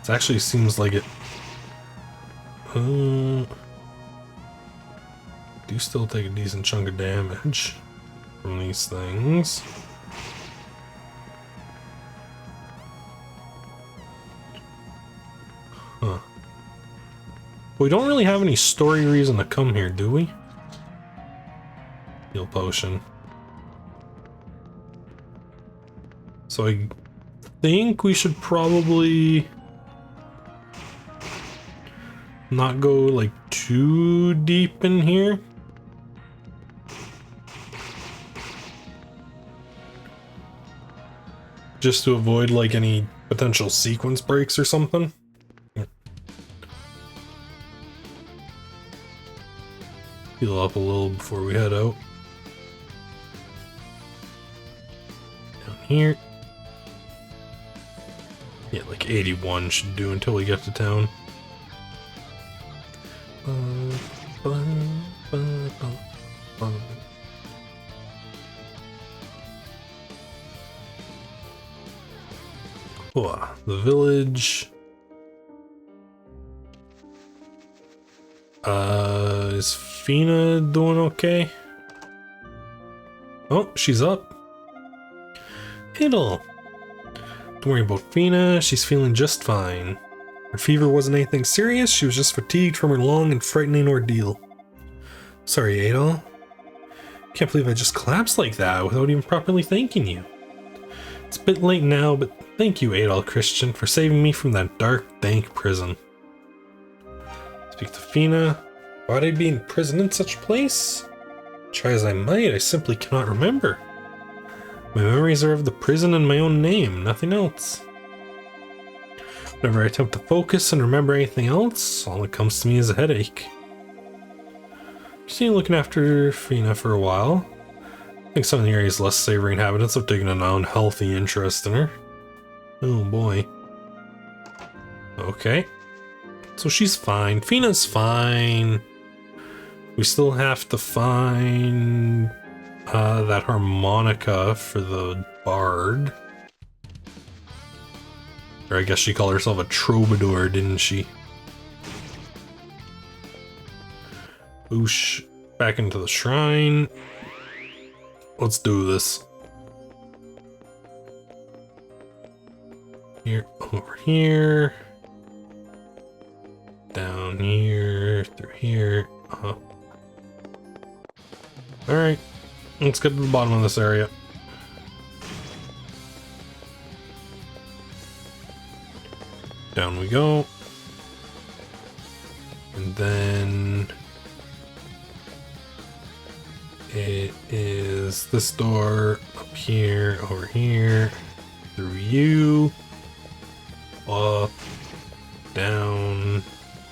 It actually seems like it. Do still take a decent chunk of damage from these things. Huh. We don't really have any story reason to come here, do we? Heal potion. So I think we should probably not go like too deep in here. Just to avoid like any potential sequence breaks or something. Heal up a little before we head out. Down here. Yeah, like 81 should do until we get to town. The village. Is Fina doing okay? Oh, she's up. Idle. Don't worry about Fina, she's feeling just fine. Her fever wasn't anything serious, she was just fatigued from her long and frightening ordeal. Sorry, Adol. Can't believe I just collapsed like that without even properly thanking you. It's a bit late now, but thank you, Adol Christian, for saving me from that dark, dank prison. Speak to Fina. Why'd I be in prison in such a place? Try as I might, I simply cannot remember. My memories are of the prison and my own name, nothing else. Whenever I attempt to focus and remember anything else, all that comes to me is a headache. Continue looking after Fina for a while. I think some of the area's less savory inhabitants have taken an unhealthy interest in her. Oh boy. Okay. So she's fine. Fina's fine. We still have to find that harmonica for the bard. Or I guess she called herself a troubadour, didn't she? Boosh. Back into the shrine. Let's do this. Here, over here. Down here, through here. Alright, let's get to the bottom of this area. Down we go. And then it is this door up here, over here, through you, up, down,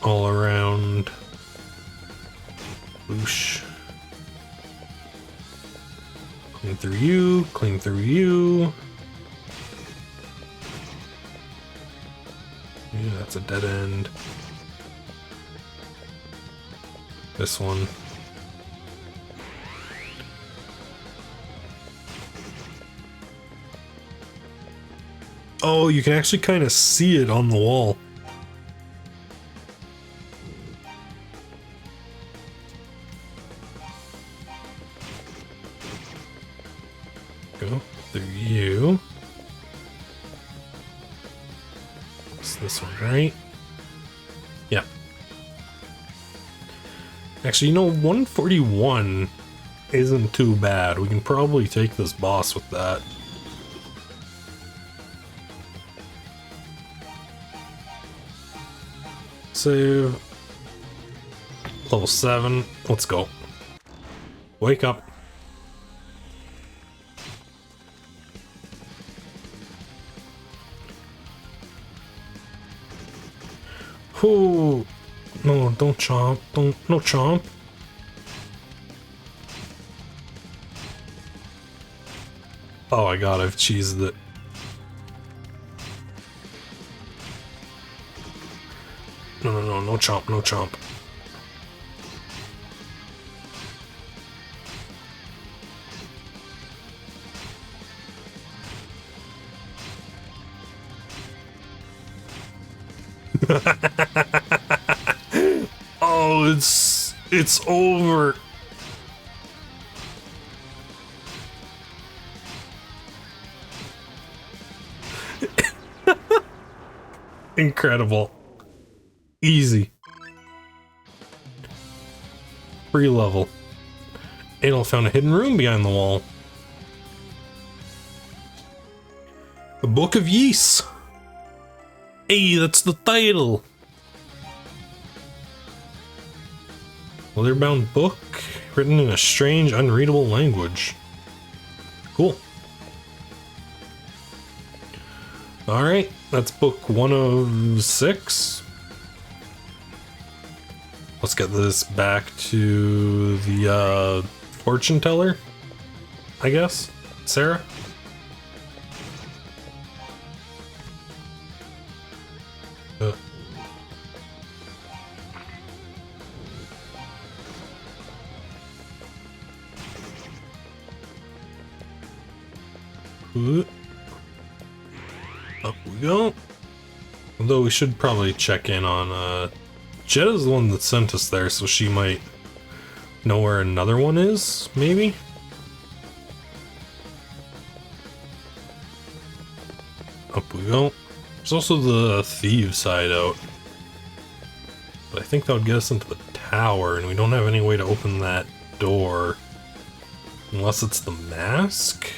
all around. Whoosh. Clean through you, clean through you. Yeah, that's a dead end. This one. Oh, you can actually kind of see it on the wall. Go through you. It's this one, right? Yeah. Actually, you know, 141 isn't too bad. We can probably take this boss with that. Save. Level 7. Let's go. Wake up. Oh, no, don't chomp. No chomp. Oh my god, I've cheesed it. No chomp, no chomp. Oh, it's over. Incredible. Easy. Free level. Adol found a hidden room behind the wall. A Book of Yeast. Hey, that's the title. Leather-bound book written in a strange, unreadable language. Cool. Alright, that's book 1 of 6. Let's get this back to the fortune teller, I guess. Sarah? Up we go. Although we should probably check in on Jetta's the one that sent us there, so she might know where another one is, maybe? Up we go. There's also the thieves hideout. But I think that would get us into the tower, and we don't have any way to open that door. Unless it's the mask?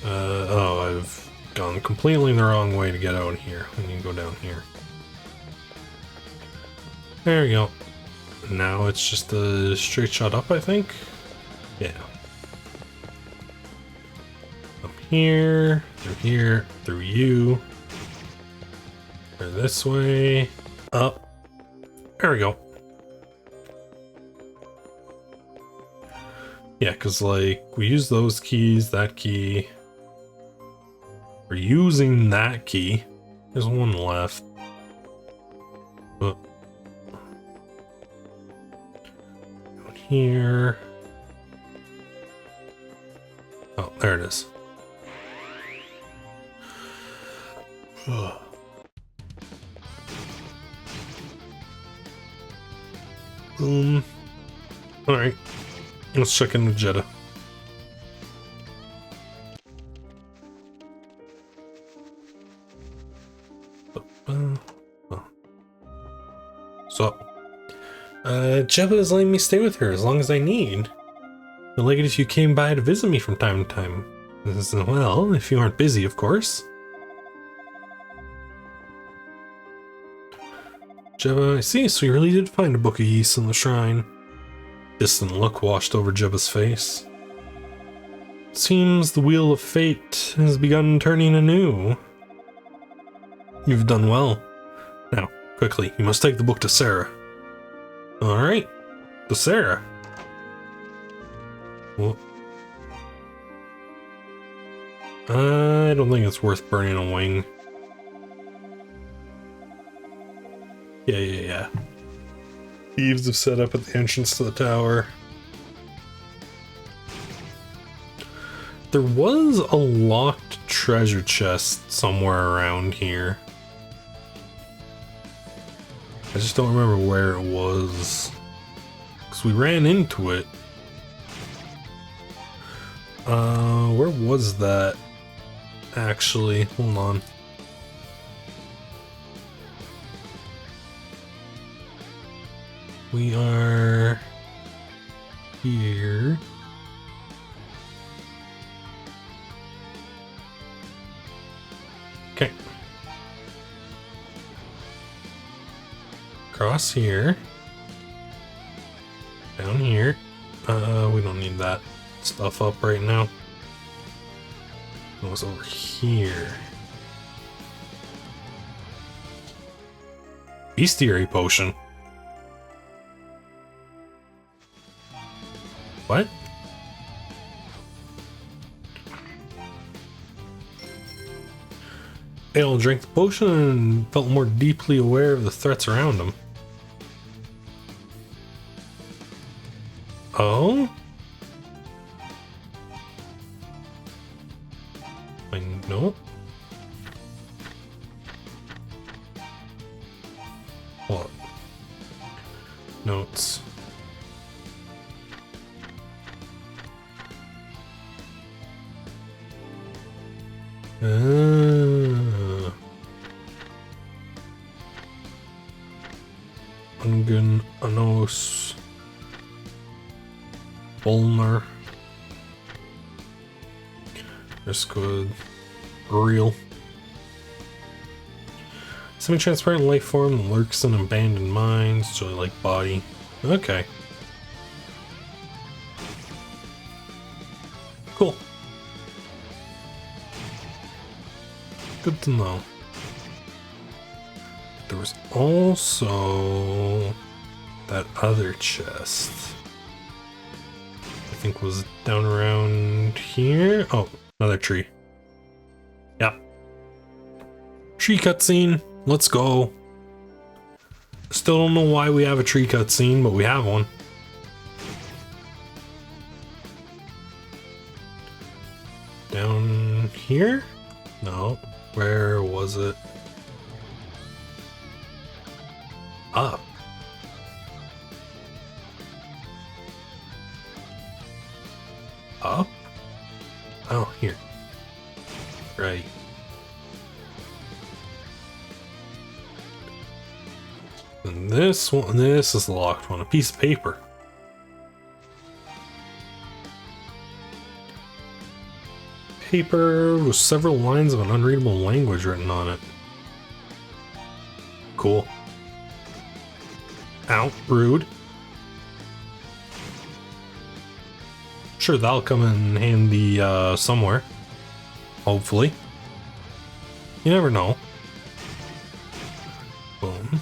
Oh, I've gone completely the wrong way to get out here. I need to go down here. There we go. Now it's just a straight shot up, I think? Yeah. Up here, through you. Or this way. Up. There we go. Yeah, because, like, we use those keys, that key. We're using that key. There's one left. But out here. Oh, there it is. Alright. Let's check in with Jetta. So, Jetta is letting me stay with her as long as I need. I'd like it if you came by to visit me from time to time. Well, if you aren't busy, of course. Jebba, I see, so you really did find a Book of Yeast in the shrine. Distant look washed over Jebba's face. Seems the wheel of fate has begun turning anew. You've done well. Now, quickly, you must take the book to Sarah. Alright, to Sarah. Well, I don't think it's worth burning a wing. Yeah. Thieves have set up at the entrance to the tower. There was a locked treasure chest somewhere around here. I just don't remember where it was. Because we ran into it. Where was that? Actually, hold on. We are here. Okay. Across here. Down here. We don't need that stuff up right now. It was over here. Bestiary potion. What? Adol drank the potion and felt more deeply aware of the threats around him. Oh? What? Notes. Ungun, Anos, Bolner, Riskwood, Real. Semi-transparent life form that lurks in abandoned mines, jelly-like body. Okay. Cool. Good to know. There was also that other chest. I think was down around here. Oh, another tree. Yeah. Tree cutscene. Let's go. Still don't know why we have a tree cutscene, but we have one. Down here? No. Where was it? Up. Up? Oh, here. Right. And this one, this is the locked one. A piece of paper. Paper with several lines of an unreadable language written on it. Cool. Ow, rude. Sure, that'll come in handy somewhere. Hopefully. You never know. Boom.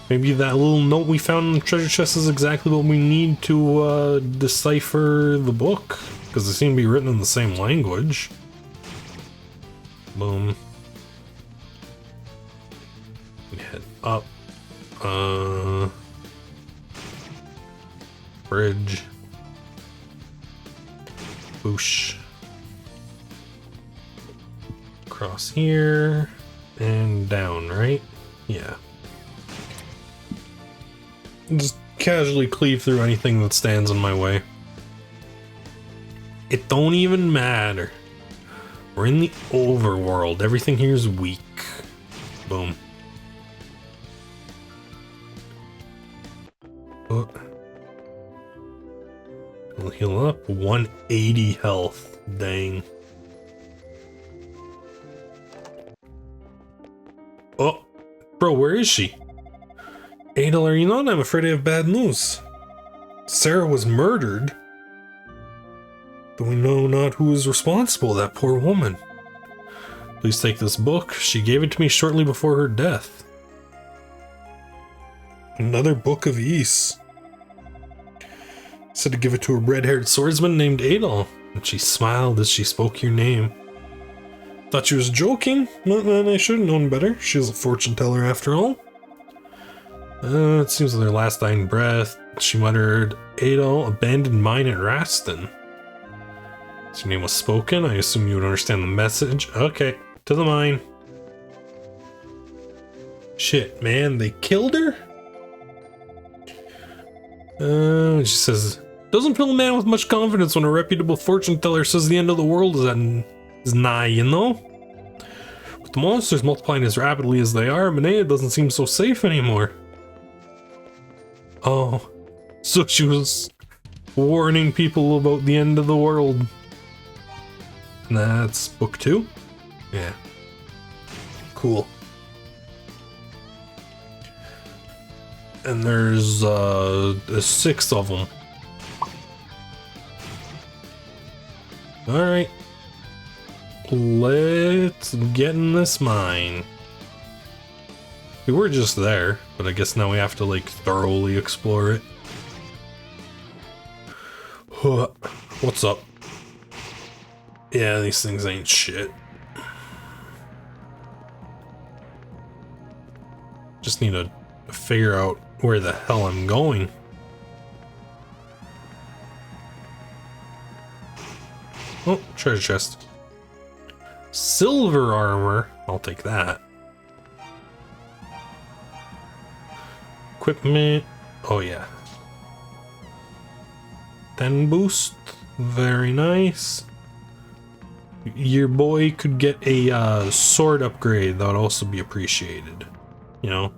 Maybe that little note we found in the treasure chest is exactly what we need to decipher the book. Because they seem to be written in the same language. Boom. We head up. Bridge. Boosh. Across here. And down, right? Yeah. Just casually cleave through anything that stands in my way. It don't even matter. We're in the overworld. Everything here is weak. Boom. Oh. We'll heal up. 180 health. Dang. Oh. Bro, where is she? Adel, are you not? I'm afraid I have bad news. Sarah was murdered. But we know not who is responsible, that poor woman. Please take this book. She gave it to me shortly before her death. Another book of Ys. Said to give it to a red-haired swordsman named Adol, and she smiled as she spoke your name. Thought she was joking? Well, then I should have known better. She was a fortune teller after all. It seems with her last dying breath, she muttered, Adol, abandoned mine at Raston. So your name was spoken, I assume you would understand the message. Okay, to the mine. Shit, man, they killed her? She says, doesn't fill a man with much confidence when a reputable fortune teller says the end of the world is nigh, you know? With the monsters multiplying as rapidly as they are, Manea doesn't seem so safe anymore. Oh, so she was warning people about the end of the world. And that's book 2? Yeah. Cool. And there's 6 of them. Alright. Let's get in this mine. We were just there, but I guess now we have to like thoroughly explore it. What's up? Yeah, these things ain't shit. Just need to figure out where the hell I'm going. Oh, treasure chest. Silver armor. I'll take that. equipment. Oh yeah. Then boost. Very nice. Your boy could get a sword upgrade. That would also be appreciated. You know?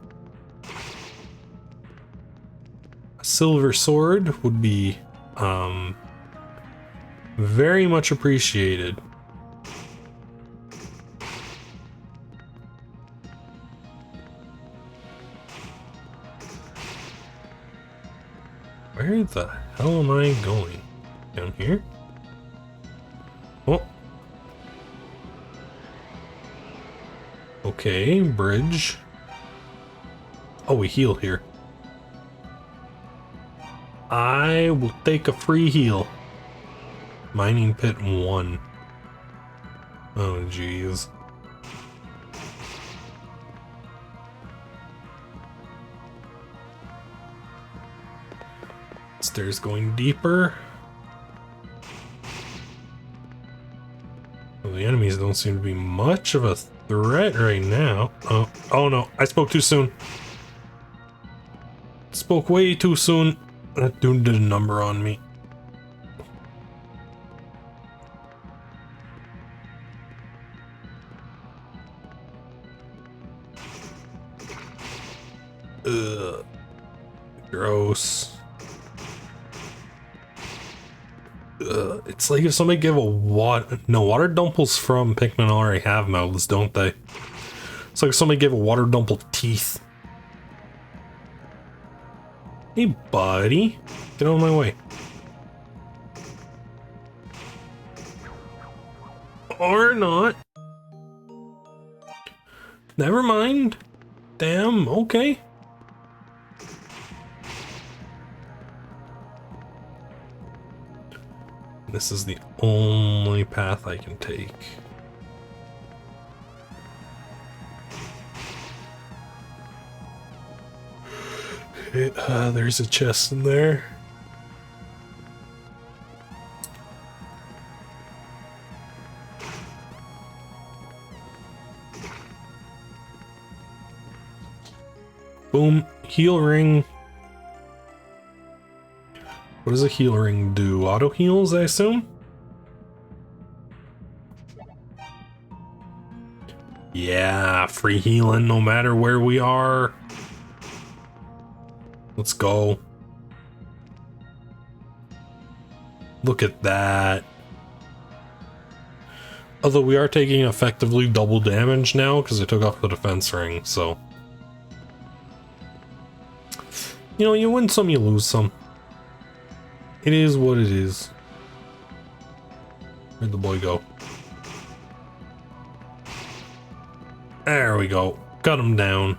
A silver sword would be very much appreciated. Where the hell am I going? Down here? Oh. Okay, bridge. Oh, we heal here. I will take a free heal. Mining pit 1. Oh, jeez. Stairs going deeper. Well, the enemies don't seem to be much of a threat right now. Oh no, I spoke too soon. Spoke way too soon. That dude did a number on me. Ugh. Gross. It's like if somebody gave a water dumples from Pikmin already have mouths, don't they? It's like if somebody gave a water dumple teeth. Hey, buddy. Get out of my way. Or not. Never mind. Damn, okay. This is the only path I can take. Okay, there's a chest in there. Boom, heal ring. What does a heal ring do? Auto heals, I assume? Yeah, free healing no matter where we are. Let's go. Look at that. Although we are taking effectively double damage now because I took off the defense ring, so. You know, you win some, you lose some. It is what it is. Where'd the boy go? There we go. Got him down.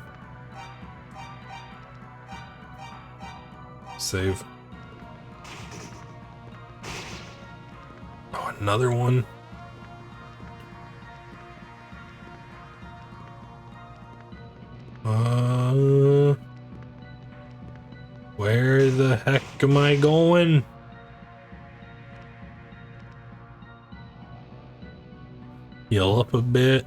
Save. Oh, another one. Where the heck am I going? Heal up a bit.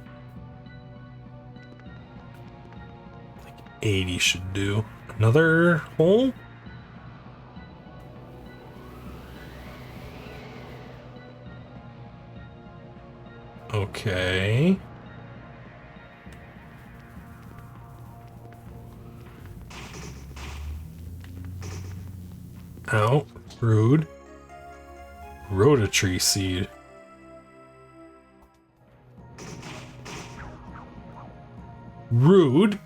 Like 80 should do. Another hole? Okay. Ow, rude. Rototree seed. Rude.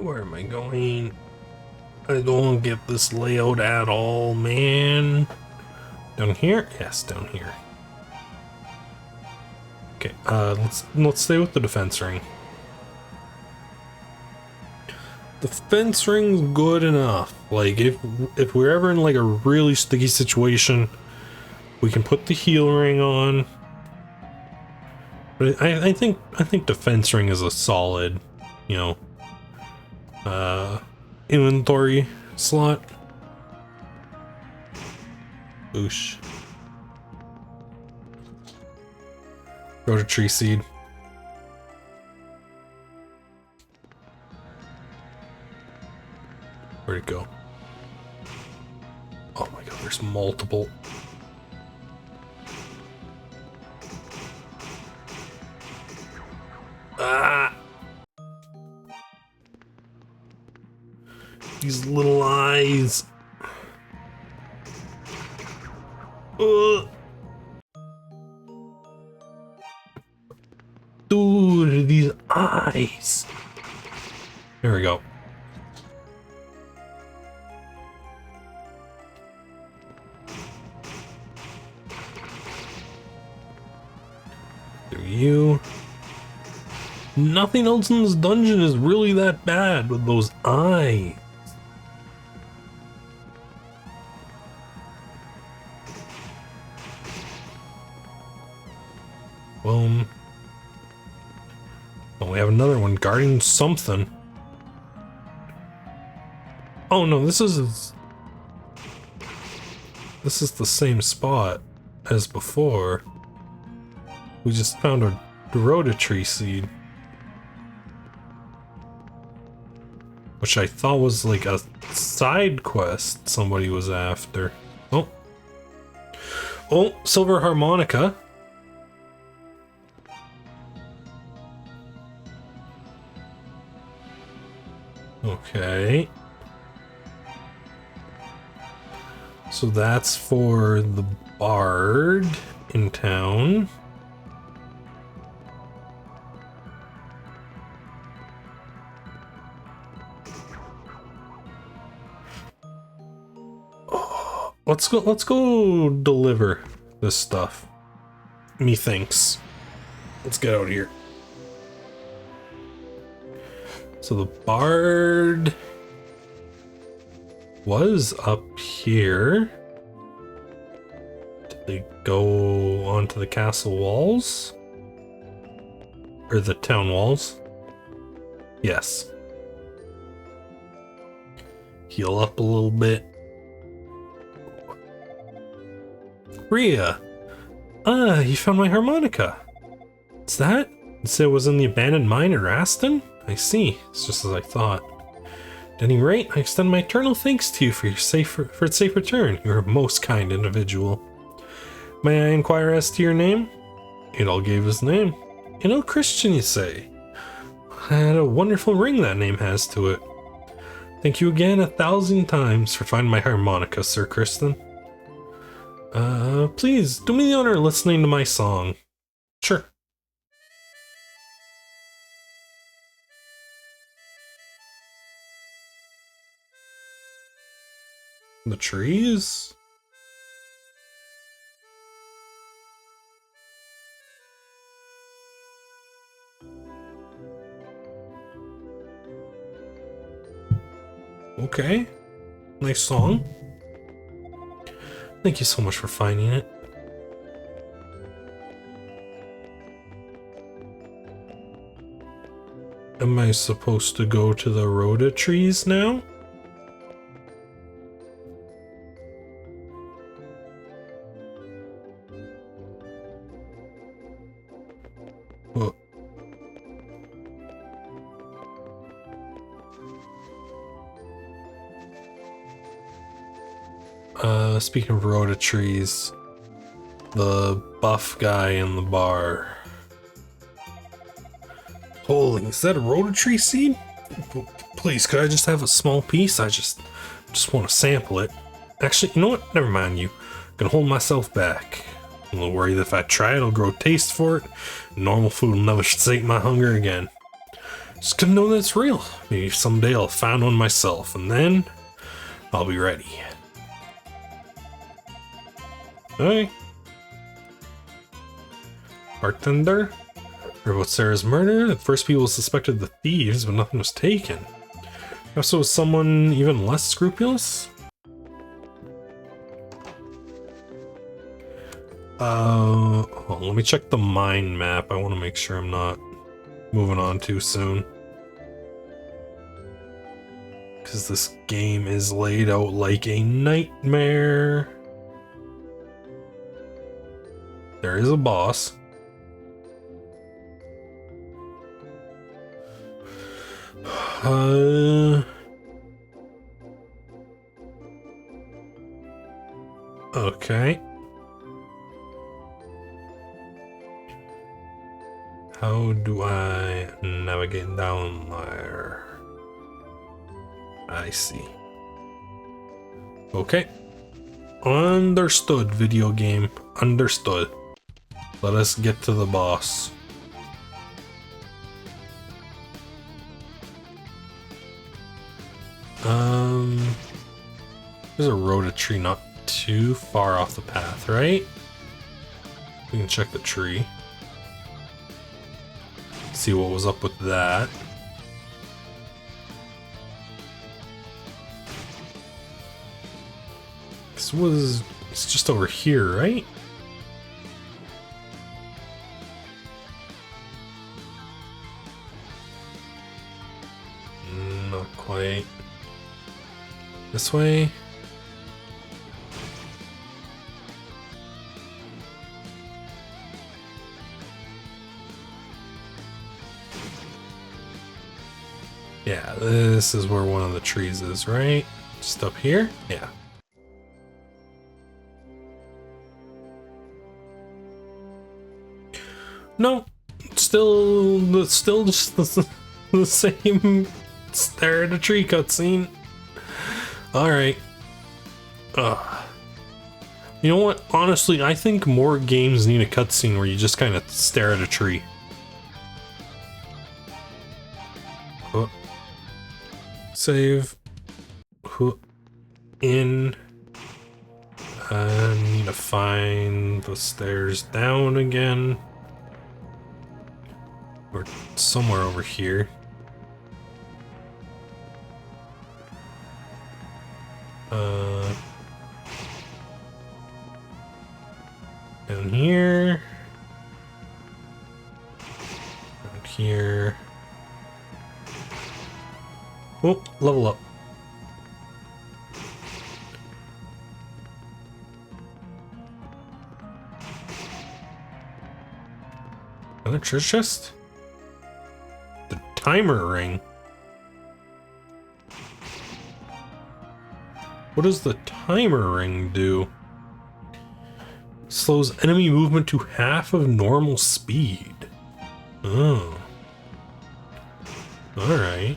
Where am I going? I don't get this layout at all, man. Down here? Yes, down here. Okay, let's stay with the defense ring. The defense ring's good enough. Like if we're ever in like a really sticky situation, we can put the heal ring on. But I think defense ring is a solid, you know, inventory slot. Boosh. Go to tree seed. Where'd it go? Oh my god, there's multiple. Ah! These little eyes. Ugh. Dude, these eyes. There we go. You. Nothing else in this dungeon is really that bad with those eyes. Boom. Oh, we have another one guarding something. Oh no, this is the same spot as before. We just found a Dorota tree seed, which I thought was like a side quest somebody was after. Oh. Oh, silver harmonica. Okay. So that's for the bard in town. Oh, let's go deliver this stuff. Methinks. Let's get out of here. So the bard was up here. Did they go onto the castle walls? Or the town walls? Yes. Heal up a little bit. Rhea! Ah, you found my harmonica. What's that? You said it was in the abandoned mine at Raston? I see. It's just as I thought. At any rate, I extend my eternal thanks to you for its safe return. You're a most kind individual. May I inquire as to your name? Adol gave his name. You know, Christian, you say? And a wonderful ring that name has to it. Thank you again 1,000 times for finding my harmonica, Sir Kristen. Please, do me the honor of listening to my song. Sure. The trees? Okay. Nice song. Thank you so much for finding it. Am I supposed to go to the Rhoda trees now? Whoa. Speaking of Rhoda trees, the buff guy in the bar. Holy, is that a Rhoda tree seed? Please, could I just have a small piece? I just want to sample it. Actually, you know what? Never mind you. I'm gonna hold myself back. I'm a little worried that if I try it, I'll grow a taste for it. Normal food will never sate my hunger again. Just gonna know that it's real. Maybe someday I'll find one myself, and then I'll be ready. Hey. Bartender? Heard about Sarah's murder? At first people suspected the thieves, but nothing was taken. Perhaps it was someone even less scrupulous? Hold on, let me check the mine map. I want to make sure I'm not moving on too soon. Because this game is laid out like a nightmare. There is a boss. Okay. How do I navigate down there? I see. Okay. Understood, video game. Understood. Let us get to the boss. There's a rota tree not too far off the path, right? We can check the tree. See what was up with that. It's just over here, right? Not quite. This way? Yeah, this is where one of the trees is, right? Just up here? Yeah. No, still just the same stare at a tree cutscene. All right. You know what? Honestly, I think more games need a cutscene where you just kind of stare at a tree. Save. In. I need to find the stairs down again. Or somewhere over here. Down here. Down here. Oh, level up. Another treasure chest? The timer ring. What does the timer ring do? Slows enemy movement to half of normal speed. Oh. Alright.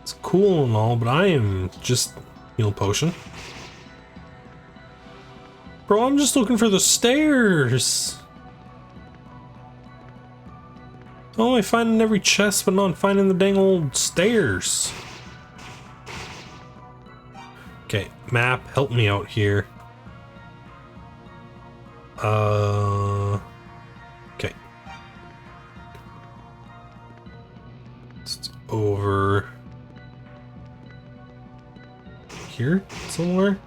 It's cool and all, but I am just heal potion. Bro, I'm just looking for the stairs. Oh, I find in every chest, but not finding the dang old stairs. Okay, map, help me out here. Okay. It's over here somewhere.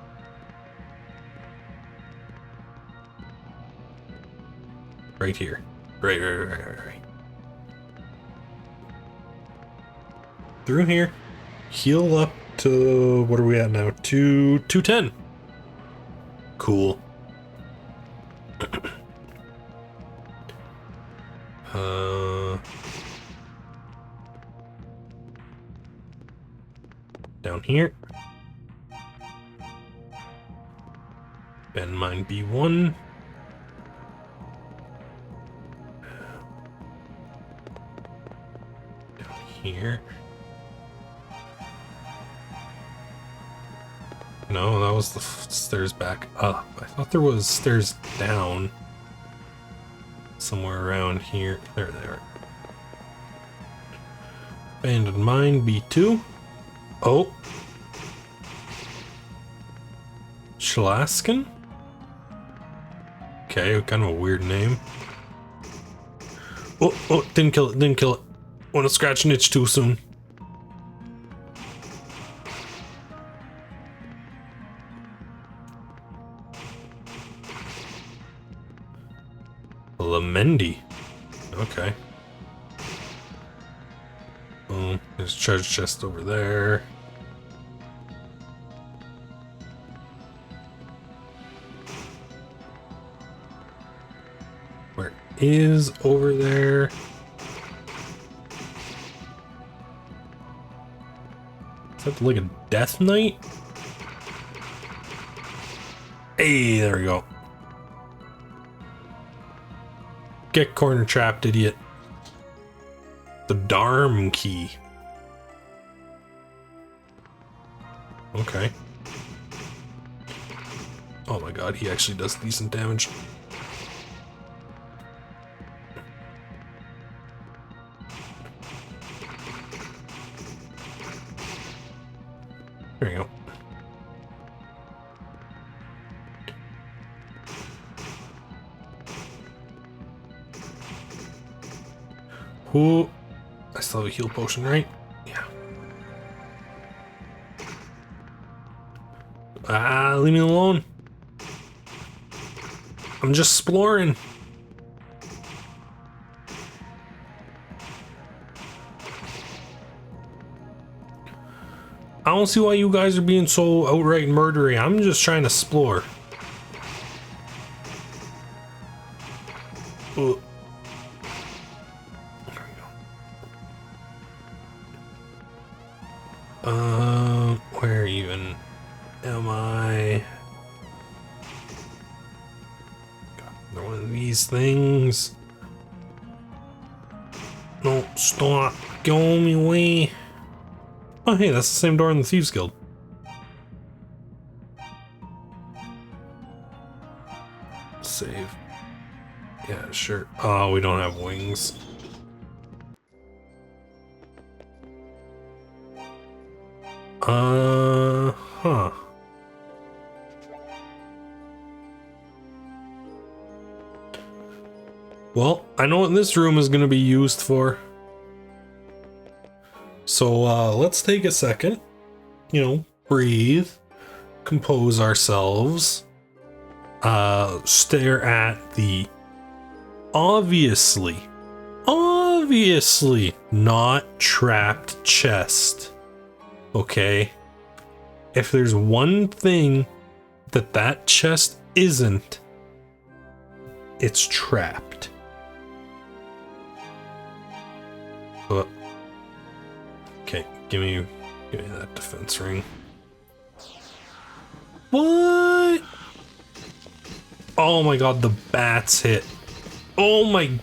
Right here. Right. Through here. Heal up to, what are we at now? 210. Cool. Down here. Bend mine B1. Down here. No, that was the stairs back up. I thought there was stairs down. Somewhere around here. There they are. Abandoned mine, B2. Oh. Shalaskin? Okay, kind of a weird name. Oh, didn't kill it. Want to scratch an itch too soon. Lamendi. Okay. Oh, there's a treasure chest over there. Where is over there? Is that like a death knight? Hey, there we go. Get corner trapped, idiot. The Darm key. Okay. Oh my god, he actually does decent damage. There you go. Ooh, I still have a heal potion, right? Yeah. Ah, leave me alone. I'm just exploring. I don't see why you guys are being so outright murdery. I'm just trying to explore. Ugh. Where even am I? God, another one of these things. No, stop. Go me away. Oh, hey, that's the same door in the Thieves Guild. Save. Yeah, sure. Oh, we don't have wings. Huh. Well, I know what this room is going to be used for. So, let's take a second, you know, breathe, compose ourselves, stare at the obviously not trapped chest. Okay? If there's one thing that chest isn't, it's trapped. But okay, give me that defense ring. What? Oh my god, the bats hit. Oh my.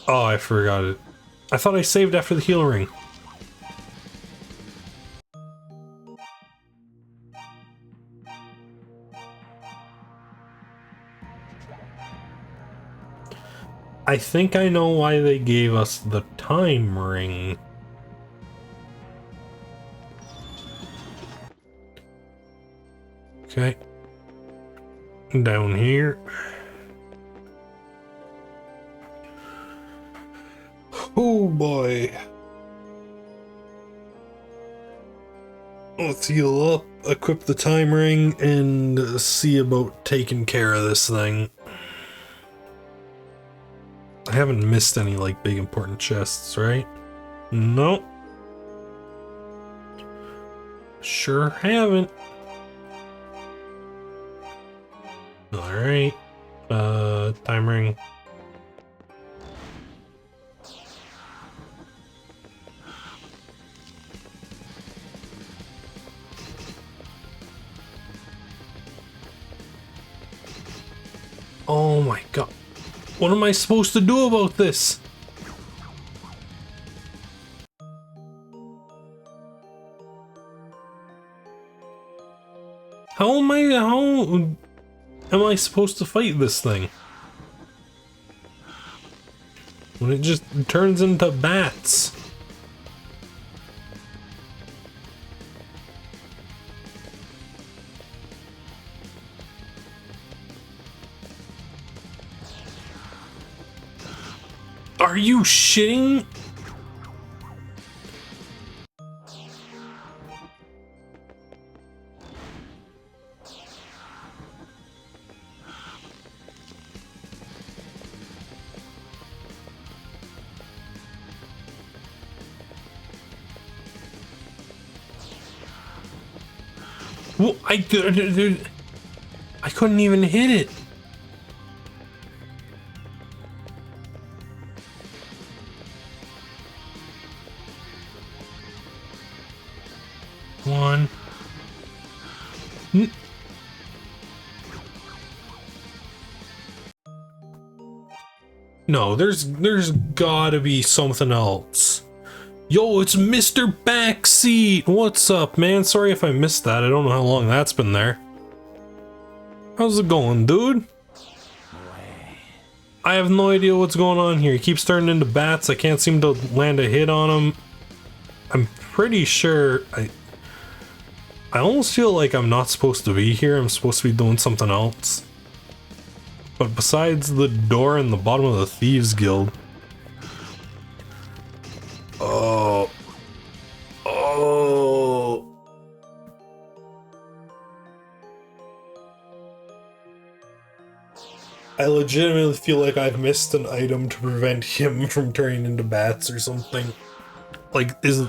Oh, I forgot it. I thought I saved after the heal ring. I think I know why they gave us the time ring. Okay. Down here. Oh boy. Let's heal up, equip the time ring, and see about taking care of this thing. I haven't missed any, like, big important chests, right? Nope. Sure haven't. Alright. Time ring. Oh my god. What am I supposed to do about this? How am I supposed to fight this thing? When it just turns into bats. Are you shitting? Well, I couldn't even hit it. One. No, there's gotta be something else. Yo, it's Mr. Backseat. What's up, man? Sorry if I missed that. I don't know how long that's been there. How's it going, dude? I have no idea what's going on here. He keeps turning into bats. I can't seem to land a hit on him. I'm pretty sure I almost feel like I'm not supposed to be here. I'm supposed to be doing something else. But besides the door in the bottom of the Thieves Guild. Oh. Oh. I legitimately feel like I've missed an item to prevent him from turning into bats or something. Like, is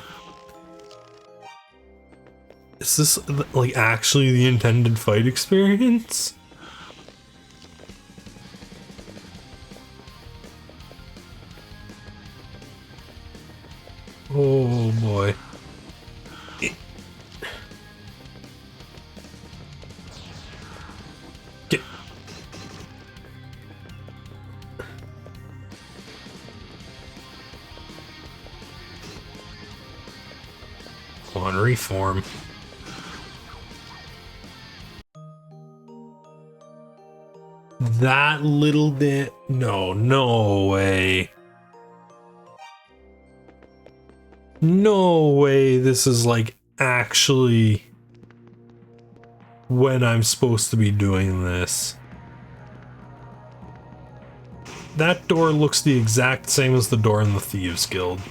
this like actually the intended fight experience? Oh boy. Get. Come on, reform. That little bit. No way. No way this is like actually when I'm supposed to be doing this. That door looks the exact same as the door in the Thieves Guild.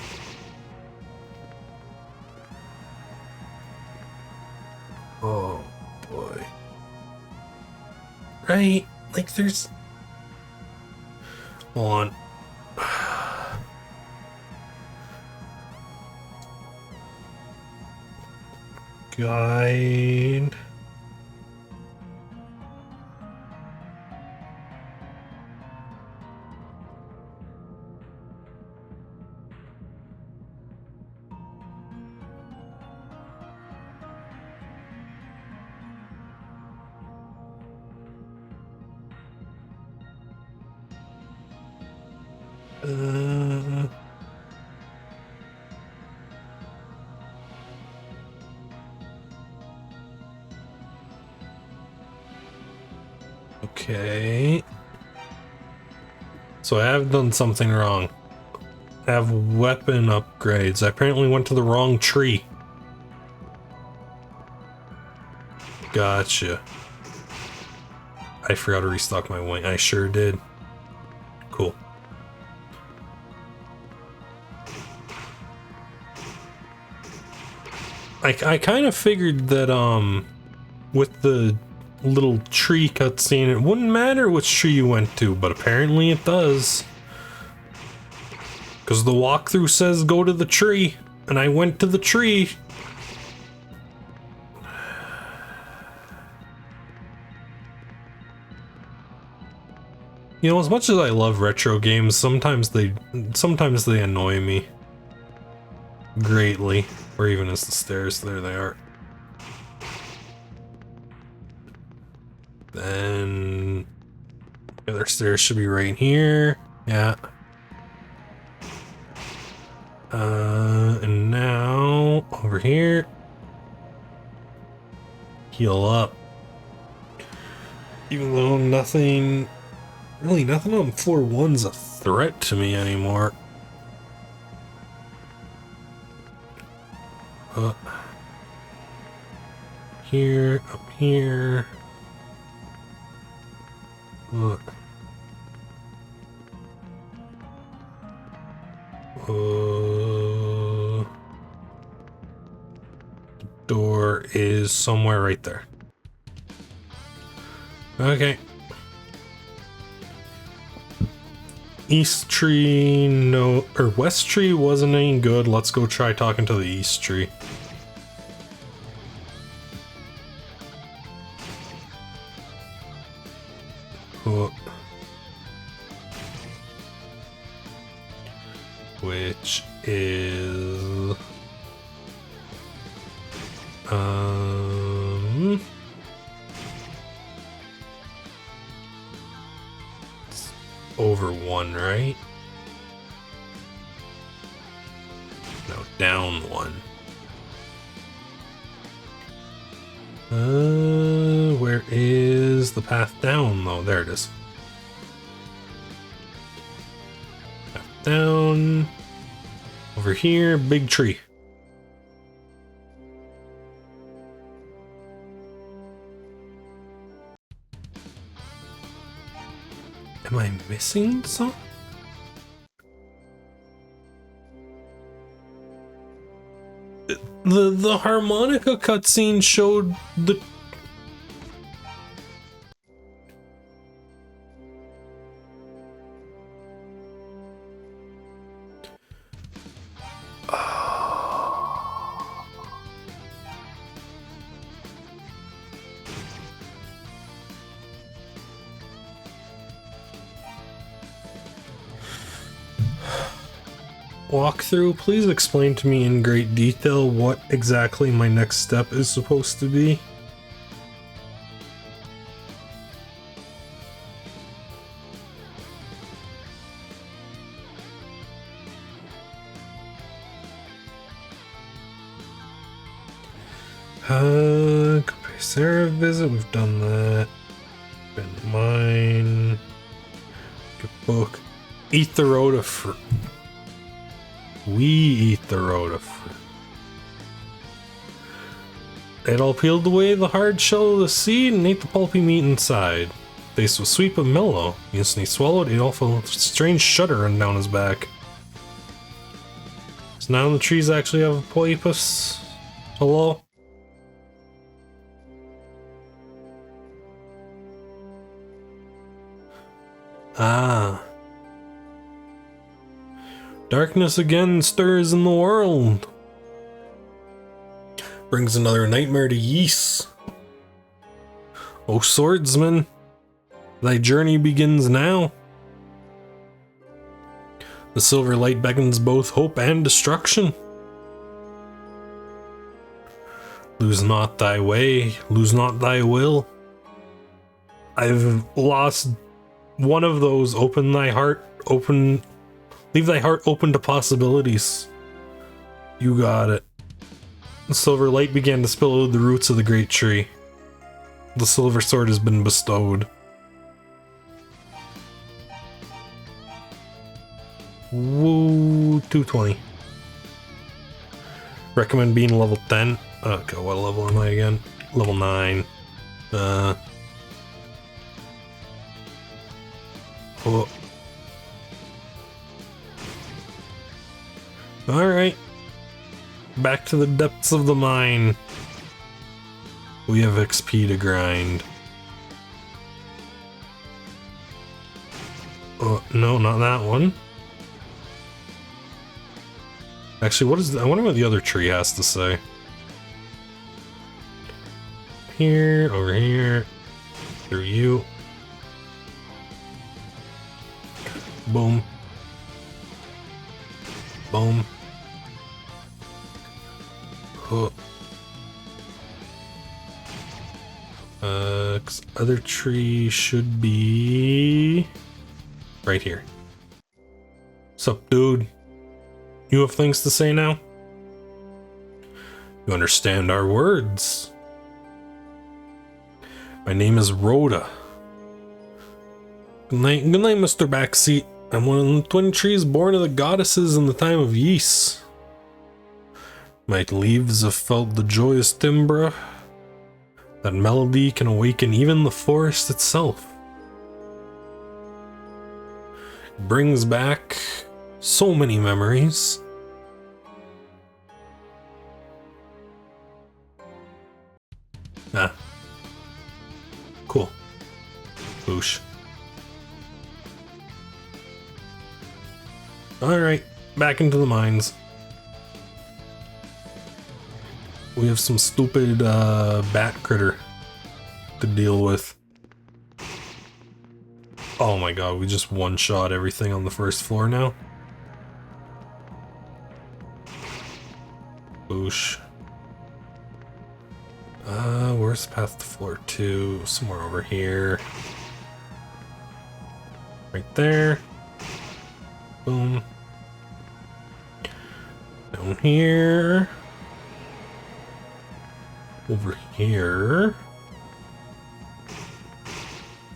Oh boy. Right? Like there's... Hold on. Guide. Okay. So I have done something wrong. I have weapon upgrades. I apparently went to the wrong tree. Gotcha. I forgot to restock my wing. I sure did. Cool. I kind of figured that with the little tree cutscene it wouldn't matter which tree you went to, but apparently it does. Because the walkthrough says go to the tree, and I went to the tree. You know, as much as I love retro games, sometimes they annoy me greatly. Or even as the stairs, there they are. Then the other stairs should be right here. Yeah. And now over here. Heal up. Even though nothing on floor 1's a threat to me anymore. Here, up here. Look. The door is somewhere right there. Okay. East tree, no, or west tree wasn't any good. Let's go try talking to the east tree. Oh. Which is it's over 1, right? No, down 1. Where is the path down though? There it is. Path down. Over here, big tree. Am I missing something? The harmonica cutscene showed the... Walkthrough, please explain to me in great detail what exactly my next step is supposed to be. Sarah visit, we've done that. Been mine. Good book. Eat the road of fruit. We eat the road of fruit. It all peeled away the hard shell of the seed and ate the pulpy meat inside. Taste was sweet but mellow. He instantly swallowed, he all felt a strange shudder run down his back. So now the trees actually have a polypus. Hello? Ah. Darkness again stirs in the world. Brings another nightmare to Ys. O swordsman, thy journey begins now. The silver light beckons both hope and destruction. Lose not thy way, lose not thy will. I've lost one of those. Open thy heart, leave thy heart open to possibilities. You got it. The silver light began to spill out the roots of the great tree. The silver sword has been bestowed. Woo, 220. Recommend being level 10. Okay, what level am I again? Level 9. Oh. Alright. Back to the depths of the mine. We have XP to grind. Oh, no, not that one. Actually, what is I wonder what the other tree has to say. Here, over here, through you. Boom. Boom. Oh. Other tree should be right here. Sup, dude? You have things to say now? You understand our words. My name is Rhoda. Good night, Mr. Backseat. I'm one of the twin trees born of the goddesses in the time of Ys. My leaves have felt the joyous timbre. That melody can awaken even the forest itself. It brings back so many memories. Ah. Cool. Boosh. Alright, back into the mines. We have some stupid bat critter to deal with. Oh my god, we just one-shot everything on the first floor now. Boosh. Where's the path to floor 2? Somewhere over here. Right there. Boom. Down here. Over here.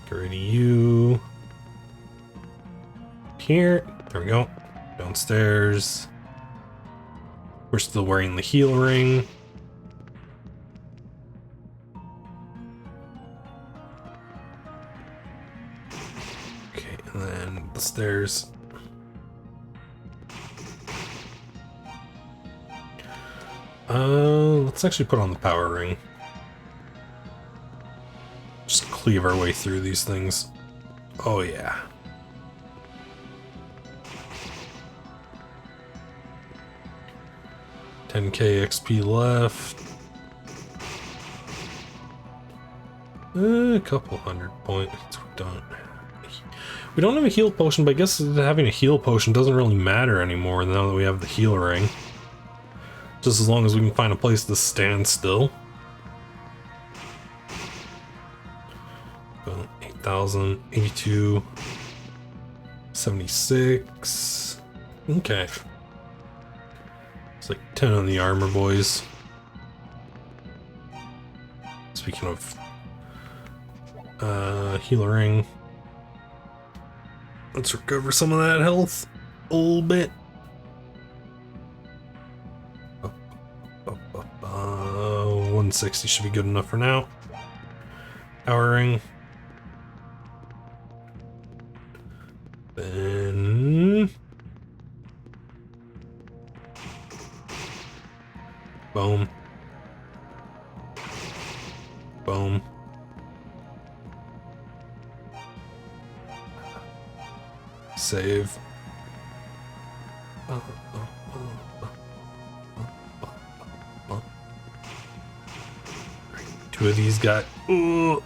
Get rid of you. Here. There we go. Downstairs. We're still wearing the heal ring. Okay, and then the stairs. Let's actually put on the power ring. Just cleave our way through these things. Oh yeah. $10K XP left. A couple hundred points. We don't have a heal potion, but I guess having a heal potion doesn't really matter anymore now that we have the heal ring. Just as long as we can find a place to stand still. 8,000, 82, 76. Okay. It's like 10 on the armor, boys. Speaking of healer ring, let's recover some of that health a little bit. 160 should be good enough for now. Power ring. Then boom. Boom. Save. Two of these got 10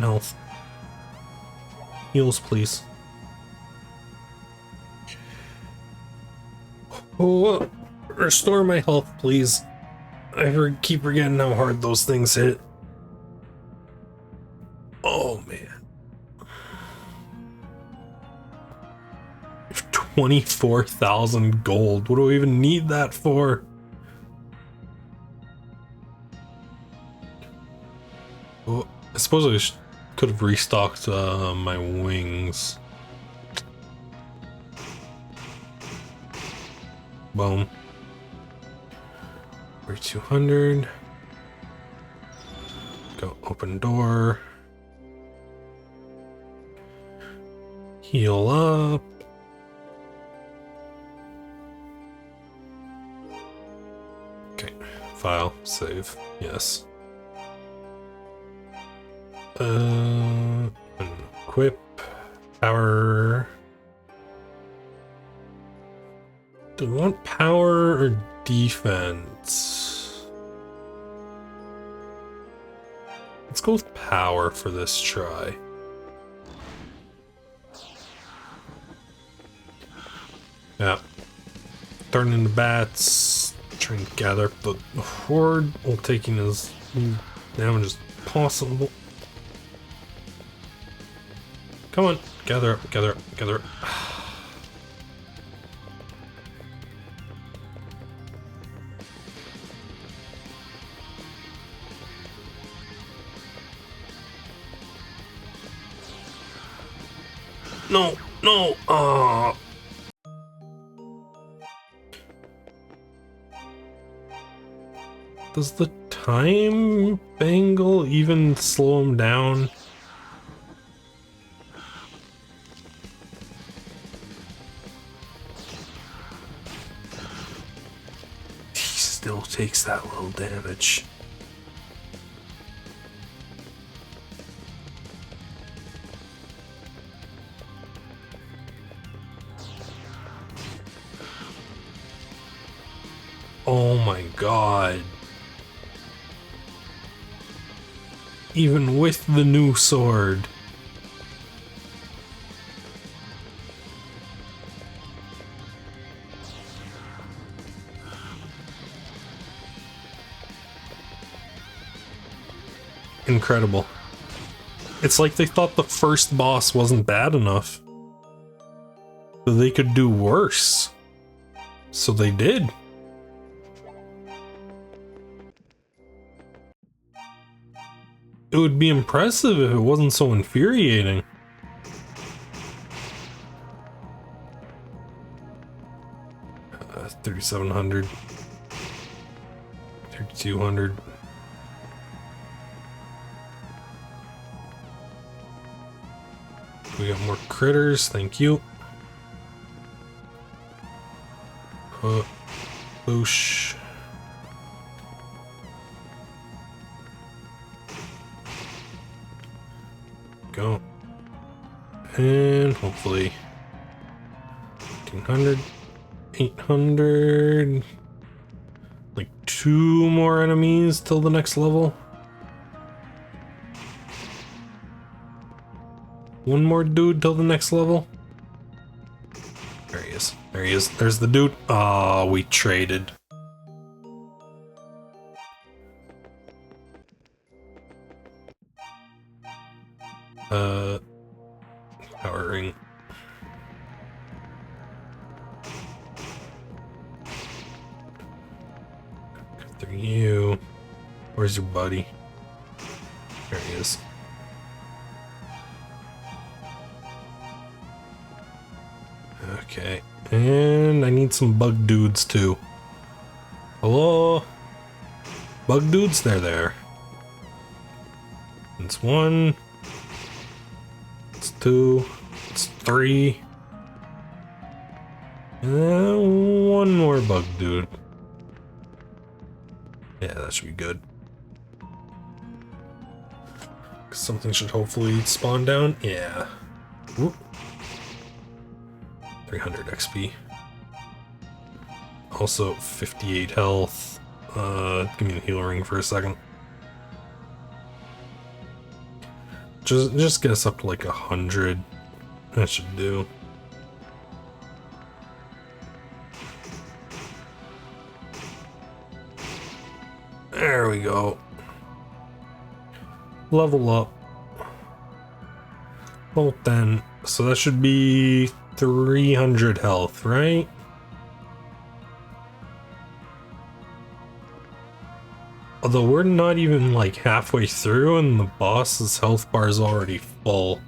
health. Heals, please. Oh, restore my health, please. I keep forgetting how hard those things hit. Oh, man. 24,000 gold. What do I even need that for? Oh, I suppose I could have restocked my wings. Boom. We're 200. Go open door. Heal up. Okay, file, save, yes. Equip, power. Do we want power or defense? Let's go with power for this try. Yeah. Turn into bats. Try and gather up the horde while taking as little damage as possible. Come on, gather up, gather up, gather up. No, no, Does the time bangle even slow him down? He still takes that little damage. Oh my god. Even with the new sword. incredible. It's like they thought the first boss wasn't bad enough, so they could do worse. So they did. It would be impressive if it wasn't so infuriating. Uh, 3,700. 3,200. We got more critters, thank you. Boosh. Go. And hopefully 1,500, 800. Like 2 more enemies till the next level. 1 more dude till the next level. There he is. There he is. There's the dude. Oh, we traded. Power ring. After you. Where's your buddy? There he is. Okay, and I need some bug dudes too. Hello? Bug dudes? They're there. It's 1. It's 2. It's 3. And then 1 more bug dude. Yeah, that should be good. Something should hopefully spawn down. Yeah. Whoop. 300 XP. Also 58 health. Give me the heal ring for a second. Just get us up to like 100. That should do. There we go. Level up. Well then, so that should be 300 health, right? Although we're not even like halfway through and the boss's health bar is already full.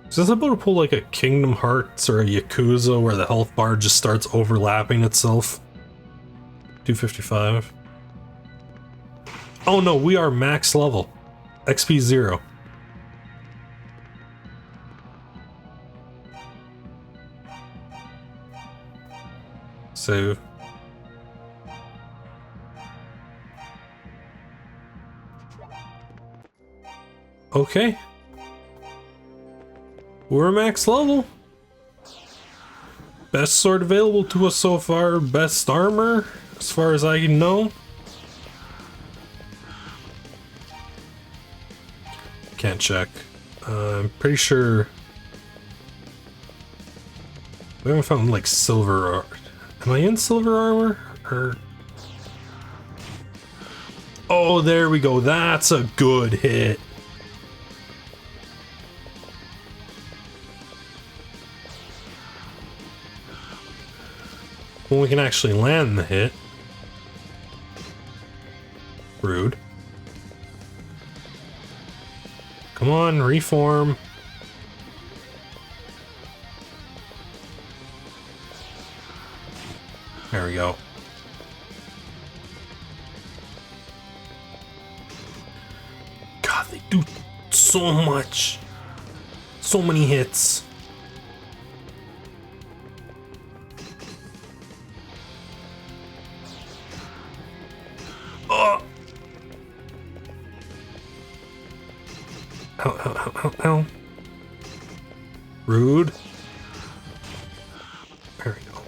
Is this about to pull like a Kingdom Hearts or a Yakuza where the health bar just starts overlapping itself? 255. Oh no, we are max level. XP 0. Save. Okay. We're max level. Best sword available to us so far. Best armor, as far as I can know. Can't check. I'm pretty sure we haven't found like silver. Am I in silver armor? Or oh, there we go. That's a good hit. When we can actually land the hit. Rude. Come on, reform. There we go. God, they do so much. So many hits. Oh. Ow. Rude. There we go.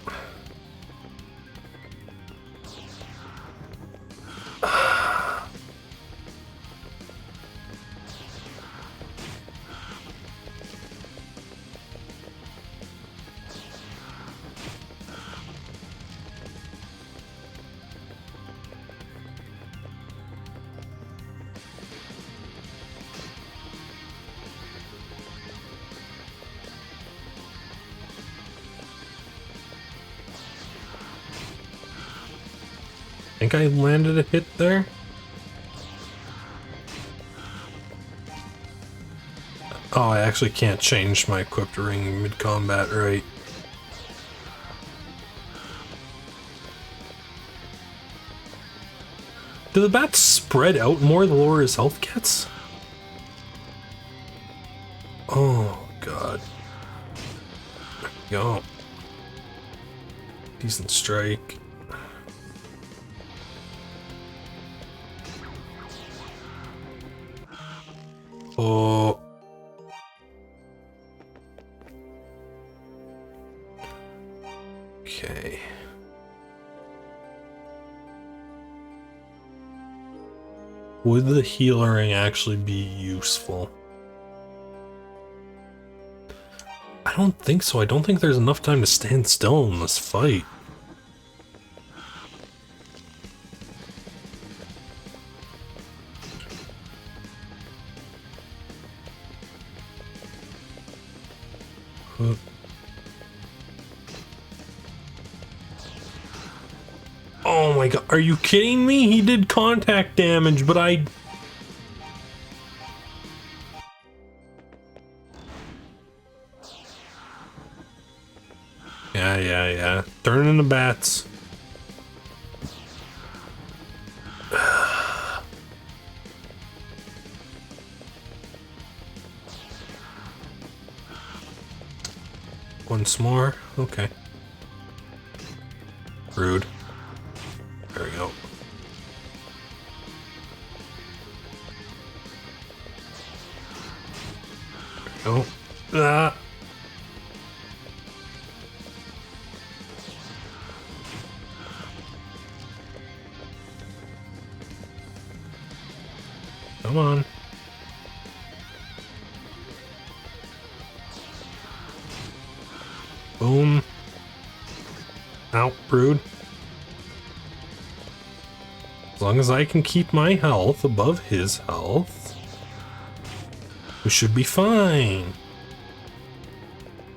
Think I landed a hit there? Oh, I actually can't change my equipped ring mid-combat, right? Do the bats spread out more the lower his health gets? Oh, God. There we go. Decent strike. Oh. Okay. Would the healer ring actually be useful? I don't think so. I don't think there's enough time to stand still in this fight. Oh my god, are you kidding me? He did contact damage, but I... Yeah. Turn into bats. Once more. Okay. Rude. There we go. There we go. Ah. Come on. Boom. Ow, rude. As long as I can keep my health above his health, we should be fine.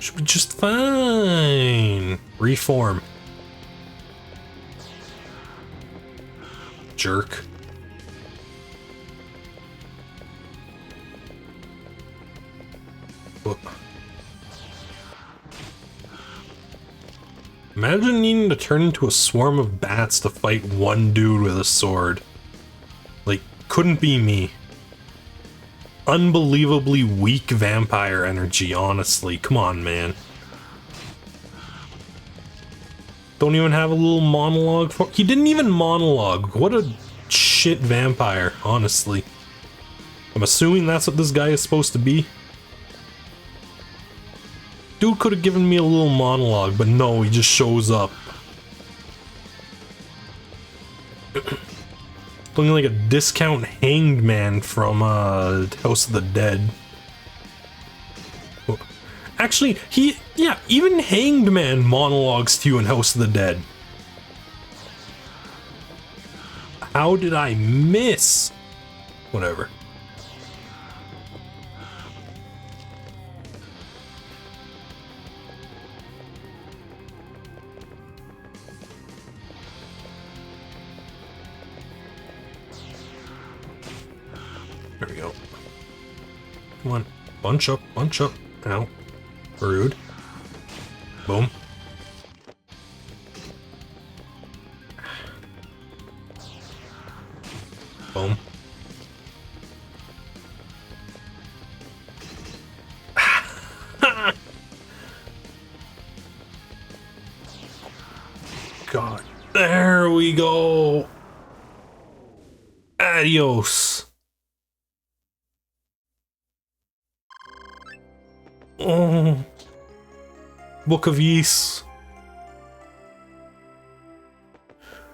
Should be just fine. Reform. Jerk. Whoop. Imagine needing to turn into a swarm of bats to fight one dude with a sword. Like, couldn't be me. Unbelievably weak vampire energy, honestly. Come on, man. Don't even have a little monologue for— he didn't even monologue. What a shit vampire, honestly. I'm assuming that's what this guy is supposed to be. Dude could have given me a little monologue, but no, he just shows up. Looking like a discount hanged man from House of the Dead. Actually, yeah, even Hanged Man monologues to you in House of the Dead. How did I miss? Whatever. There we go. Come on. Bunch up, bunch up. Ow. Rude. Boom. Boom. God. There we go. Adios. Oh. Book of Ys.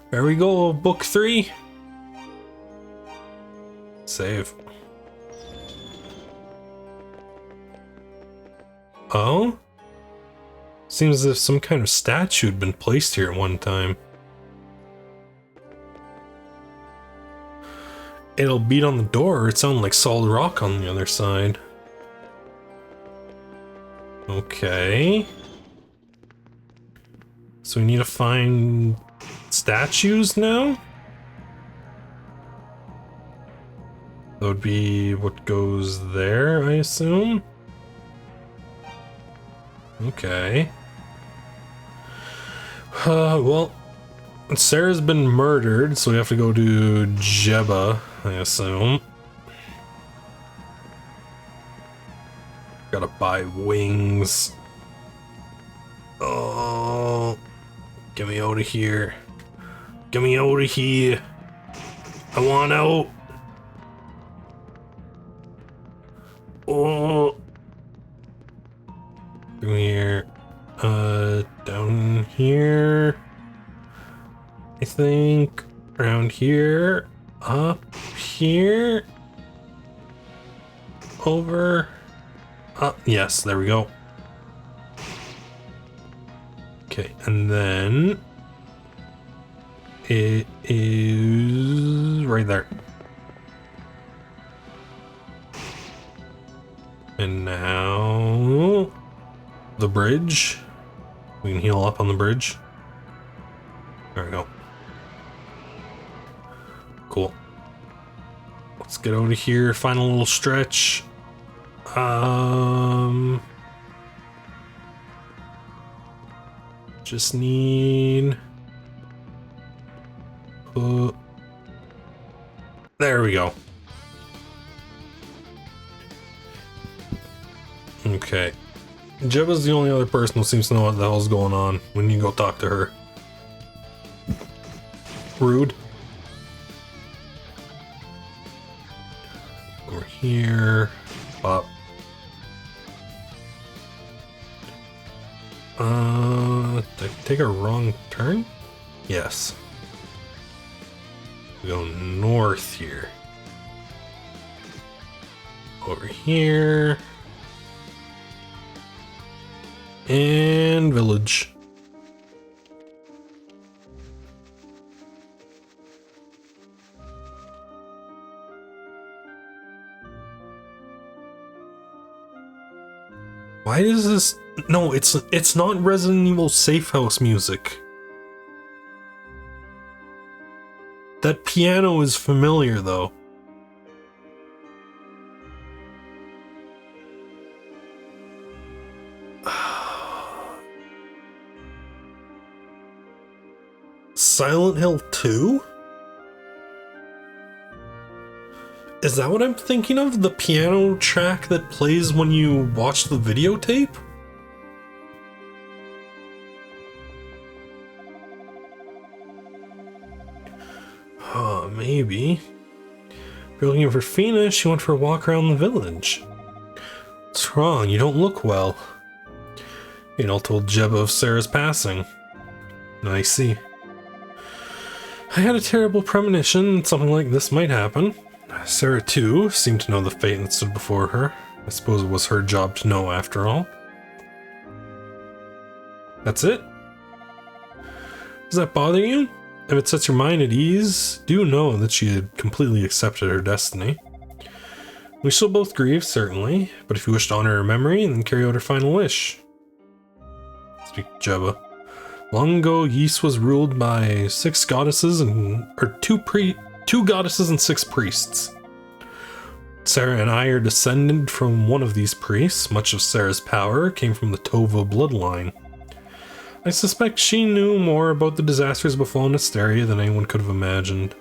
There we go, book 3. Save. Oh? Seems as if some kind of statue had been placed here at one time. It'll beat on the door, or it sounded like solid rock on the other side. Okay. So we need to find statues now? That would be what goes there, I assume. Okay. Well, Sarah's been murdered, so we have to go to Jebba, I assume. Gotta buy wings. Oh, get me out of here. Get me out of here. I want out. Oh. Come here. Down here. I think around here. Up here. Over. Up. Yes, there we go. Okay, and then it is right there. And now the bridge. We can heal up on the bridge. There we go. Cool. Let's get out of here. Final little stretch. Just need. There we go. Okay. Jebba's the only other person who seems to know what the hell's going on when you go talk to her. Rude. Over here. Pop. Did I take a wrong turn? Yes. We go north here. Over here. And village. Why is this? No, it's not Resident Evil Safe House music. That piano is familiar though. Silent Hill 2? Is that what I'm thinking of? The piano track that plays when you watch the videotape? Maybe. If you're looking for Fina, she went for a walk around the village. What's wrong? You don't look well. Enel told Jebba of Sarah's passing. I see. I had a terrible premonition that something like this might happen. Sarah, too, seemed to know the fate that stood before her. I suppose it was her job to know, after all. That's it? Does that bother you? If it sets your mind at ease, do know that she had completely accepted her destiny. We shall both grieve, certainly, but if you wish to honor her memory, then carry out her final wish. Speak to Jebba. Long ago, Ys was ruled by 6 goddesses two goddesses and 6 priests. Sarah and I are descended from one of these priests. Much of Sarah's power came from the Tova bloodline. I suspect she knew more about the disasters befallen Asteria than anyone could have imagined.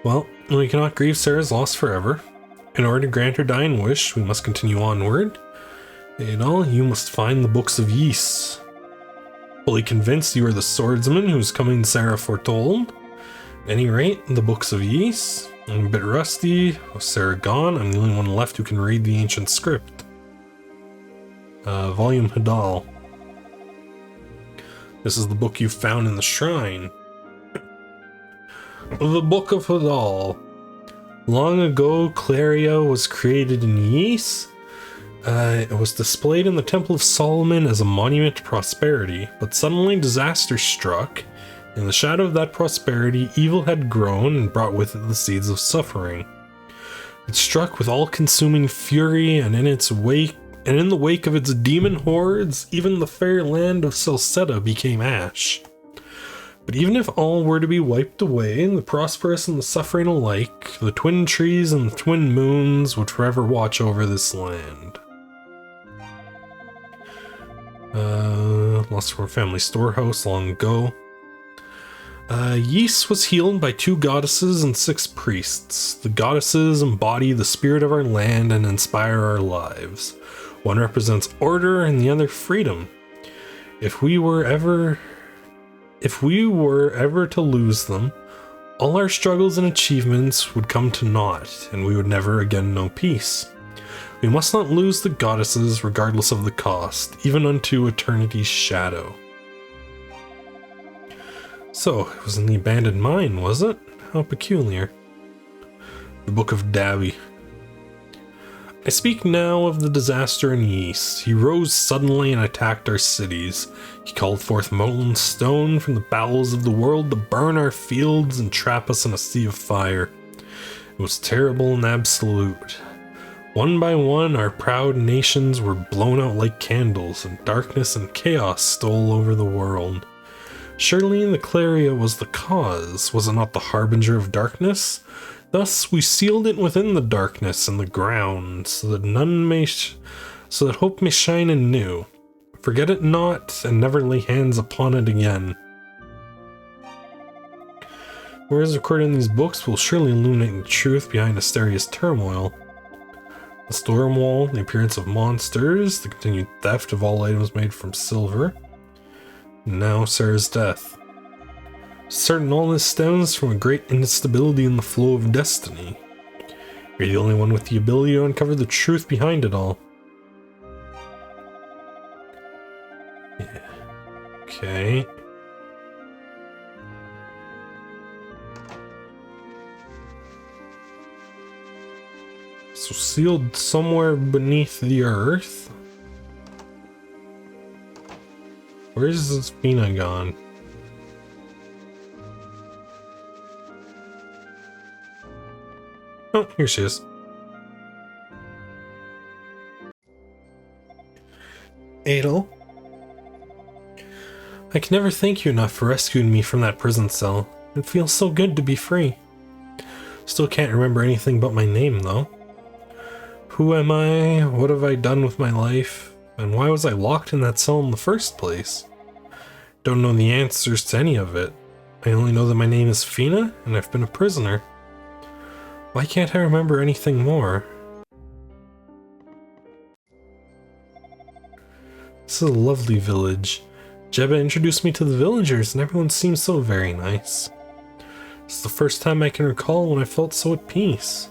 Well, we cannot grieve Sarah's loss forever. In order to grant her dying wish, we must continue onward. Enel, you must find the books of Ys. Fully convinced you are the swordsman whose coming Sarah foretold. At any rate, the books of Ys. I'm a bit rusty. With Sarah gone, I'm the only one left who can read the ancient script. Volume Hadal. This is the book you found in the shrine. The Book of Hadal. Long ago, Claria was created in Ys. It was displayed in the Temple of Solomon as a monument to prosperity, but suddenly disaster struck. In the shadow of that prosperity, evil had grown and brought with it the seeds of suffering. It struck with all-consuming fury, and in the wake of its demon hordes, even the fair land of Celceta became ash. But even if all were to be wiped away, the prosperous and the suffering alike, the twin trees and the twin moons would forever watch over this land. Lost from our family storehouse long ago. Ys was healed by 2 goddesses and 6 priests. The goddesses embody the spirit of our land and inspire our lives. One represents order and the other freedom. If we were ever to lose them, all our struggles and achievements would come to naught, and we would never again know peace. We must not lose the goddesses regardless of the cost, even unto eternity's shadow. So, it was in the abandoned mine, was it? How peculiar. The Book of Davy. I speak now of the disaster in Ys. He rose suddenly and attacked our cities. He called forth molten stone from the bowels of the world to burn our fields and trap us in a sea of fire. It was terrible and absolute. One by one, our proud nations were blown out like candles, and darkness and chaos stole over the world. Surely the Claria was the cause, was it not the harbinger of darkness? Thus we sealed it within the darkness and the ground, so that hope may shine anew. Forget it not, and never lay hands upon it again. Whereas recording these books will surely illuminate the truth behind Asteria's turmoil. The storm wall, the appearance of monsters, the continued theft of all items made from silver. And now Sarah's death. Certain all this stems from a great instability in the flow of destiny. You're the only one with the ability to uncover the truth behind it all. Yeah. Okay. So sealed somewhere beneath the earth. Where's this Fina gone? Oh, here she is. Adel? I can never thank you enough for rescuing me from that prison cell. It feels so good to be free. Still can't remember anything but my name, though. Who am I? What have I done with my life? And why was I locked in that cell in the first place? Don't know the answers to any of it. I only know that my name is Fina, and I've been a prisoner. Why can't I remember anything more? This is a lovely village. Jebba introduced me to the villagers, and everyone seems so very nice. It's the first time I can recall when I felt so at peace.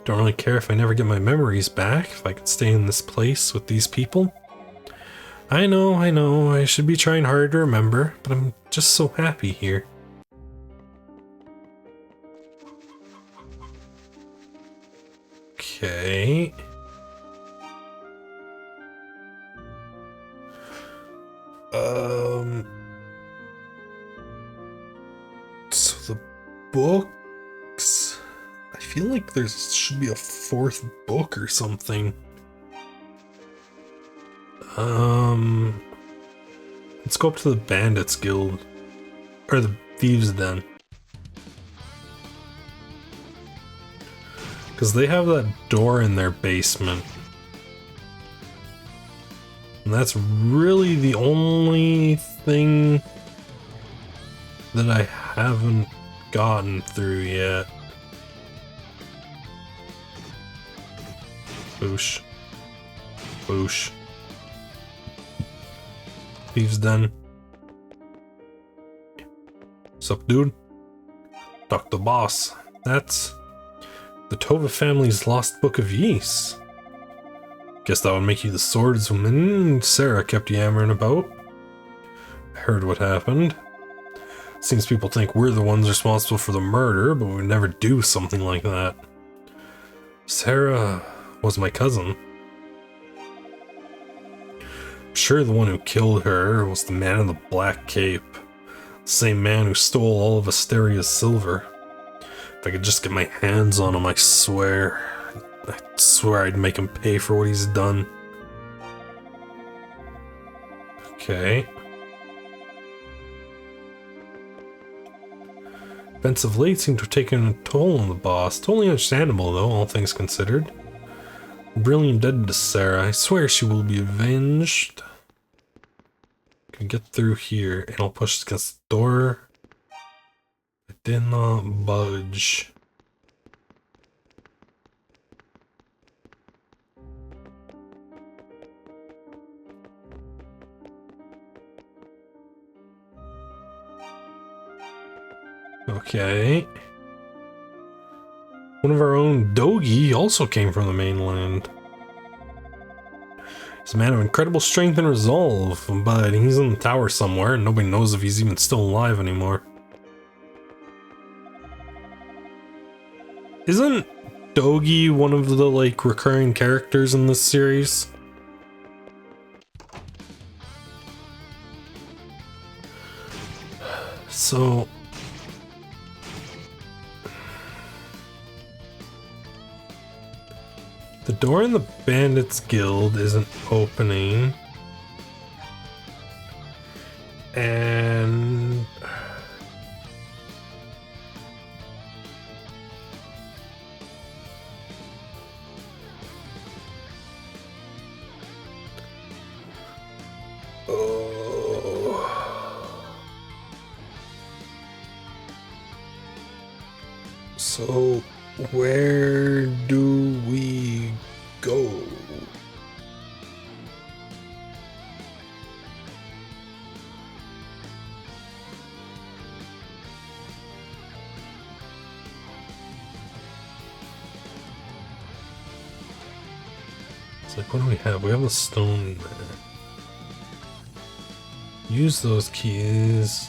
Don't really care if I never get my memories back, if I could stay in this place with these people. I know, I should be trying harder to remember, but I'm just so happy here. Okay. So the books... I feel like there should be a 4th book or something. Let's go up to the Bandits Guild. Or the Thieves' Den. Because they have that door in their basement. And that's really the only thing that I haven't gotten through yet. Boosh. Boosh. Thieves' Den. Sup, dude? Talk to the boss. That's the Tova family's lost book of Ys. Guess that would make you the swordswoman Sarah kept yammering about. I heard what happened. Seems people think we're the ones responsible for the murder, but we would never do something like that. Sarah was my cousin. I'm sure the one who killed her was the man in the black cape. The same man who stole all of Asteria's silver. If I could just get my hands on him, I swear I'd make him pay for what he's done. Okay. Events of late seem to have taken a toll on the boss. Totally understandable, though, all things considered. Brilliant dead to Sarah. I swear she will be avenged. Can get through here, and I'll push against the door. It did not budge. Okay. One of our own Dogi also came from the mainland. He's a man of incredible strength and resolve, but he's in the tower somewhere and nobody knows if he's even still alive anymore. Isn't Dogi one of the, like, recurring characters in this series? So... the door in the Bandits Guild isn't opening. And... so, where do we go? It's like, what do we have? We have a stone there. Use those keys.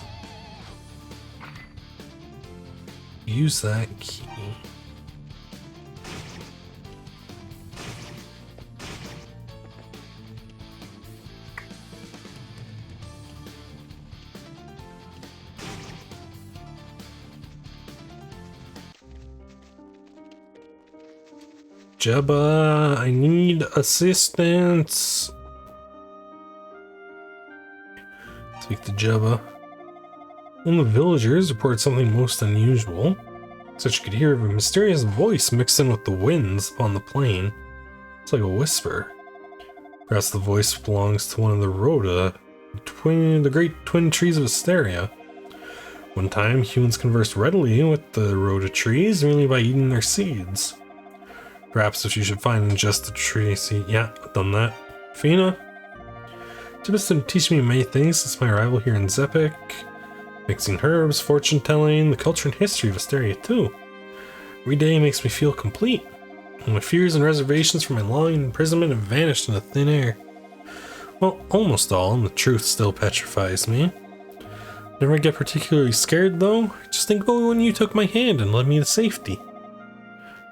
Use that key. Jebba, I need assistance. Speak to Jebba. One of the villagers reported something most unusual. Such you could hear a mysterious voice mixed in with the winds upon the plain. It's like a whisper. Perhaps the voice belongs to one of the Rhoda, the great twin trees of Asteria. One time, humans conversed readily with the Rhoda trees merely by eating their seeds. Perhaps if you should find and ingest the tree seed. Yeah, I've done that. Fina? Jebba's been teaching me many things since my arrival here in Zepik. Mixing herbs, fortune telling, the culture and history of Asteria too. Every day makes me feel complete. And my fears and reservations for my long imprisonment have vanished into thin air. Well, almost all, and the truth still petrifies me. Never get particularly scared though. Just think about when you took my hand and led me to safety.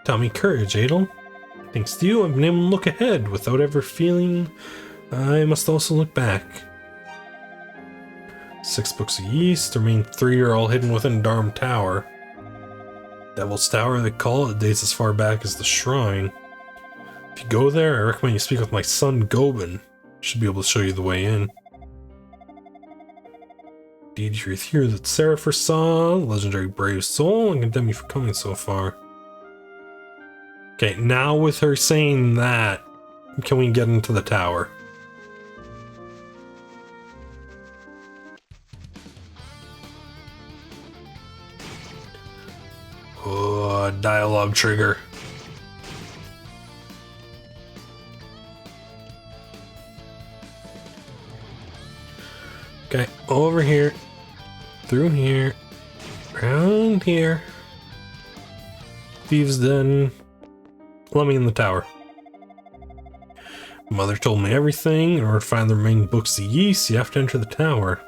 Taught me courage, Adel. Thanks to you, I've been able to look ahead without ever feeling I must also look back. 6 books of yeast, the remaining 3 are all hidden within Darm Tower. Devil's Tower, they call it, dates as far back as the shrine. If you go there, I recommend you speak with my son Gobin. Should be able to show you the way in. Indeed, you're here that Sarah foresaw, legendary brave soul, and condemn you for coming so far. Okay, now with her saying that, can we get into the tower? Oh, dialogue trigger. Okay, over here, through here, around here. Thieves' Den. Let me in the tower. Mother told me everything. In order to find the remaining books of yeast, you have to enter the tower.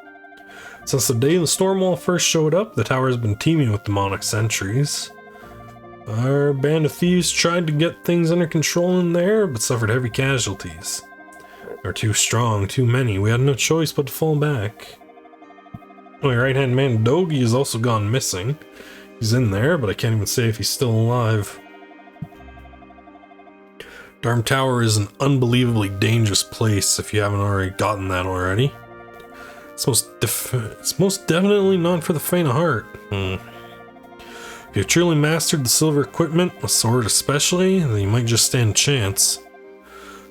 Since the day the Stormwall first showed up, the tower has been teeming with demonic sentries. Our band of thieves tried to get things under control in there, but suffered heavy casualties. They were too strong, too many. We had no choice but to fall back. My right-hand man, Dogi, has also gone missing. He's in there, but I can't even say if he's still alive. Darm Tower is an unbelievably dangerous place if you haven't already gotten that already. It's most definitely not for the faint of heart. If you've truly mastered the silver equipment, a sword especially, then you might just stand a chance.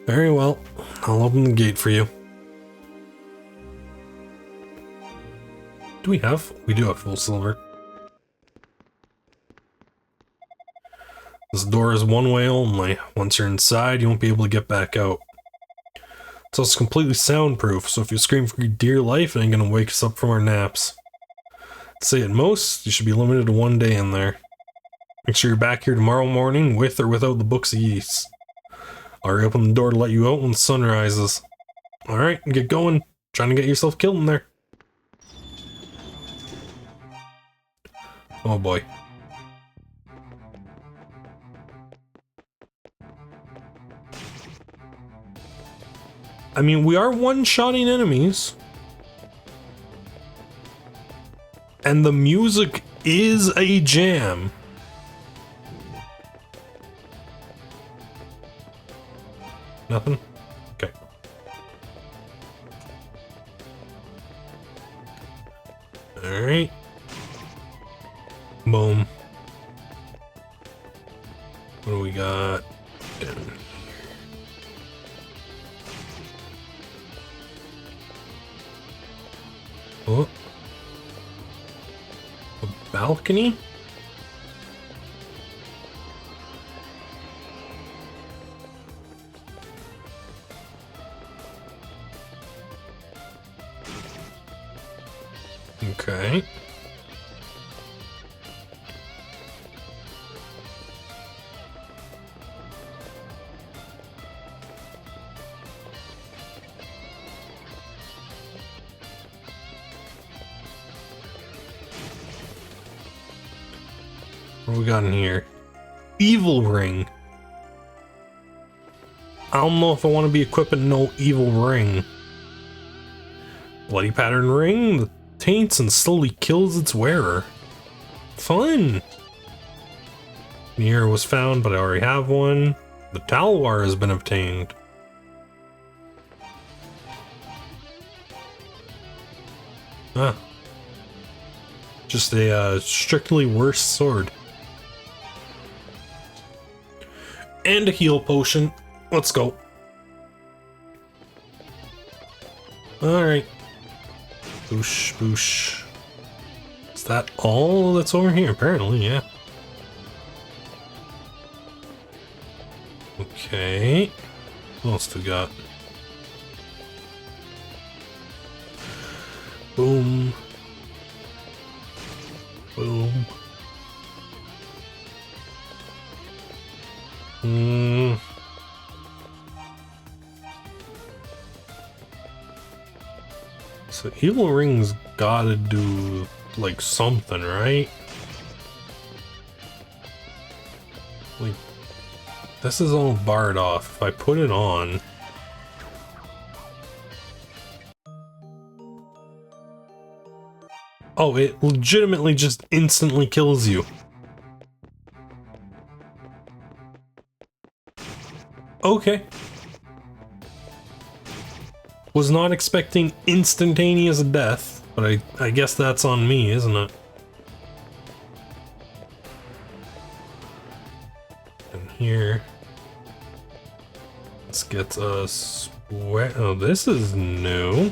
Very well, I'll open the gate for you. Do we have? We do have full silver. This door is one way only. Once you're inside, you won't be able to get back out. It's also completely soundproof, so if you scream for your dear life, it ain't gonna wake us up from our naps. To say at most, you should be limited to 1 day in there. Make sure you're back here tomorrow morning with or without the books of yeast. I'll reopen the door to let you out when the sun rises. Alright, get going. Trying to get yourself killed in there. Oh boy. I mean, we are one-shotting enemies. And the music is a jam. Nothing? Okay. Alright. Boom. What do we got down here? Oh. A balcony? Okay. What do we got in here? Evil ring. I don't know if I want to be equipping no evil ring. Bloody pattern ring that taints and slowly kills its wearer. Fun. Mirror was found, but I already have one. The Talwar has been obtained. Ah. Just a strictly worse sword. And a heal potion. Let's go. Alright. Boosh, boosh. Is that all that's over here? Apparently, yeah. Okay. What else do we got? Boom. Boom. So evil rings gotta do like something, right? Like this is all barred off. If I put it on, oh, it legitimately just instantly kills you. Okay. Was not expecting instantaneous death, but I guess that's on me, isn't it? And here, let's get us. Oh, this is new.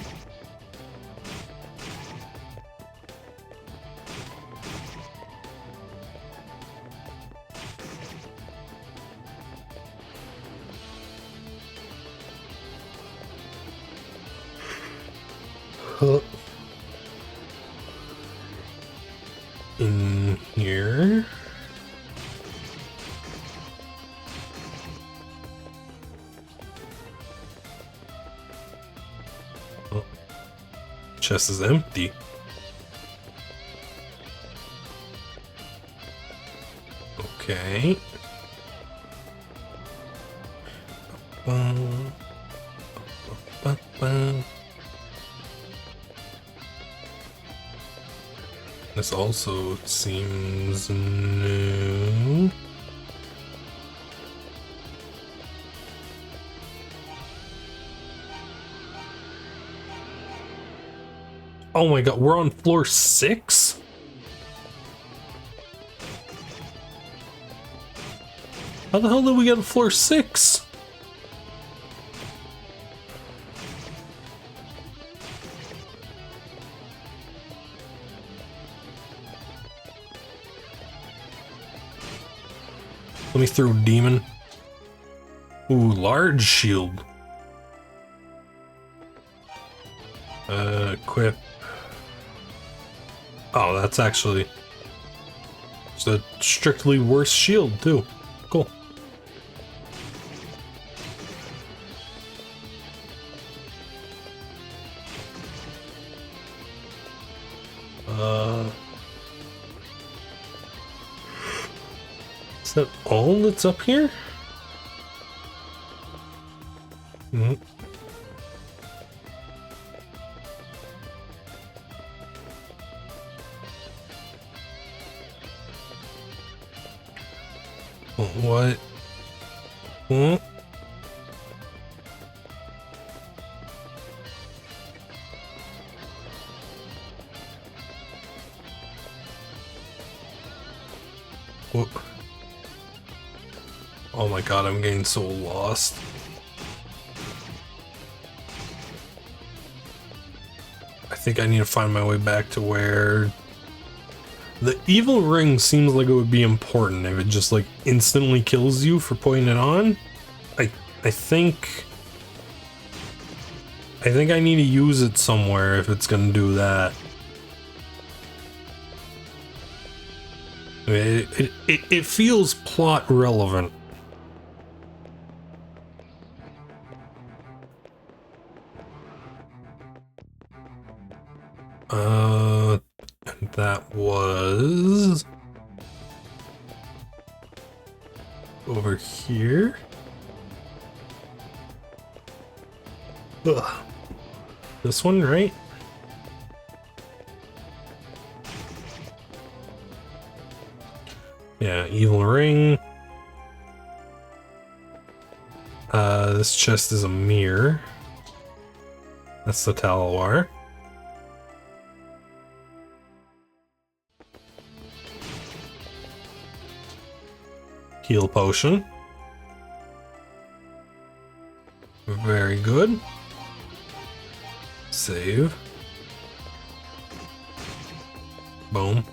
In here. Oh. Chest is empty. Okay. This also seems new. Oh my god, we're on floor 6? How the hell did we get to floor 6? Let me throw demon. Ooh, large shield. Equip. Oh, that's actually it's a strictly worse shield too. Cool. Is that all that's up here? Mm-hmm. What? Hmm? What? Oh my god, I'm getting so lost. I think I need to find my way back to where the evil ring seems like it would be important if it just like instantly kills you for putting it on. I think I need to use it somewhere if it's gonna do that. I mean, it feels plot relevant. That was over here. Ugh. This one, right? Yeah, evil ring. This chest is a mirror. That's the Talawar. Heal potion. Very good. Save. Boom.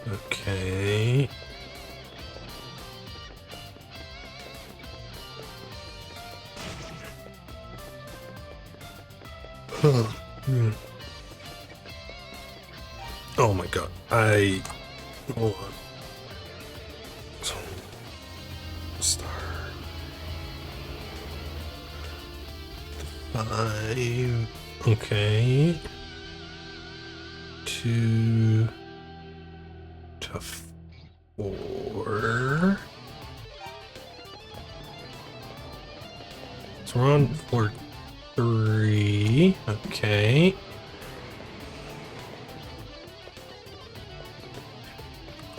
Okay. Oh my god. Hold on. So, start. 5. Okay. 2 to 4. So we're on floor 3. Okay.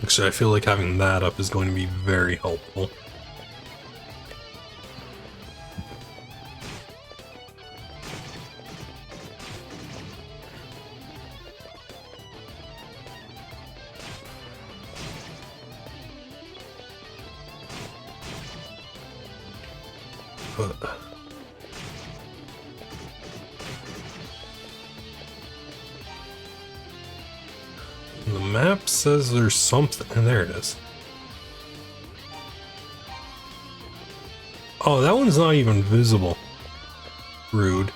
Actually, I feel like having that up is going to be very helpful. The map says there's something, and there it is. Oh, that one's not even visible. Rude.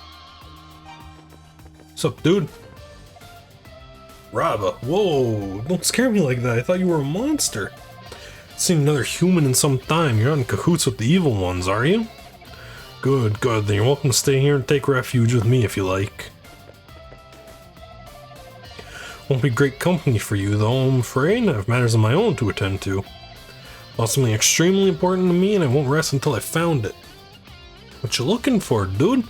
What's up, dude? Raba. Whoa, don't scare me like that. I thought you were a monster. Seen another human in some time. You're not in cahoots with the evil ones, are you? Good, good. Then you're welcome to stay here and take refuge with me if you like. Won't be great company for you, though, I'm afraid. I have matters of my own to attend to. Well, something extremely important to me, and I won't rest until I've found it. What you looking for, dude?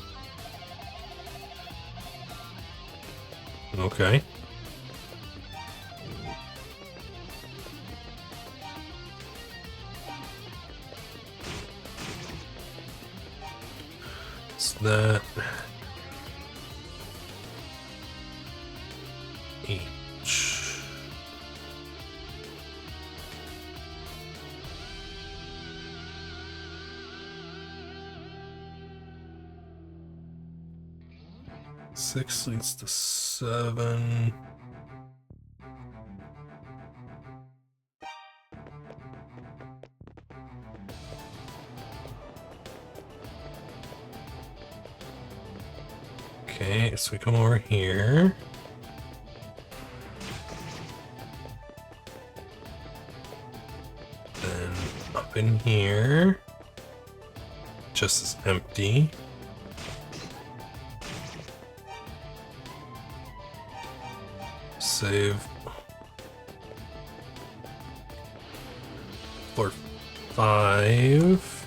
Okay. What's that? H. 6 leads to 7. Okay, so we come over here. Then up in here. Just as empty. Save. Floor 5.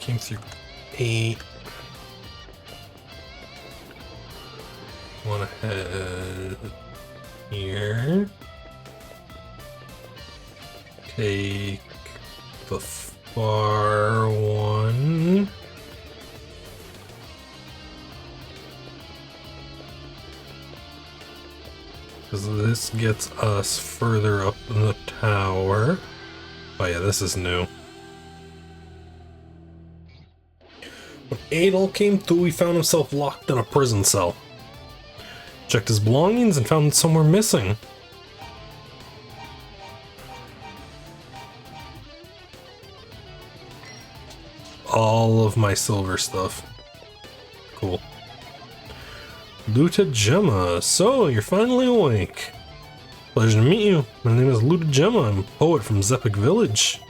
Came through 8. One ahead here. Take the far one. Because this gets us further up in the tower. Oh yeah, this is new. When Adol came through, he found himself locked in a prison cell. Checked his belongings and found somewhere missing. All of my silver stuff. Cool. Luta Gemma, so you're finally awake. Pleasure to meet you. My name is Luta Gemma. I'm a poet from Zepik Village.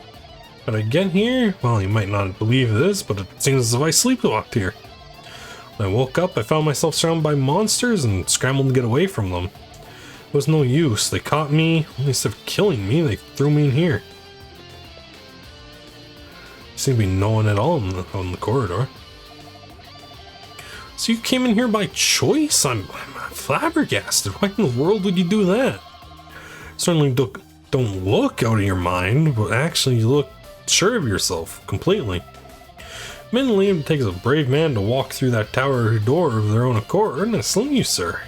How'd I get here? Well, you might not believe this, but it seems as if I sleepwalked here. When I woke up, I found myself surrounded by monsters and scrambled to get away from them. It was no use. They caught me. Instead of killing me, they threw me in here. There seemed to be no one at all on the corridor. So you came in here by choice? I'm flabbergasted. Why in the world would you do that? Certainly don't look out of your mind, but actually you look sure of yourself, completely. Admittedly, it takes a brave man to walk through that tower door of their own accord, and I salute you, sir.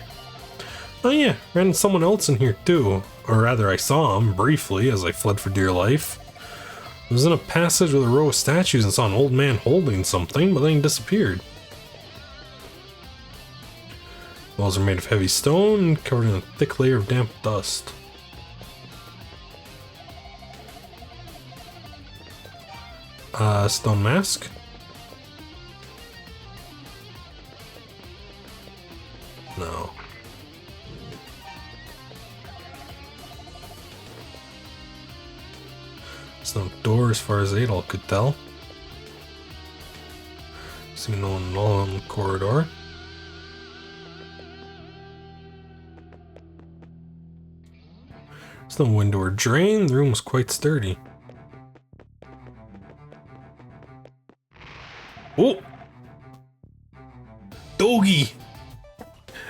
Oh yeah, ran into someone else in here too. Or rather, I saw him, briefly, as I fled for dear life. I was in a passage with a row of statues and saw an old man holding something, but then he disappeared. Walls are made of heavy stone, covered in a thick layer of damp dust. Stone mask. No. There's no door as far as Adol could tell. See no one along the corridor. There's no window or drain. The room was quite sturdy. Oh! Dogi!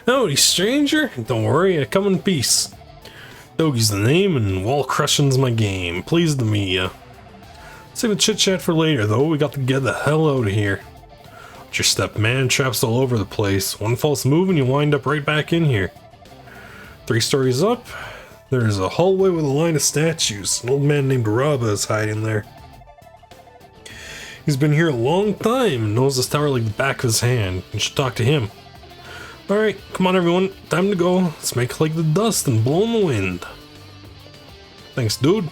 Howdy, stranger. Don't worry, I come in peace. Dogi's the name, and wall crushing's my game. Pleased to meet ya. Save the chit-chat for later, though. We got to get the hell out of here. Watch your step, man. Traps all over the place. One false move and you wind up right back in here. 3 stories up, there's a hallway with a line of statues. An old man named Rabba is hiding there. He's been here a long time and knows this tower like the back of his hand. You should talk to him. Alright, come on everyone, time to go. Let's make like the dust and blow in the wind. Thanks, dude.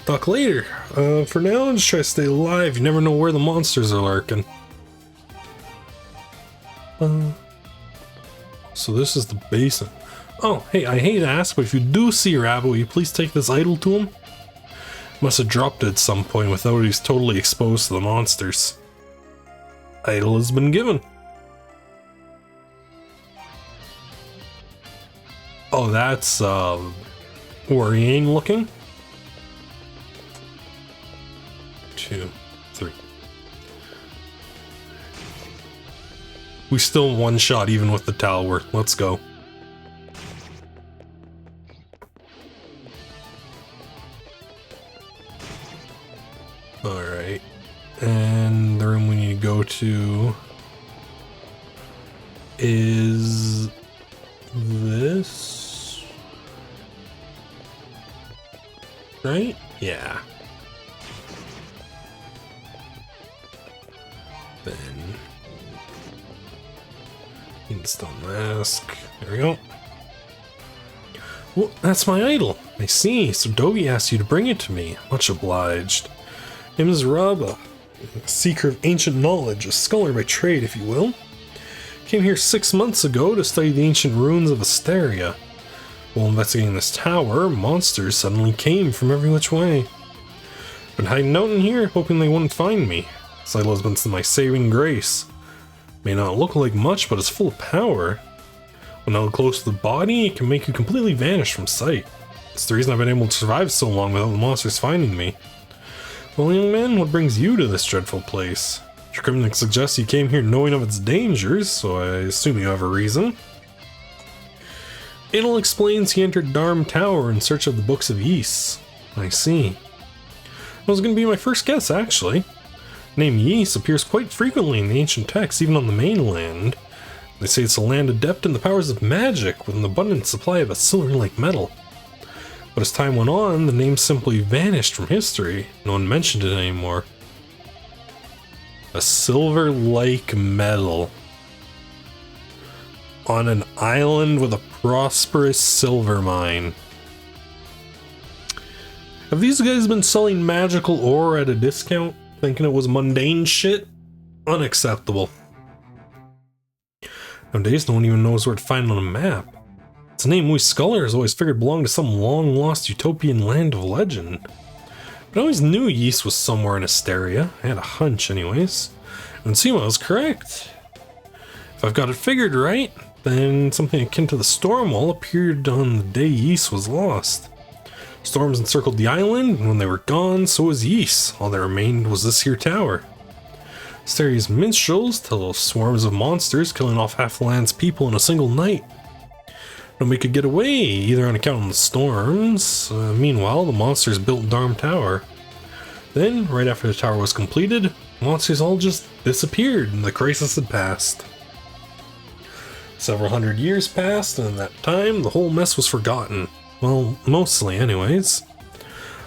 Talk later. For now, just try to stay alive. You never know where the monsters are lurking. So this is the basin. Oh, hey, I hate to ask, but if you do see Rabba, will you please take this idol to him? Must have dropped it at some point without he's totally exposed to the monsters. Idol has been given. Oh, that's worrying looking. 2, 3. We still one shot even with the tower. Let's go. Alright. And the room to is this, right? Yeah. Then need the stone mask. There we go. Well, that's my idol. I see. So Dogi asked you to bring it to me. Much obliged. Name is Rabba, a seeker of ancient knowledge, a scholar by trade, if you will. Came here 6 months ago to study the ancient ruins of Asteria. While investigating this tower, monsters suddenly came from every which way. Been hiding out in here, hoping they wouldn't find me. This idol has been my saving grace. May not look like much, but it's full of power. When held close to the body, it can make you completely vanish from sight. It's the reason I've been able to survive so long without the monsters finding me. Well, young man, what brings you to this dreadful place? Your criminal suggests you came here knowing of its dangers, so I assume you have a reason. Idol explains he entered Dharm Tower in search of the Books of Ys. I see. That was going to be my first guess, actually. The name Ys appears quite frequently in the ancient texts, even on the mainland. They say it's a land adept in the powers of magic, with an abundant supply of a silver-like metal. But as time went on, the name simply vanished from history. No one mentioned it anymore. A silver-like metal. On an island with a prosperous silver mine. Have these guys been selling magical ore at a discount? Thinking it was mundane shit? Unacceptable. Nowadays, no one even knows where to find it on a map. It's a name we scholars always figured belonged to some long-lost utopian land of legend. But I always knew Ys was somewhere in Asteria. I had a hunch anyways. And Seema was correct. If I've got it figured right, then something akin to the storm wall appeared on the day Ys was lost. Storms encircled the island, and when they were gone, so was Ys. All that remained was this here tower. Asteria's minstrels tell of swarms of monsters killing off half the land's people in a single night. Nobody could get away, either on account of the storms. Meanwhile, the monsters built Dharm Tower. Then, right after the tower was completed, monsters all just disappeared and the crisis had passed. Several hundred years passed, and in that time, the whole mess was forgotten. Well, mostly anyways.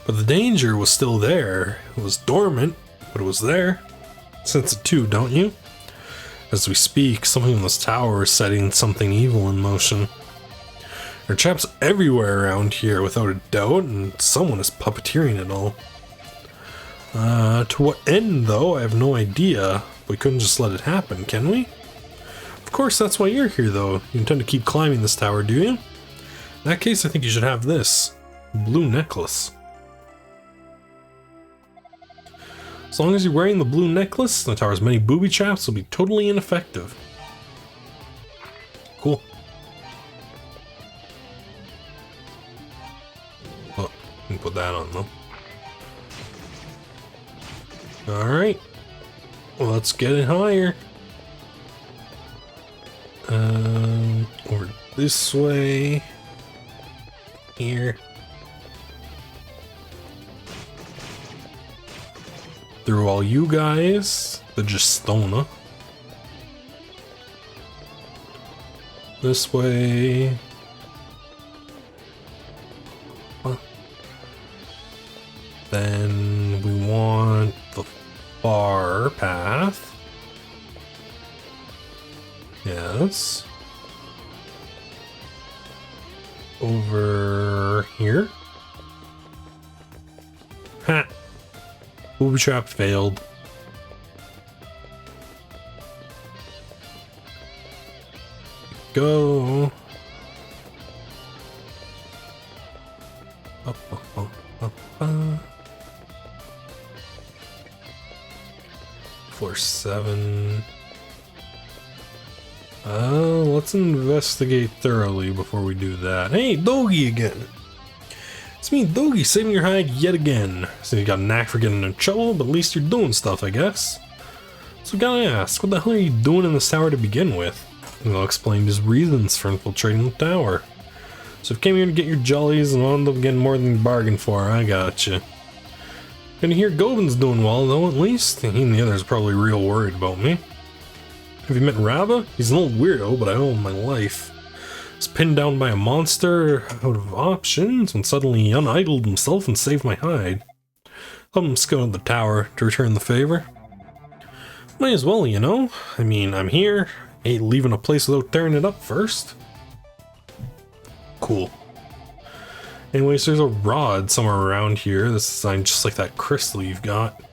But the danger was still there. It was dormant, but it was there. Sense it too, don't you? As we speak, something in this tower is setting something evil in motion. There are traps everywhere around here, without a doubt, and someone is puppeteering it all. To what end, though, I have no idea. We couldn't just let it happen, can we? Of course, that's why you're here, though. You intend to keep climbing this tower, do you? In that case, I think you should have this. Blue necklace. As long as you're wearing the blue necklace, the tower's many booby traps will be totally ineffective. Cool. Oh, can put that on though. Alright. Well, let's get it higher. Over this way. Here. Through all you guys, the Gestona. This way. Huh. Then we want the far path. Yes. Over here. Ha! Booby trap failed. Go. Up, up, up, up, up. Floor 7. Let's investigate thoroughly before we do that. Hey, Dogi again. It's me, Dogi, saving your hide yet again. So you got a knack for getting in trouble, but at least you're doing stuff, I guess. So gotta ask, what the hell are you doing in this tower to begin with? And I'll explain his reasons for infiltrating the tower. So if you came here to get your jollies and wound up getting more than you bargained for, I gotcha. And here Govin's doing well, though, at least. He and the others are probably real worried about me. Have you met Rava? He's an old weirdo, but I owe him my life. He's pinned down by a monster out of options when suddenly he unidled himself and saved my hide. I'm scout the tower to return the favor. Might as well, you know? I mean, I'm here. Ain't leaving a place without tearing it up first. Cool. Anyways, there's a rod somewhere around here that's designed just like that crystal you've got.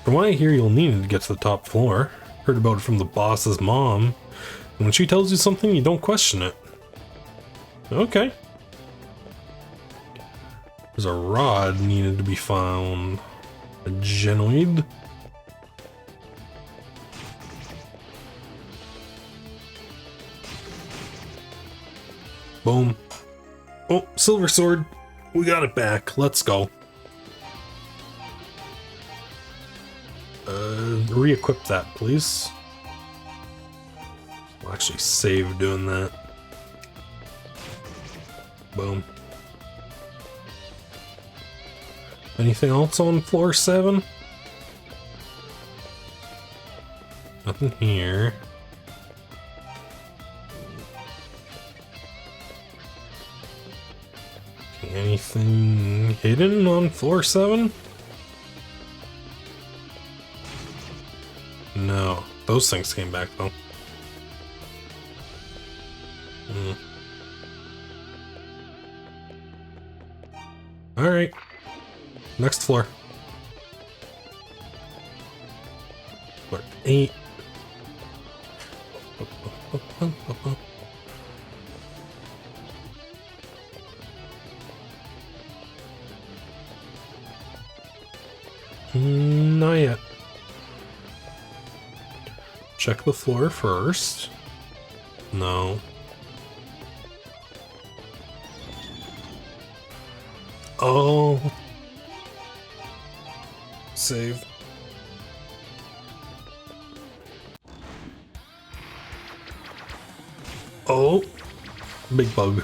From what I hear, you'll need it to get to the top floor. Heard about it from the boss's mom. And when she tells you something, you don't question it. Okay. There's a rod needed to be found. A genoid. Boom. Oh, silver sword. We got it back. Let's go. Re-equip that, please. I'll actually save doing that. Boom. Anything else on floor 7? Nothing here. Anything hidden on floor 7? No. Those things came back though. Alright. Next floor. Floor 8. Not yet. Check the floor first. No. Oh. Save. Oh. Big bug.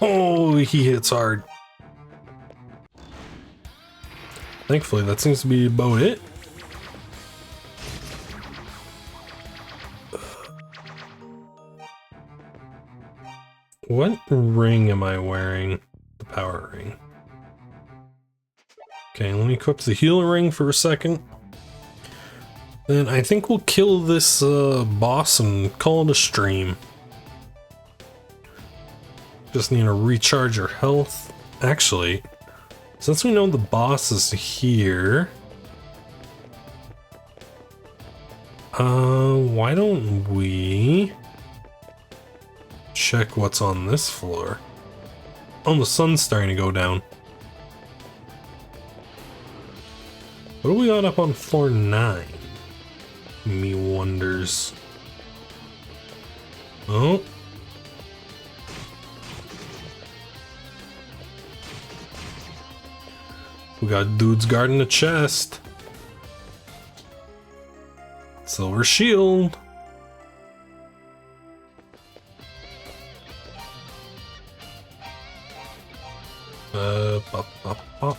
Oh, he hits hard. Thankfully, that seems to be about it. What ring am I wearing? The power ring. Okay, let me equip the healer ring for a second. Then I think we'll kill this boss and call it a stream. Just need to recharge your health. Actually, since we know the boss is here, why don't we check what's on this floor? Oh, the sun's starting to go down. What do we got up on floor 9? Me wonders. Oh. We got dudes guarding the chest. Silver shield. Pop, pop, pop.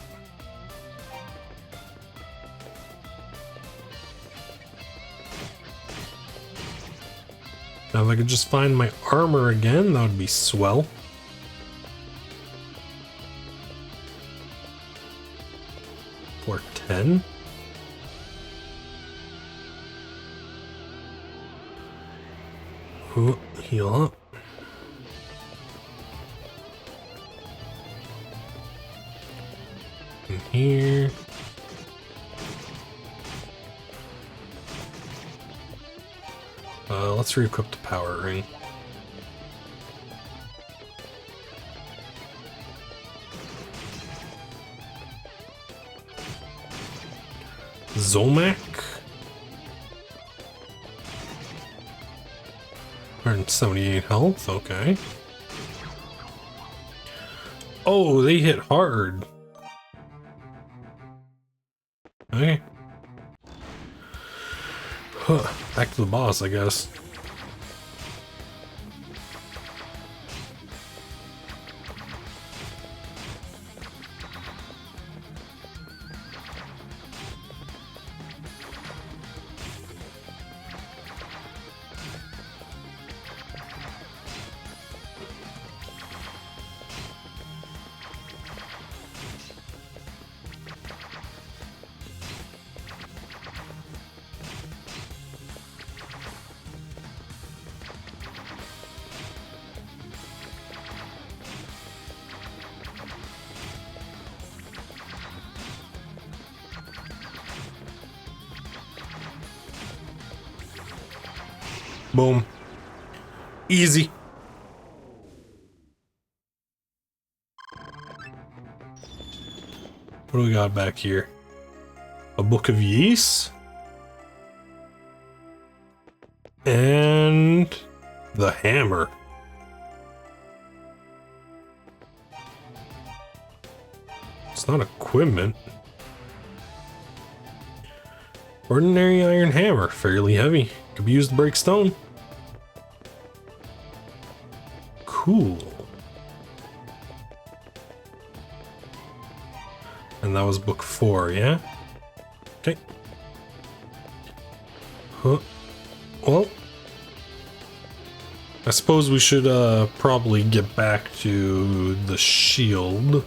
Now if I could just find my armor again, that would be swell. Floor 10. Ooh, heal up. In here. Let's re-equip the power ring. Zomac. 178 health, okay. Oh, they hit hard. Okay. Huh. Back to the boss, I guess. Boom. Easy. What do we got back here? A book of yeast? And the hammer. It's not equipment. Ordinary iron hammer, fairly heavy. Could be used to break stone. Cool. And that was book 4, yeah? Okay. Huh. Well, I suppose we should probably get back to the shield.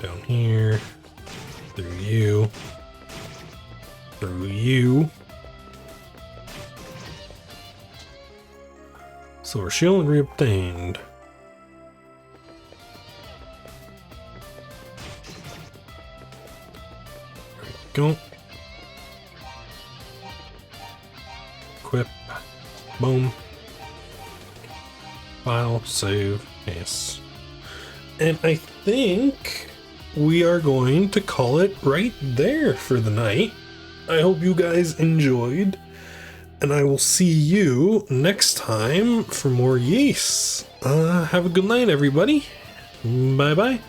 Down here. Through you. Through you. Silver shield reobtained. There we go. Equip. Boom. File. Save. Yes. And I think we are going to call it right there for the night. I hope you guys enjoyed, and I will see you next time for more yeast. Have a good night, everybody. Bye-bye.